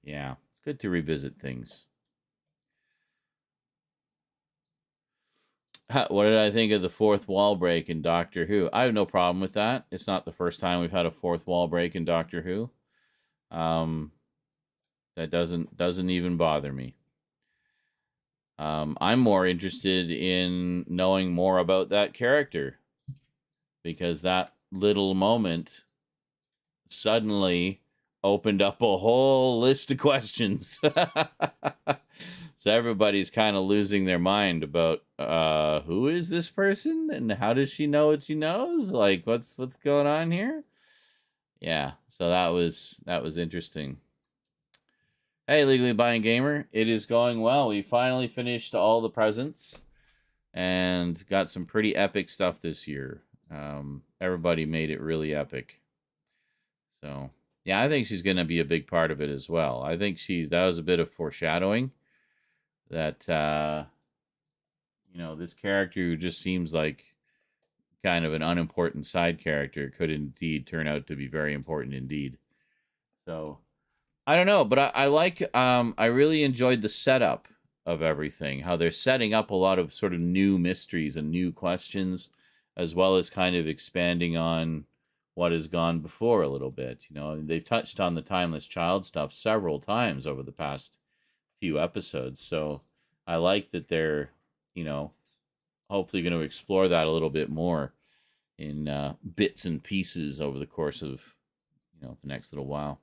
yeah, it's good to revisit things. What did I think of the fourth wall break in Doctor Who? I have no problem with that. It's not the first time we've had a fourth wall break in Doctor Who. That doesn't even bother me. I'm more interested in knowing more about that character, because that little moment suddenly opened up a whole list of questions. So everybody's kind of losing their mind about who is this person and how does she know what she knows? Like what's going on here? Yeah, so that was interesting. Hey, Legally Buying Gamer, it is going well. We finally finished all the presents and got some pretty epic stuff this year. Everybody made it really epic. So, yeah, I think she's going to be a big part of it as well. I think that was a bit of foreshadowing that, this character who just seems like kind of an unimportant side character could indeed turn out to be very important indeed. So, I don't know, but I like, I really enjoyed the setup of everything, how they're setting up a lot of sort of new mysteries and new questions, as well as kind of expanding on what has gone before a little bit. They've touched on the Timeless Child stuff several times over the past few episodes. So I like that they're, hopefully going to explore that a little bit more in bits and pieces over the course of, the next little while.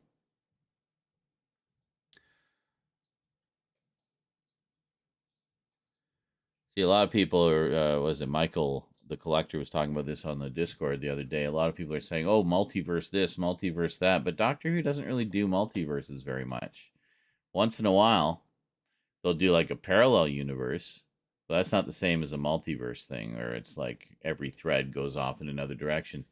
See, a lot of people are, was it Michael, the collector, was talking about this on the Discord the other day. A lot of people are saying, oh, multiverse this, multiverse that. But Doctor Who doesn't really do multiverses very much. Once in a while, they'll do like a parallel universe. But that's not the same as a multiverse thing, where it's like every thread goes off in another direction.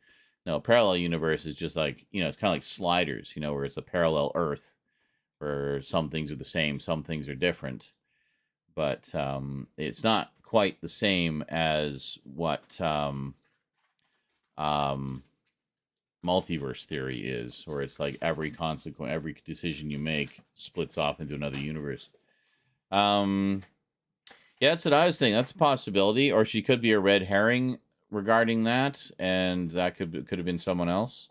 No, a parallel universe is just like, it's kind of like Sliders, where it's a parallel Earth, where some things are the same, some things are different. But it's not quite the same as what multiverse theory is, where it's like every decision you make splits off into another universe. Yeah, that's what I was thinking. That's a possibility, or she could be a red herring regarding that, and that could have been someone else.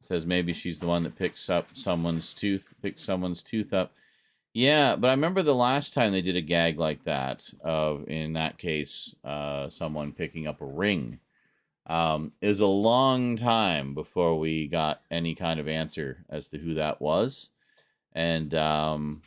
Says maybe she's the one that picks someone's tooth up. Yeah, but I remember the last time they did a gag like that, in that case, someone picking up a ring. It was a long time before we got any kind of answer as to who that was. And so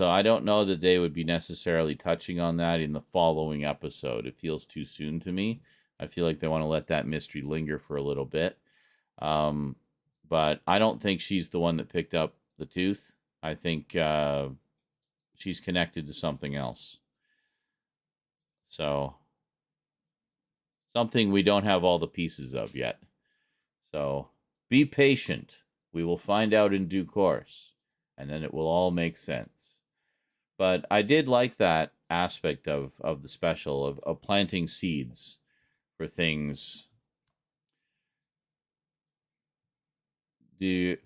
I don't know that they would be necessarily touching on that in the following episode. It feels too soon to me. I feel like they want to let that mystery linger for a little bit. But I don't think she's the one that picked up the tooth. I think she's connected to something else. So, something we don't have all the pieces of yet. So be patient. We will find out in due course, and then it will all make sense. But I did like that aspect of the special of planting seeds for things. I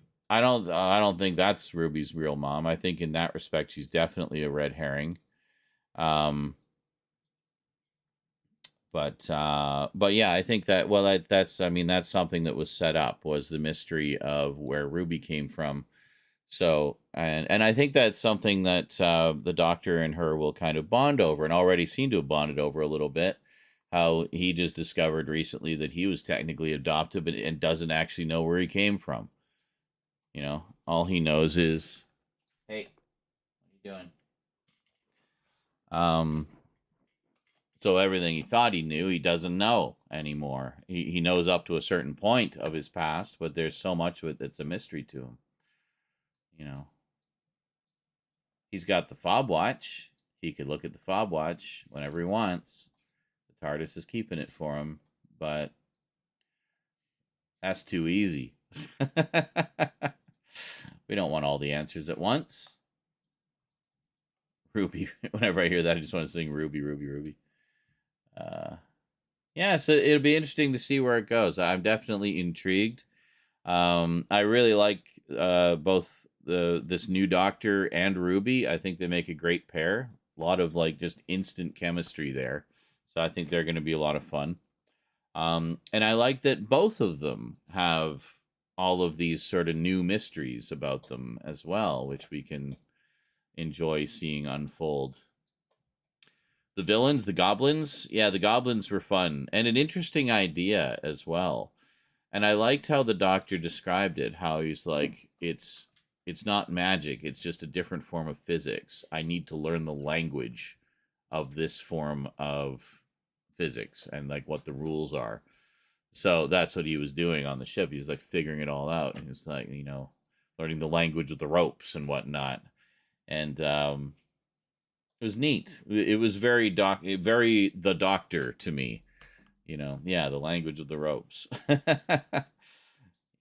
don't think that's Ruby's real mom. I think in that respect she's definitely a red herring. But yeah, I think that that's something that was set up, was the mystery of where Ruby came from. So and I think that's something that the Doctor and her will kind of bond over, and already seem to have bonded over a little bit. How he just discovered recently that he was technically adopted, and doesn't actually know where he came from. You know, all he knows is, hey, what are you doing? So everything he thought he knew, he doesn't know anymore. He knows up to a certain point of his past, but there's so much of it that's a mystery to him. You know, he's got the fob watch. He could look at the fob watch whenever he wants. The TARDIS is keeping it for him, but that's too easy. We don't want all the answers at once. Ruby. Whenever I hear that, I just want to sing Ruby, Ruby, Ruby. Yeah, so it'll be interesting to see where it goes. I'm definitely intrigued. I really like both this new Doctor and Ruby. I think they make a great pair. A lot of just instant chemistry there. So I think they're going to be a lot of fun. And I like that both of them have all of these sort of new mysteries about them as well, which we can enjoy seeing unfold. The villains, the goblins, yeah, the goblins were fun and an interesting idea as well. And I liked how the Doctor described it, how he's like, it's not magic, it's just a different form of physics. I need to learn the language of this form of physics and what the rules are. So that's what he was doing on the ship. He was figuring it all out. And he was learning the language of the ropes and whatnot. And it was neat. It was very the Doctor to me. Yeah, the language of the ropes.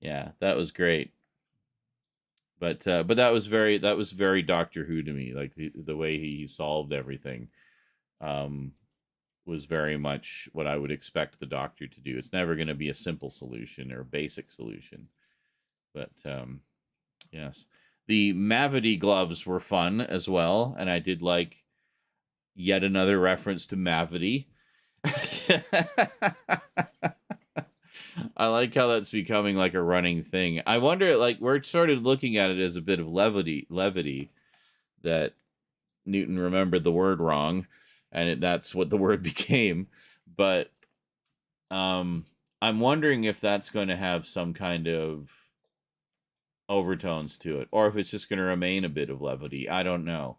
Yeah, that was great. But that was very Doctor Who to me. The way he solved everything was very much what I would expect the Doctor to do. It's never going to be a simple solution or a basic solution. But yes, the Mavity gloves were fun as well, and I did like yet another reference to Mavity. I like how that's becoming a running thing. I wonder, we're sort of looking at it as a bit of levity that Newton remembered the word wrong, and that's what the word became. But I'm wondering if that's going to have some kind of overtones to it, or if it's just going to remain a bit of levity. I don't know.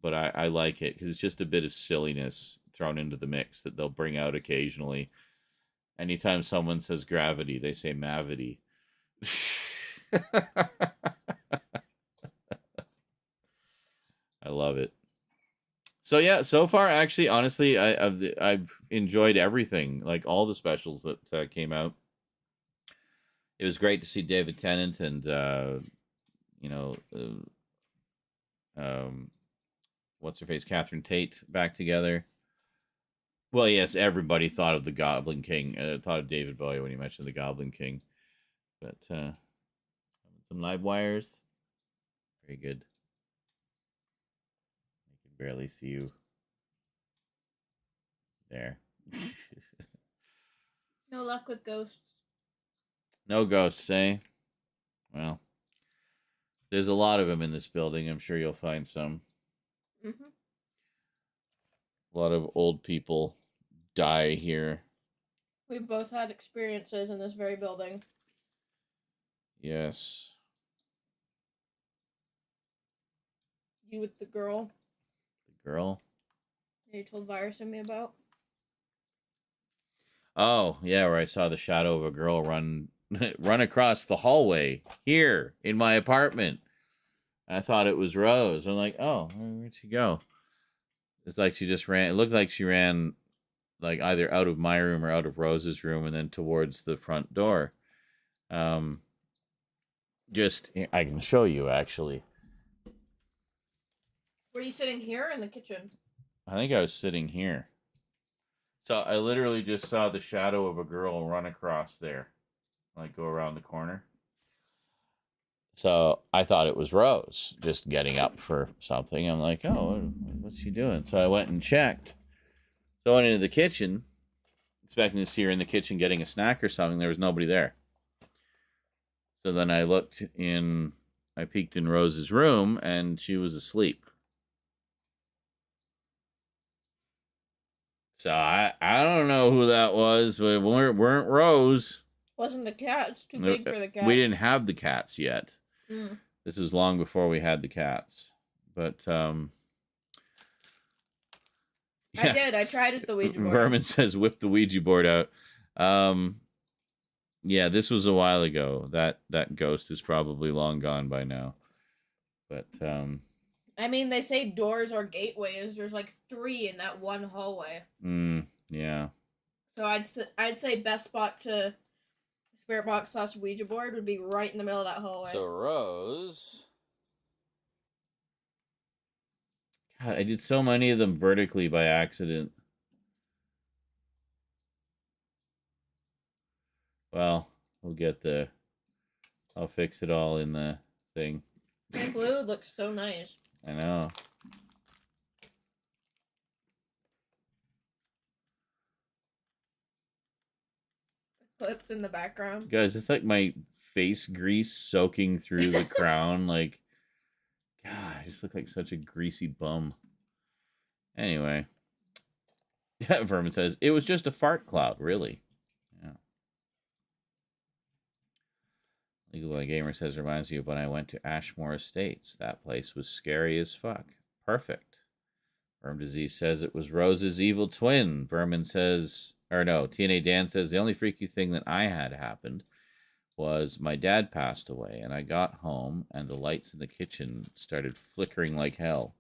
But I like it because it's just a bit of silliness thrown into the mix that they'll bring out occasionally. Anytime someone says gravity, they say Mavity. I love it. So yeah, so far, actually, honestly, I've enjoyed everything, all the specials that came out. It was great to see David Tennant and what's her face, Catherine Tate, back together. Well, yes, everybody thought of the Goblin King. Thought of David Bowie when he mentioned the Goblin King. But some live wires. Very good. I can barely see you. There. No luck with ghosts. No ghosts, eh? Well, there's a lot of them in this building. I'm sure you'll find some. Mm-hmm. A lot of old people die here. We've both had experiences in this very building. Yes. You with the girl. The girl? You told Virus and me about. Oh, yeah, where I saw the shadow of a girl run across the hallway here in my apartment. And I thought it was Rose. I'm like, oh, where'd she go? It's like she just ran. It looked like she ran like either out of my room or out of Rose's room, and then towards the front door. Just I can show you actually. Were you sitting here or in the kitchen? I think I was sitting here. So I literally just saw the shadow of a girl run across there, like go around the corner. So I thought it was Rose just getting up for something. I'm like, oh, what's she doing? So I went and checked. So I went into the kitchen, expecting to see her in the kitchen getting a snack or something. There was nobody there. So then I peeked in Rose's room, and she was asleep. So I don't know who that was, but weren't Rose. Wasn't the cats too big for the cats? We didn't have the cats yet. Mm. This was long before we had the cats. But yeah. I did. I tried it the Ouija board. Vermin says whip the Ouija board out. Yeah, this was a while ago. That ghost is probably long gone by now. But I mean, they say doors or gateways. There's like 3 in that one hallway. Yeah. So I'd say best spot to spirit box / Ouija board would be right in the middle of that hallway. So Rose. God, I did so many of them vertically by accident. Well, I'll fix it all in the thing. The blue looks so nice. I know. Clips in the background. Guys, it's like my face grease soaking through the crown. Like, God, I just look like such a greasy bum. Anyway. Yeah, Vermin says, it was just a fart cloud, really. Yeah. Legal Boy Gamer says, reminds me of when I went to Ashmore Estates. That place was scary as fuck. Perfect. Verm Disease says it was Rose's evil twin. Vermin says, or no, TNA Dan says, the only freaky thing that I had happened was my dad passed away, and I got home, and the lights in the kitchen started flickering like hell.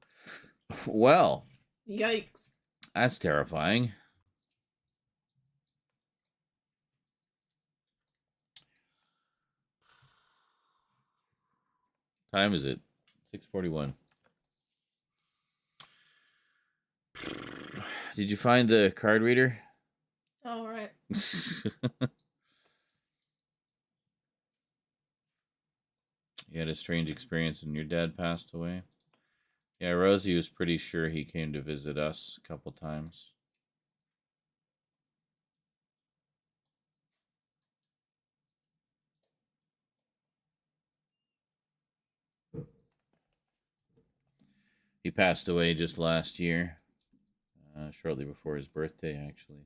Well. Yikes. That's terrifying. Time is it? 6:41. Did you find the card reader? All right. You had a strange experience when your dad passed away? Yeah, Rosie was pretty sure he came to visit us a couple times. He passed away just last year, shortly before his birthday, actually.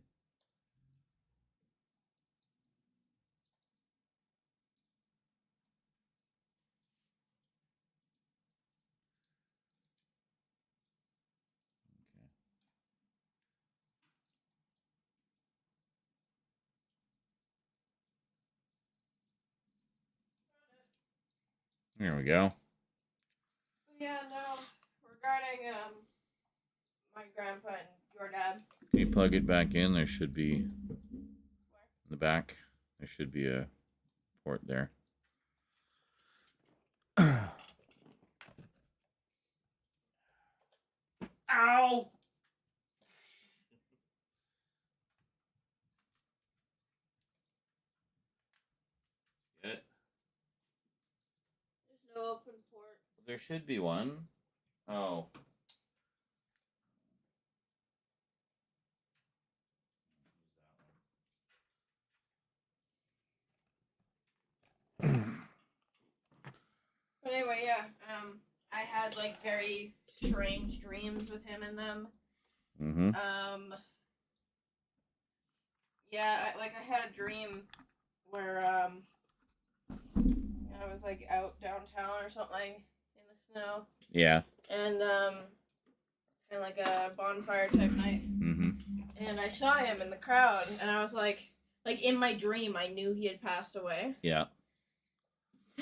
There we go. Yeah, no. Regarding my grandpa and your dad. Can you plug it back in? There should be in the back. There should be a port there. Ow! Get it? There's no open port. There should be one. Oh. But anyway, yeah. I had like very strange dreams with him in them. Mm-hmm. Yeah, I had a dream where I was like out downtown or something in the snow. Yeah. And kind of like a bonfire type night. Mm-hmm. And I saw him in the crowd, and I was like in my dream, I knew he had passed away. Yeah.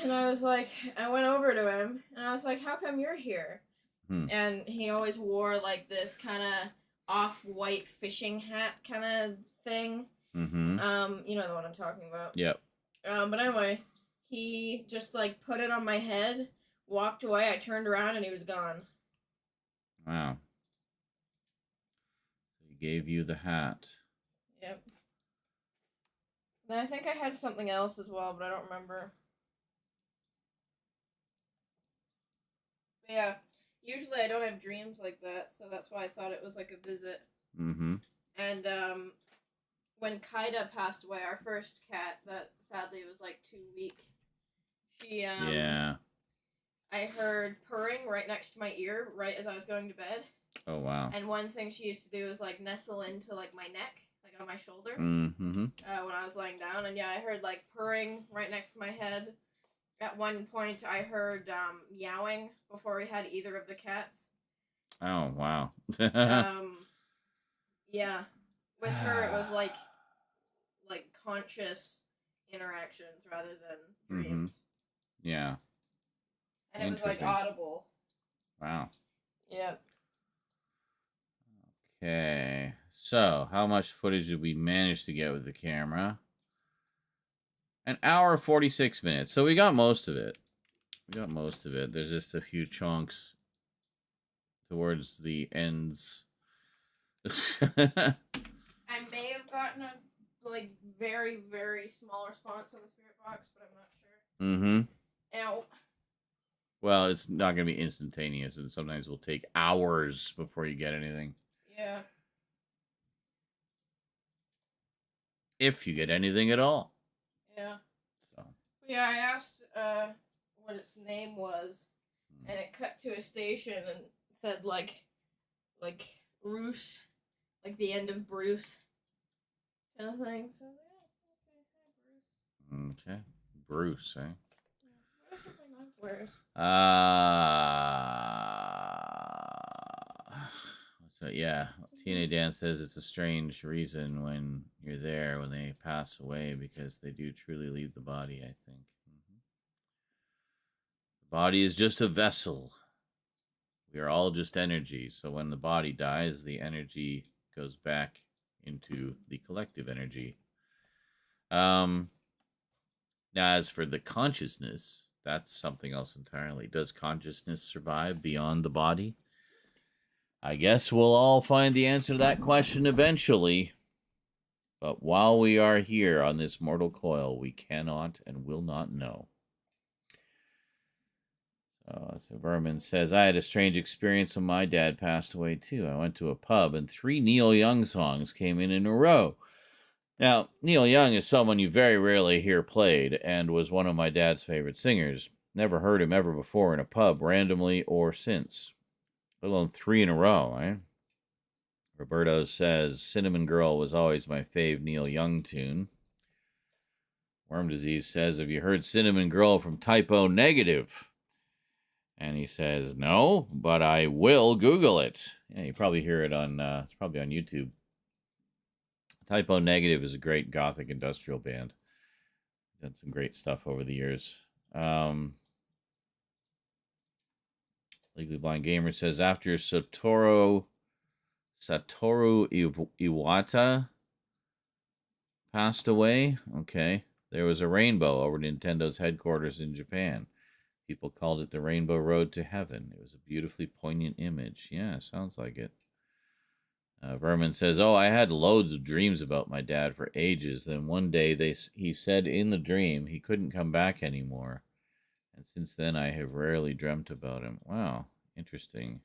And I was like, I went over to him, and I was like, how come you're here? Hmm. And he always wore like this kind of off-white fishing hat kind of thing. Mm-hmm. You know the one I'm talking about. Yep. But anyway, he just like put it on my head, walked away. I turned around and he was gone. Wow. He gave you the hat. Yep. Then I think I had something else as well, but I don't remember. But yeah, usually I don't have dreams like that, so that's why I thought it was like a visit. Mm-hmm. And when Kaida passed away, our first cat that sadly was like 2 weeks, she Yeah. I heard purring right next to my ear right as I was going to bed. Oh, wow. And one thing she used to do was like nestle into like my neck, like on my shoulder, Mm-hmm. when I was laying down. And yeah, I heard like purring right next to my head. At one point, I heard meowing before we had either of the cats. Oh, wow. Yeah, with her it was like conscious interactions rather than dreams. Mm-hmm. Yeah. And it was like audible. Wow. Yep. Okay. So, how much footage did we manage to get with the camera? 1 hour 46 minutes. So we got most of it. There's just a few chunks towards the ends. I may have gotten a like very, very small response on the spirit box, but I'm not sure. Mm-hmm. Ow. Well, it's not going to be instantaneous, and sometimes it will take hours before you get anything. Yeah. If you get anything at all. Yeah. So. Yeah, I asked what its name was, and it cut to a station and said like Bruce, like the end of Bruce, kind of thing. So yeah, Okay, Bruce, eh? Where's? So yeah, TNA Dan says it's a strange reason when you're there when they pass away because they do truly leave the body. I think the body is just a vessel. We are all just energy. So when the body dies, the energy goes back into the collective energy. Now, as for the consciousness, that's something else entirely. Does consciousness survive beyond the body? I guess we'll all find the answer to that question eventually. But while we are here on this mortal coil, we cannot and will not know. So Vermin says, I had a strange experience when my dad passed away, too. I went to a pub, and 3 Neil Young songs came in a row. Now, Neil Young is someone you very rarely hear played, and was one of my dad's favorite singers. Never heard him ever before in a pub, randomly or since. Let alone 3 in a row, eh? Roberto says, Cinnamon Girl was always my fave Neil Young tune. Worm Disease says, have you heard Cinnamon Girl from Typo Negative? And he says, no, but I will Google it. Yeah, you probably hear it on, it's probably on YouTube. Typo Negative is a great gothic industrial band. Done some great stuff over the years. Legally Blind Gamer says, after Satoru Iwata passed away, okay, there was a rainbow over Nintendo's headquarters in Japan. People called it the Rainbow Road to Heaven. It was a beautifully poignant image. Yeah, sounds like it. Vermin says, oh, I had loads of dreams about my dad for ages. Then one day he said in the dream he couldn't come back anymore. And since then I have rarely dreamt about him. Wow, interesting.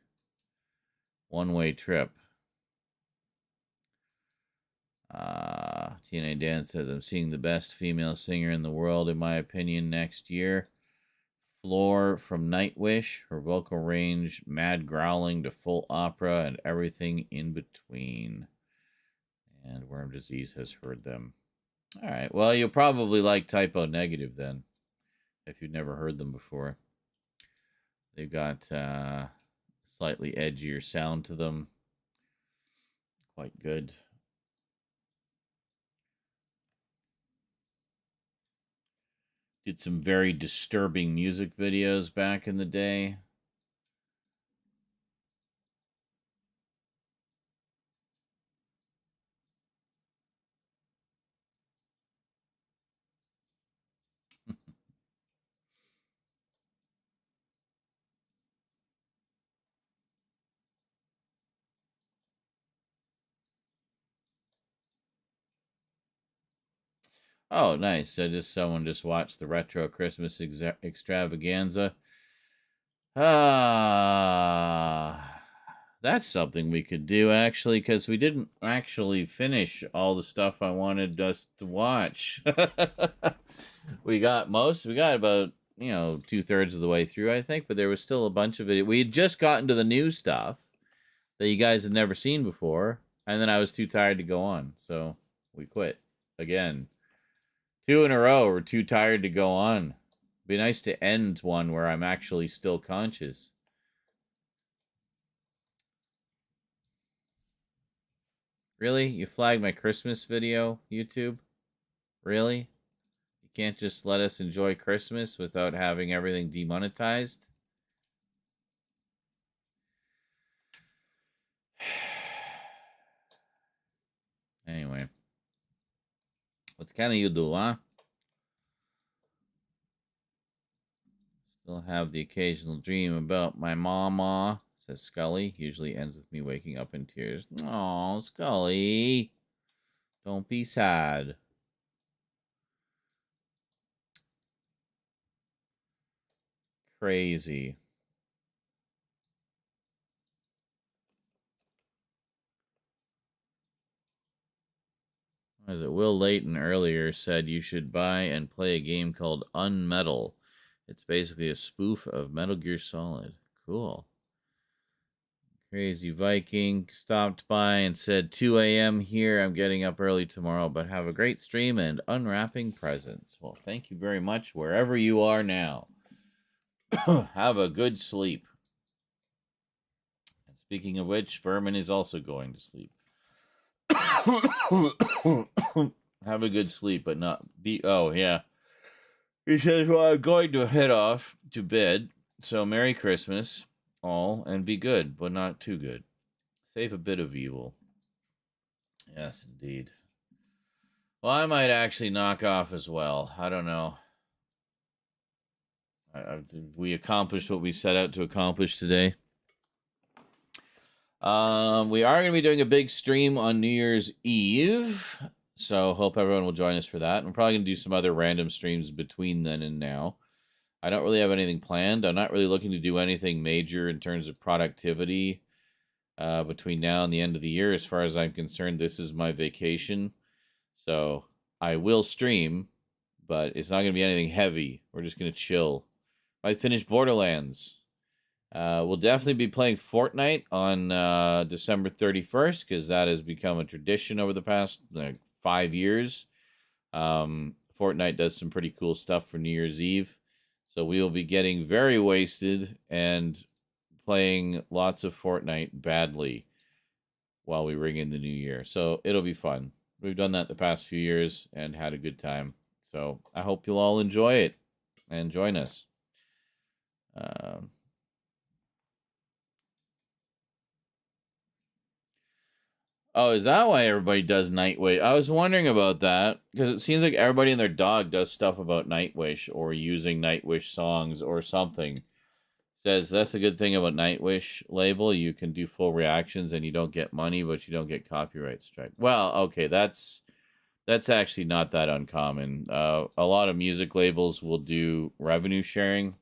One-way trip. TNA Dan says, I'm seeing the best female singer in the world, in my opinion, next year. Floor from Nightwish, her vocal range, mad growling to full opera, and everything in between. And Worm Disease has heard them. All right, well, you'll probably like Typo Negative then, if you've never heard them before. They've got slightly edgier sound to them. Quite good. Did some very disturbing music videos back in the day. Oh, nice. So someone just watched the retro Christmas extravaganza. Ah, that's something we could do actually, because we didn't actually finish all the stuff I wanted us to watch. We got about 2/3 of the way through, I think, but there was still a bunch of it. We had just gotten to the new stuff that you guys had never seen before, and then I was too tired to go on, so we quit again. 2 in a row. We're too tired to go on. Be nice to end one where I'm actually still conscious. Really? You flagged my Christmas video, YouTube? Really? You can't just let us enjoy Christmas without having everything demonetized? Anyway. What can you do, huh? Still have the occasional dream about my mama, says Scully. Usually ends with me waking up in tears. Oh, Scully. Don't be sad. Crazy. As it Will Layton earlier said, you should buy and play a game called Unmetal. It's basically a spoof of Metal Gear Solid. Cool. Crazy Viking stopped by and said 2 a.m. here. I'm getting up early tomorrow, but have a great stream and unwrapping presents. Well, thank you very much wherever you are now. Have a good sleep. And speaking of which, Furman is also going to sleep. Have a good sleep, but not be. Oh, yeah. He says, well, I'm going to head off to bed. So, Merry Christmas, all, and be good, but not too good. Save a bit of evil. Yes, indeed. Well, I might actually knock off as well. I don't know. We accomplished what we set out to accomplish today. We are going to be doing a big stream on New Year's Eve, so hope everyone will join us for that. I'm probably going to do some other random streams between then and now. I don't really have anything planned. I'm not really looking to do anything major in terms of productivity between now and the end of the year. As far as I'm concerned, this is my vacation, so I will stream, but it's not going to be anything heavy. We're just going to chill. I finished Borderlands. We'll definitely be playing Fortnite on December 31st, because that has become a tradition over the past 5 years. Fortnite does some pretty cool stuff for New Year's Eve. So we will be getting very wasted and playing lots of Fortnite badly while we ring in the new year. So it'll be fun. We've done that the past few years and had a good time. So I hope you'll all enjoy it and join us. Oh, is that why everybody does Nightwish? I was wondering about that, because it seems like everybody and their dog does stuff about Nightwish or using Nightwish songs or something. Says that's the good thing about Nightwish label. You can do full reactions and you don't get money, but you don't get copyright strike. Well, okay, that's actually not that uncommon. A lot of music labels will do revenue sharing.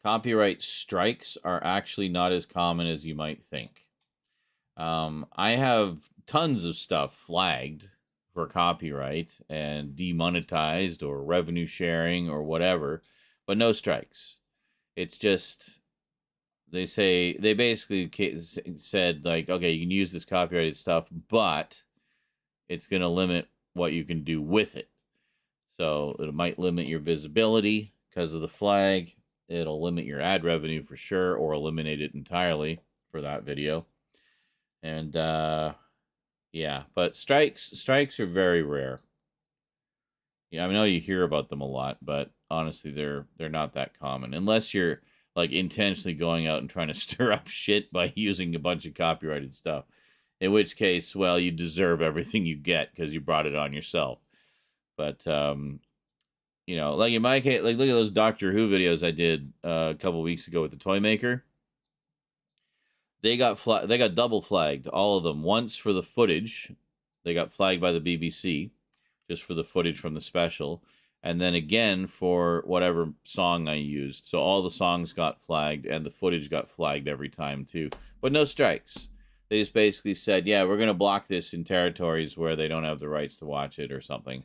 Copyright strikes are actually not as common as you might think. I have tons of stuff flagged for copyright and demonetized or revenue sharing or whatever, but no strikes. It's just they basically said, like, okay, you can use this copyrighted stuff, but it's going to limit what you can do with it. So it might limit your visibility because of the flag. It'll limit your ad revenue for sure, or eliminate it entirely for that video. And yeah, but strikes are very rare. Yeah, I know you hear about them a lot, but honestly, they're not that common unless you're like intentionally going out and trying to stir up shit by using a bunch of copyrighted stuff. In which case, well, you deserve everything you get because you brought it on yourself. But like in my case, like look at those Doctor Who videos I did a couple weeks ago with the toy maker. They got double flagged, all of them. Once for the footage, they got flagged by the BBC, just for the footage from the special, and then again for whatever song I used. So all the songs got flagged, and the footage got flagged every time too, but no strikes. They just basically said, yeah, we're going to block this in territories where they don't have the rights to watch it or something.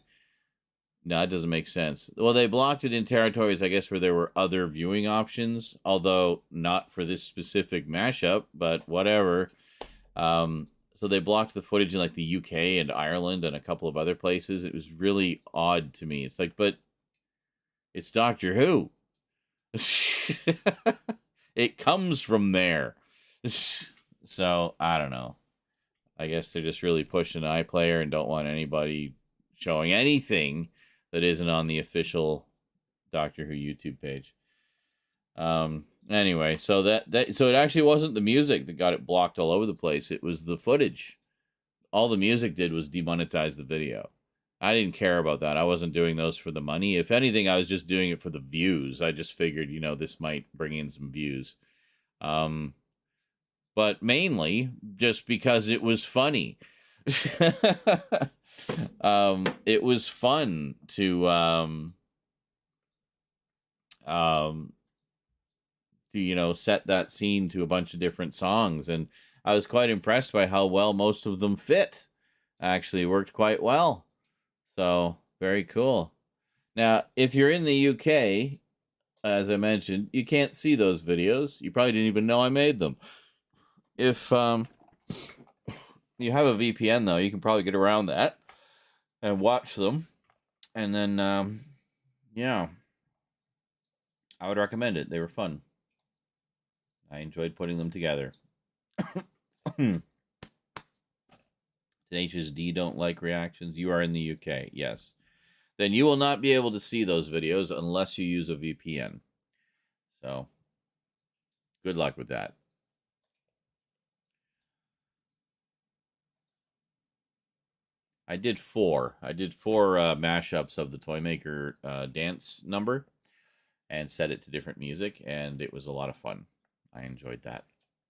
No, that doesn't make sense. Well, they blocked it in territories, I guess, where there were other viewing options, although not for this specific mashup, but whatever. So they blocked the footage in like the UK and Ireland and a couple of other places. It was really odd to me. It's like, but it's Doctor Who. It comes from there. So, I don't know. I guess they're just really pushing iPlayer and don't want anybody showing anything that isn't on the official Doctor Who YouTube page. Anyway, so so it actually wasn't the music that got it blocked all over the place. It was the footage. All the music did was demonetize the video. I didn't care about that. I wasn't doing those for the money. If anything, I was just doing it for the views. I just figured, this might bring in some views. But mainly just because it was funny. It was fun to set that scene to a bunch of different songs, and I was quite impressed by how well most of them fit. Actually worked quite well. So, very cool. Now, if you're in the UK, as I mentioned, you can't see those videos. You probably didn't even know I made them. If you have a VPN, though, you can probably get around that and watch them. And then, yeah, I would recommend it. They were fun. I enjoyed putting them together. Tenacious D don't like reactions. You are in the UK, yes. Then you will not be able to see those videos unless you use a VPN. So, good luck with that. I did four. Mashups of the Toymaker dance number and set it to different music, and it was a lot of fun. I enjoyed that.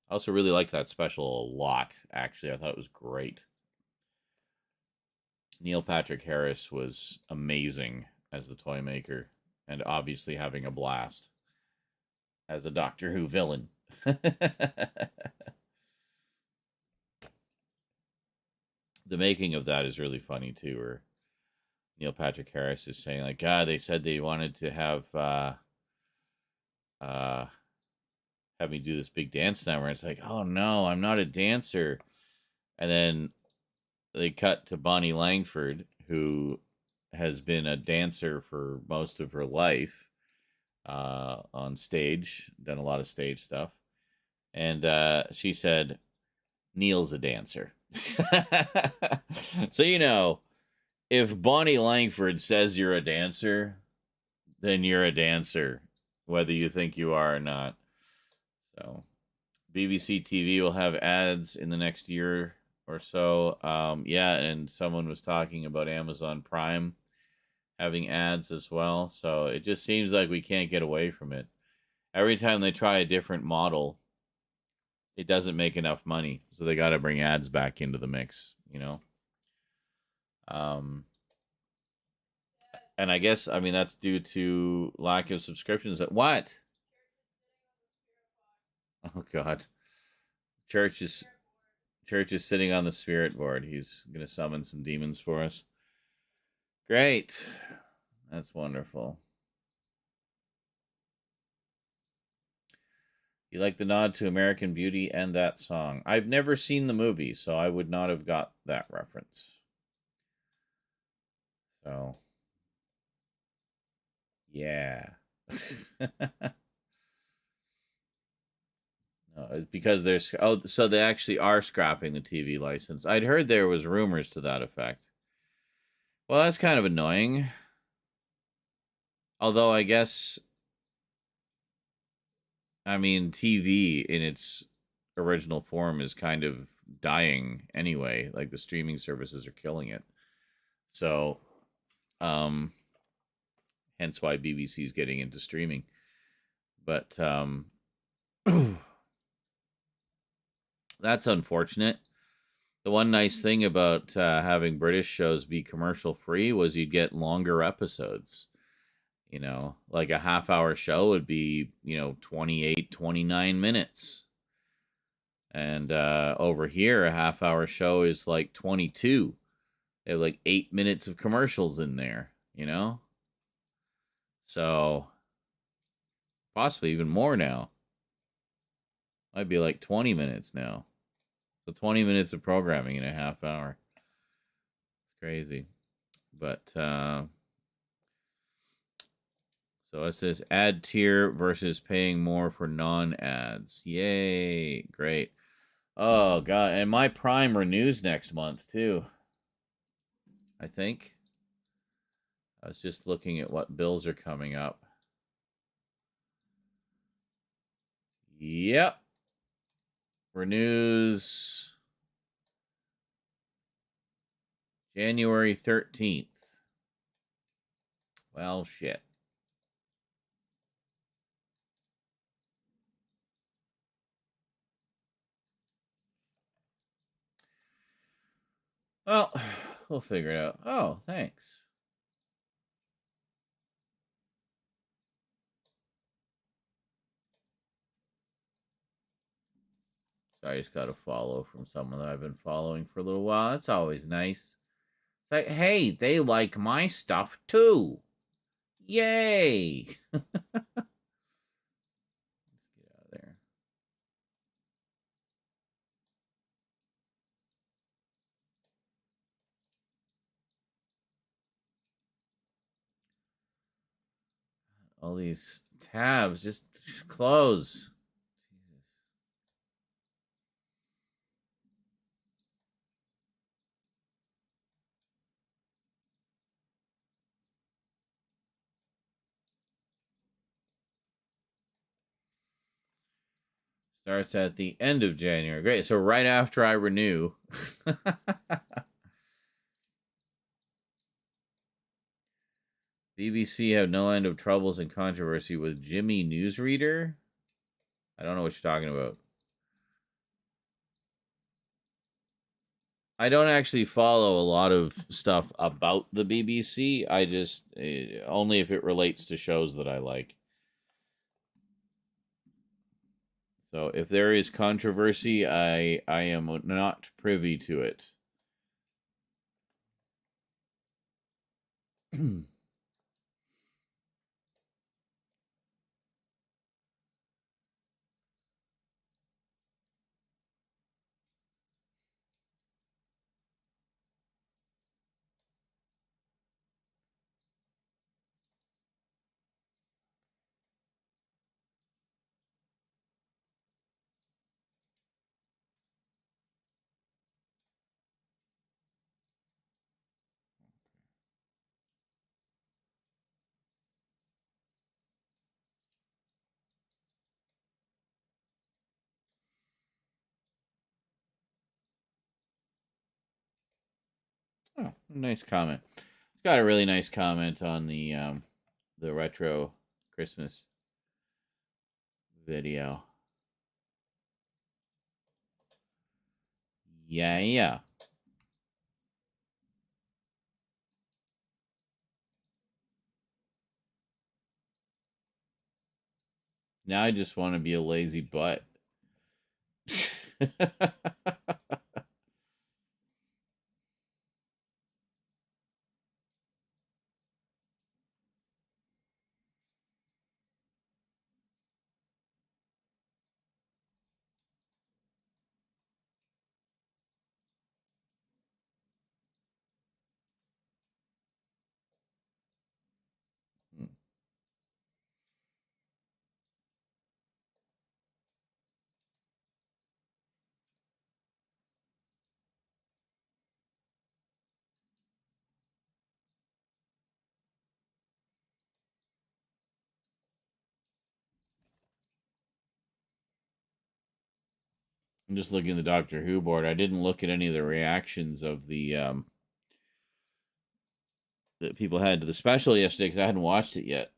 I also really liked that special a lot, actually. I thought it was great. Neil Patrick Harris was amazing as the Toymaker, and obviously having a blast as a Doctor Who villain. The making of that is really funny too, where Neil Patrick Harris is saying, like, God, they said they wanted to have me do this big dance number. And it's like, oh no, I'm not a dancer. And then they cut to Bonnie Langford, who has been a dancer for most of her life on stage, done a lot of stage stuff. And she said, Neil's a dancer. So, if Bonnie Langford says you're a dancer, then you're a dancer, whether you think you are or not. So, BBC TV will have ads in the next year or so. Yeah, and someone was talking about Amazon Prime having ads as well. So, it just seems like we can't get away from it. Every time they try a different model, it doesn't make enough money, so they got to bring ads back into the mix, And I guess, that's due to lack of subscriptions. What? Oh God, Church is sitting on the spirit board. He's gonna summon some demons for us. Great, that's wonderful. You like the nod to American Beauty and that song. I've never seen the movie, so I would not have got that reference. So, yeah. No, because there's... Oh, so they actually are scrapping the TV license. I'd heard there was rumors to that effect. Well, that's kind of annoying. Although, I guess... TV in its original form is kind of dying anyway. Like, the streaming services are killing it. So, hence why BBC's getting into streaming. But, that's unfortunate. The one nice thing about having British shows be commercial free was you'd get longer episodes. You know, like a half-hour show would be, 28, 29 minutes. And over here, a half-hour show is like 22. They have like 8 minutes of commercials in there, So possibly even more now. Might be like 20 minutes now. So 20 minutes of programming in a half hour. It's crazy. But so it says ad tier versus paying more for non-ads. Yay. Great. Oh god, and my Prime renews next month too. I think. I was just looking at what bills are coming up. Yep. Renews January 13th. Well, shit. Well, we'll figure it out. Oh, thanks. So I just got a follow from someone that I've been following for a little while. That's always nice. It's like, hey, they like my stuff too. Yay! Get out of there. All these tabs, just close. Jesus. Starts at the end of January. Great. So right after I renew. BBC have no end of troubles and controversy with Jimmy Newsreader. I don't know what you're talking about. I don't actually follow a lot of stuff about the BBC. I just only if it relates to shows that I like. So if there is controversy, I am not privy to it. Oh, nice comment. Got a really nice comment on the retro Christmas video. Yeah, yeah. Now I just want to be a lazy butt. I'm just looking at the Doctor Who board. I didn't look at any of the reactions of the that people had to the special yesterday because I hadn't watched it yet.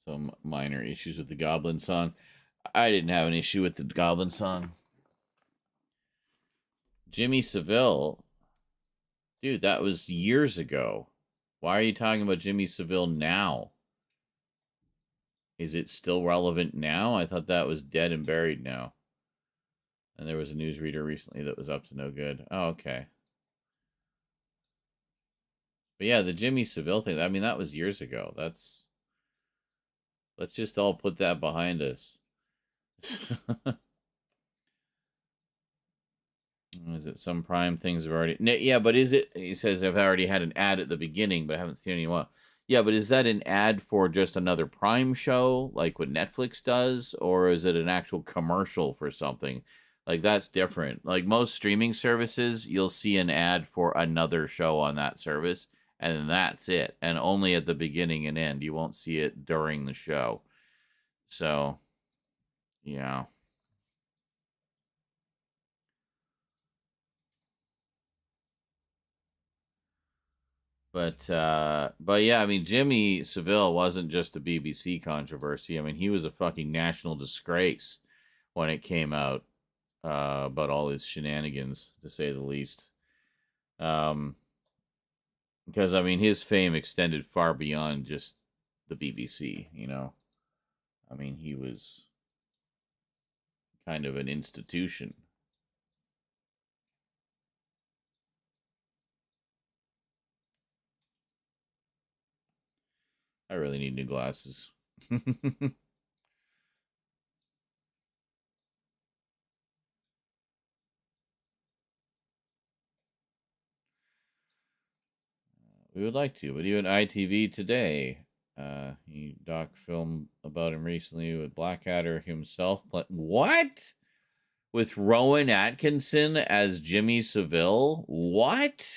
some minor issues with the Goblin song. I didn't have an issue with the Goblin song. Jimmy Savile, dude, that was years ago. Why are you talking about Jimmy Savile now? Is it still relevant now? I thought that was dead and buried now. And there was a newsreader recently that was up to no good. Oh, okay. But yeah, the Jimmy Savile thing, I mean, that was years ago. Let's just all put that behind us. Is it some Prime things have already... Yeah, but is it... He says, I've already had an ad at the beginning, but I haven't seen any while. Yeah, but is that an ad for just another Prime show, like what Netflix does? Or is it an actual commercial for something? Like, that's different. Like, most streaming services, you'll see an ad for another show on that service, and that's it. And only at the beginning and end. You won't see it during the show. So, yeah. But yeah, I mean, Jimmy Savile wasn't just a BBC controversy. I mean, he was a fucking national disgrace when it came out about all his shenanigans, to say the least. Um, because I mean, his fame extended far beyond just the BBC. You know, I mean, he was kind of an institution. I really need new glasses. We would like to, but even ITV today, he doc film about him recently with Blackadder himself. What? With Rowan Atkinson as Jimmy Savile? What?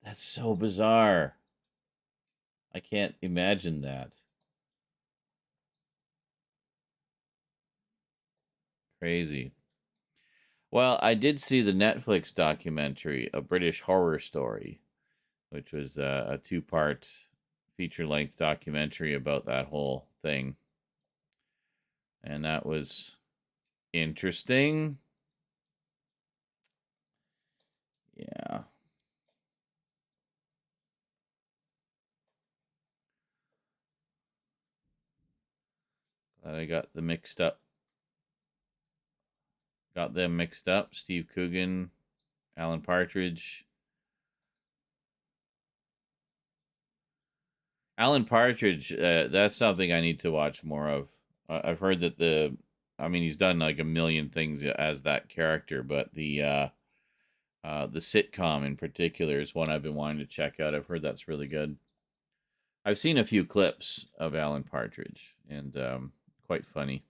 That's so bizarre. I can't imagine that. Crazy. Well, I did see the Netflix documentary, A British Horror Story, which was a two-part feature-length documentary about that whole thing. And that was interesting. Yeah. Glad I got the mixed up. Got them mixed up. Steve Coogan, Alan Partridge. Alan Partridge, that's something I need to watch more of. I've heard that I mean, he's done like a million things as that character, but the sitcom in particular is one I've been wanting to check out. I've heard that's really good. I've seen a few clips of Alan Partridge, and quite funny.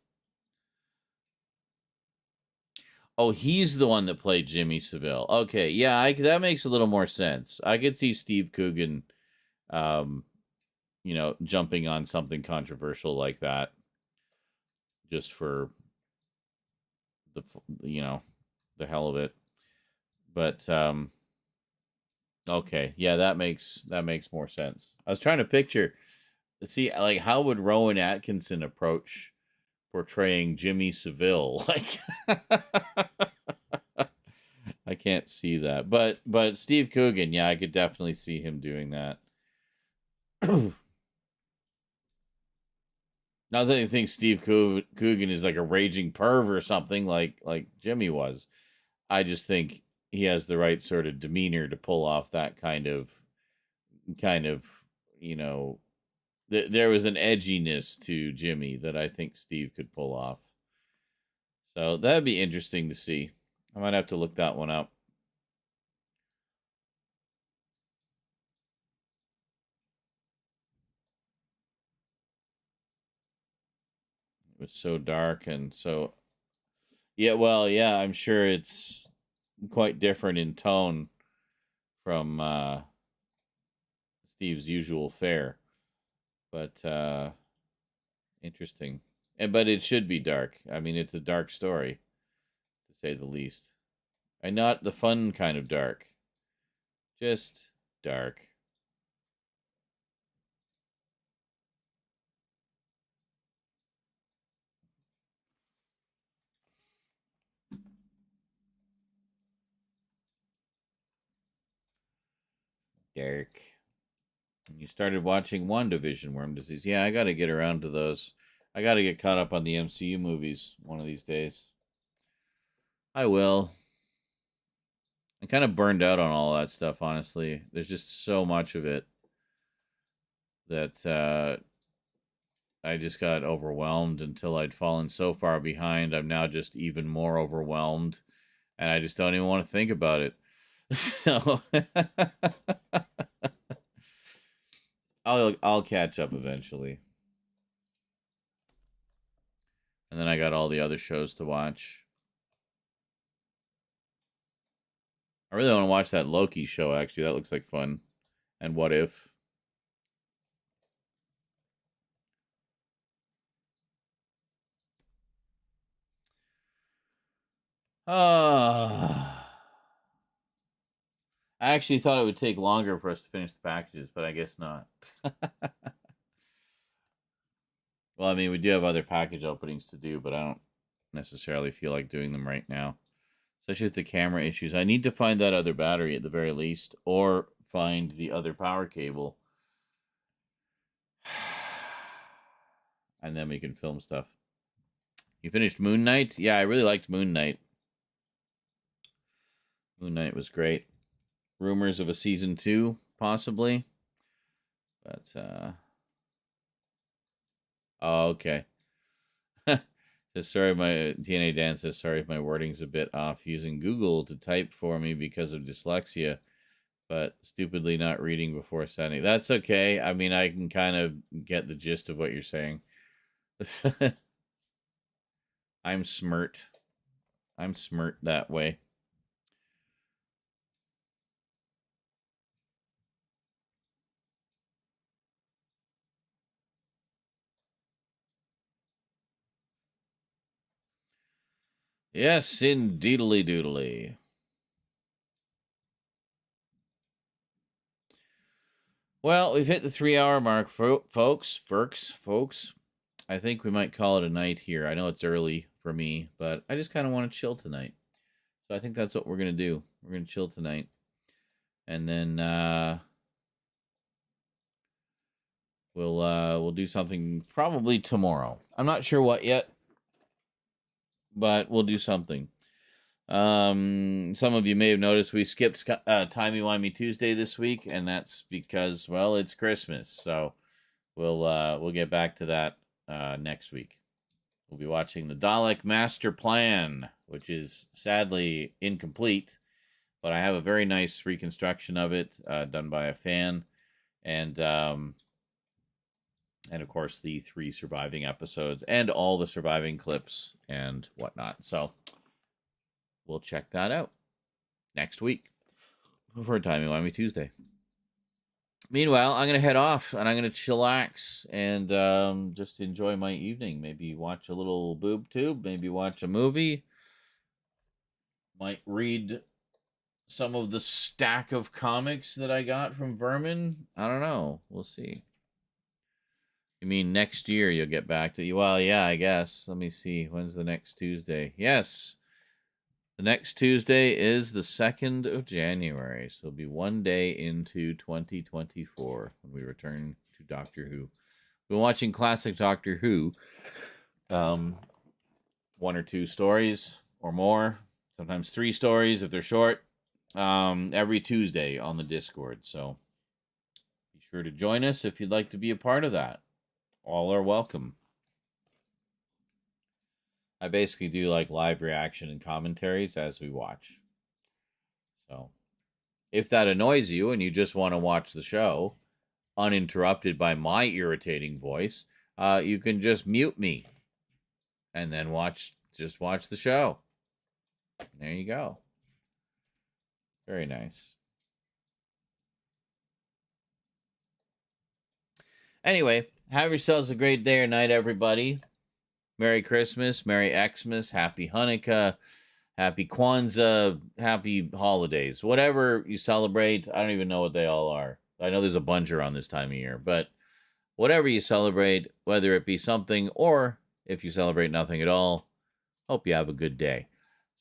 Oh, he's the one that played Jimmy Savile. Okay, yeah, that makes a little more sense. I could see Steve Coogan, um, jumping on something controversial like that, just for the the hell of it. But okay, yeah, that makes more sense. I was trying to picture, see, like, how would Rowan Atkinson approach portraying Jimmy Savile? Like, I can't see that, but Steve Coogan, yeah, I could definitely see him doing that. Not that I think Steve Coogan is like a raging perv or something like Jimmy was. I just think he has the right sort of demeanor to pull off that kind of you know. There was an edginess to Jimmy that I think Steve could pull off. So that'd be interesting to see. I might have to look that one up. It was so dark and so... Yeah, well, yeah, I'm sure it's quite different in tone from Steve's usual fare. But interesting. But it should be dark. I mean, it's a dark story, to say the least. And not the fun kind of dark. Just dark. Derek. You started watching WandaVision, Worm Disease. Yeah, I got to get around to those. I got to get caught up on the MCU movies one of these days. I will. I'm kind of burned out on all that stuff, honestly. There's just so much of it that I just got overwhelmed until I'd fallen so far behind. I'm now just even more overwhelmed, and I just don't even want to think about it. So I'll catch up eventually. And then I got all the other shows to watch. I really want to watch that Loki show, actually. That looks like fun. And What If? I actually thought it would take longer for us to finish the packages, but I guess not. Well, I mean, we do have other package openings to do, but I don't necessarily feel like doing them right now. Especially with the camera issues. I need to find that other battery at the very least, or find the other power cable. And then we can film stuff. You finished Moon Knight? Yeah, I really liked Moon Knight. Moon Knight was great. Rumors of a season 2, possibly. But, oh, okay. Says, sorry, my DNA Dan says, sorry if my wording's a bit off. Using Google to type for me because of dyslexia, but stupidly not reading before sending. That's okay. I mean, I can kind of get the gist of what you're saying. I'm smirt. I'm smirt that way. Yes, indeedly doodly. Well, we've hit the 3-hour mark, folks. I think we might call it a night here. I know it's early for me, but I just kind of want to chill tonight. So I think that's what we're going to do. We're going to chill tonight. And then we'll do something probably tomorrow. I'm not sure what yet, but we'll do something. Some of you may have noticed we skipped Timey-Wimey Tuesday this week, and that's because, well, it's Christmas. So we'll get back to that next week. We'll be watching the Dalek Master Plan, which is sadly incomplete, but I have a very nice reconstruction of it done by a fan, and of course the 3 surviving episodes and all the surviving clips and whatnot. So we'll check that out next week for Timey-Wimey Tuesday. Meanwhile, I'm going to head off and I'm going to chillax and just enjoy my evening. Maybe watch a little boob tube. Maybe watch a movie. Might read some of the stack of comics that I got from Vermin. I don't know. We'll see. You mean next year you'll get back to you? Well, yeah, I guess. Let me see. When's the next Tuesday? Yes. The next Tuesday is the 2nd of January, so it'll be one day into 2024 when we return to Doctor Who. We've been watching classic Doctor Who, 1 or 2 stories or more, sometimes 3 stories if they're short, every Tuesday on the Discord. So be sure to join us if you'd like to be a part of that. All are welcome. I basically do like live reaction and commentaries as we watch. So if that annoys you and you just want to watch the show uninterrupted by my irritating voice, you can just mute me and then watch the show. There you go. Very nice. Anyway, have yourselves a great day or night, everybody. Merry Christmas, Merry Xmas, Happy Hanukkah, Happy Kwanzaa, Happy Holidays. Whatever you celebrate, I don't even know what they all are. I know there's a bunch around this time of year, but whatever you celebrate, whether it be something or if you celebrate nothing at all, hope you have a good day.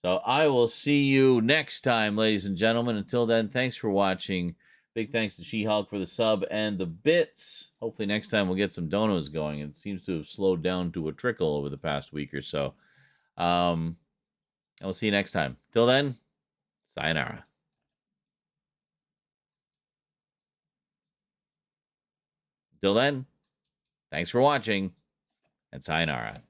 So I will see you next time, ladies and gentlemen. Until then, thanks for watching. Big thanks to She-Hulk for the sub and the bits. Hopefully next time we'll get some donos going. It seems to have slowed down to a trickle over the past week or so. And we'll see you next time. Till then, sayonara. Till then, thanks for watching, and sayonara.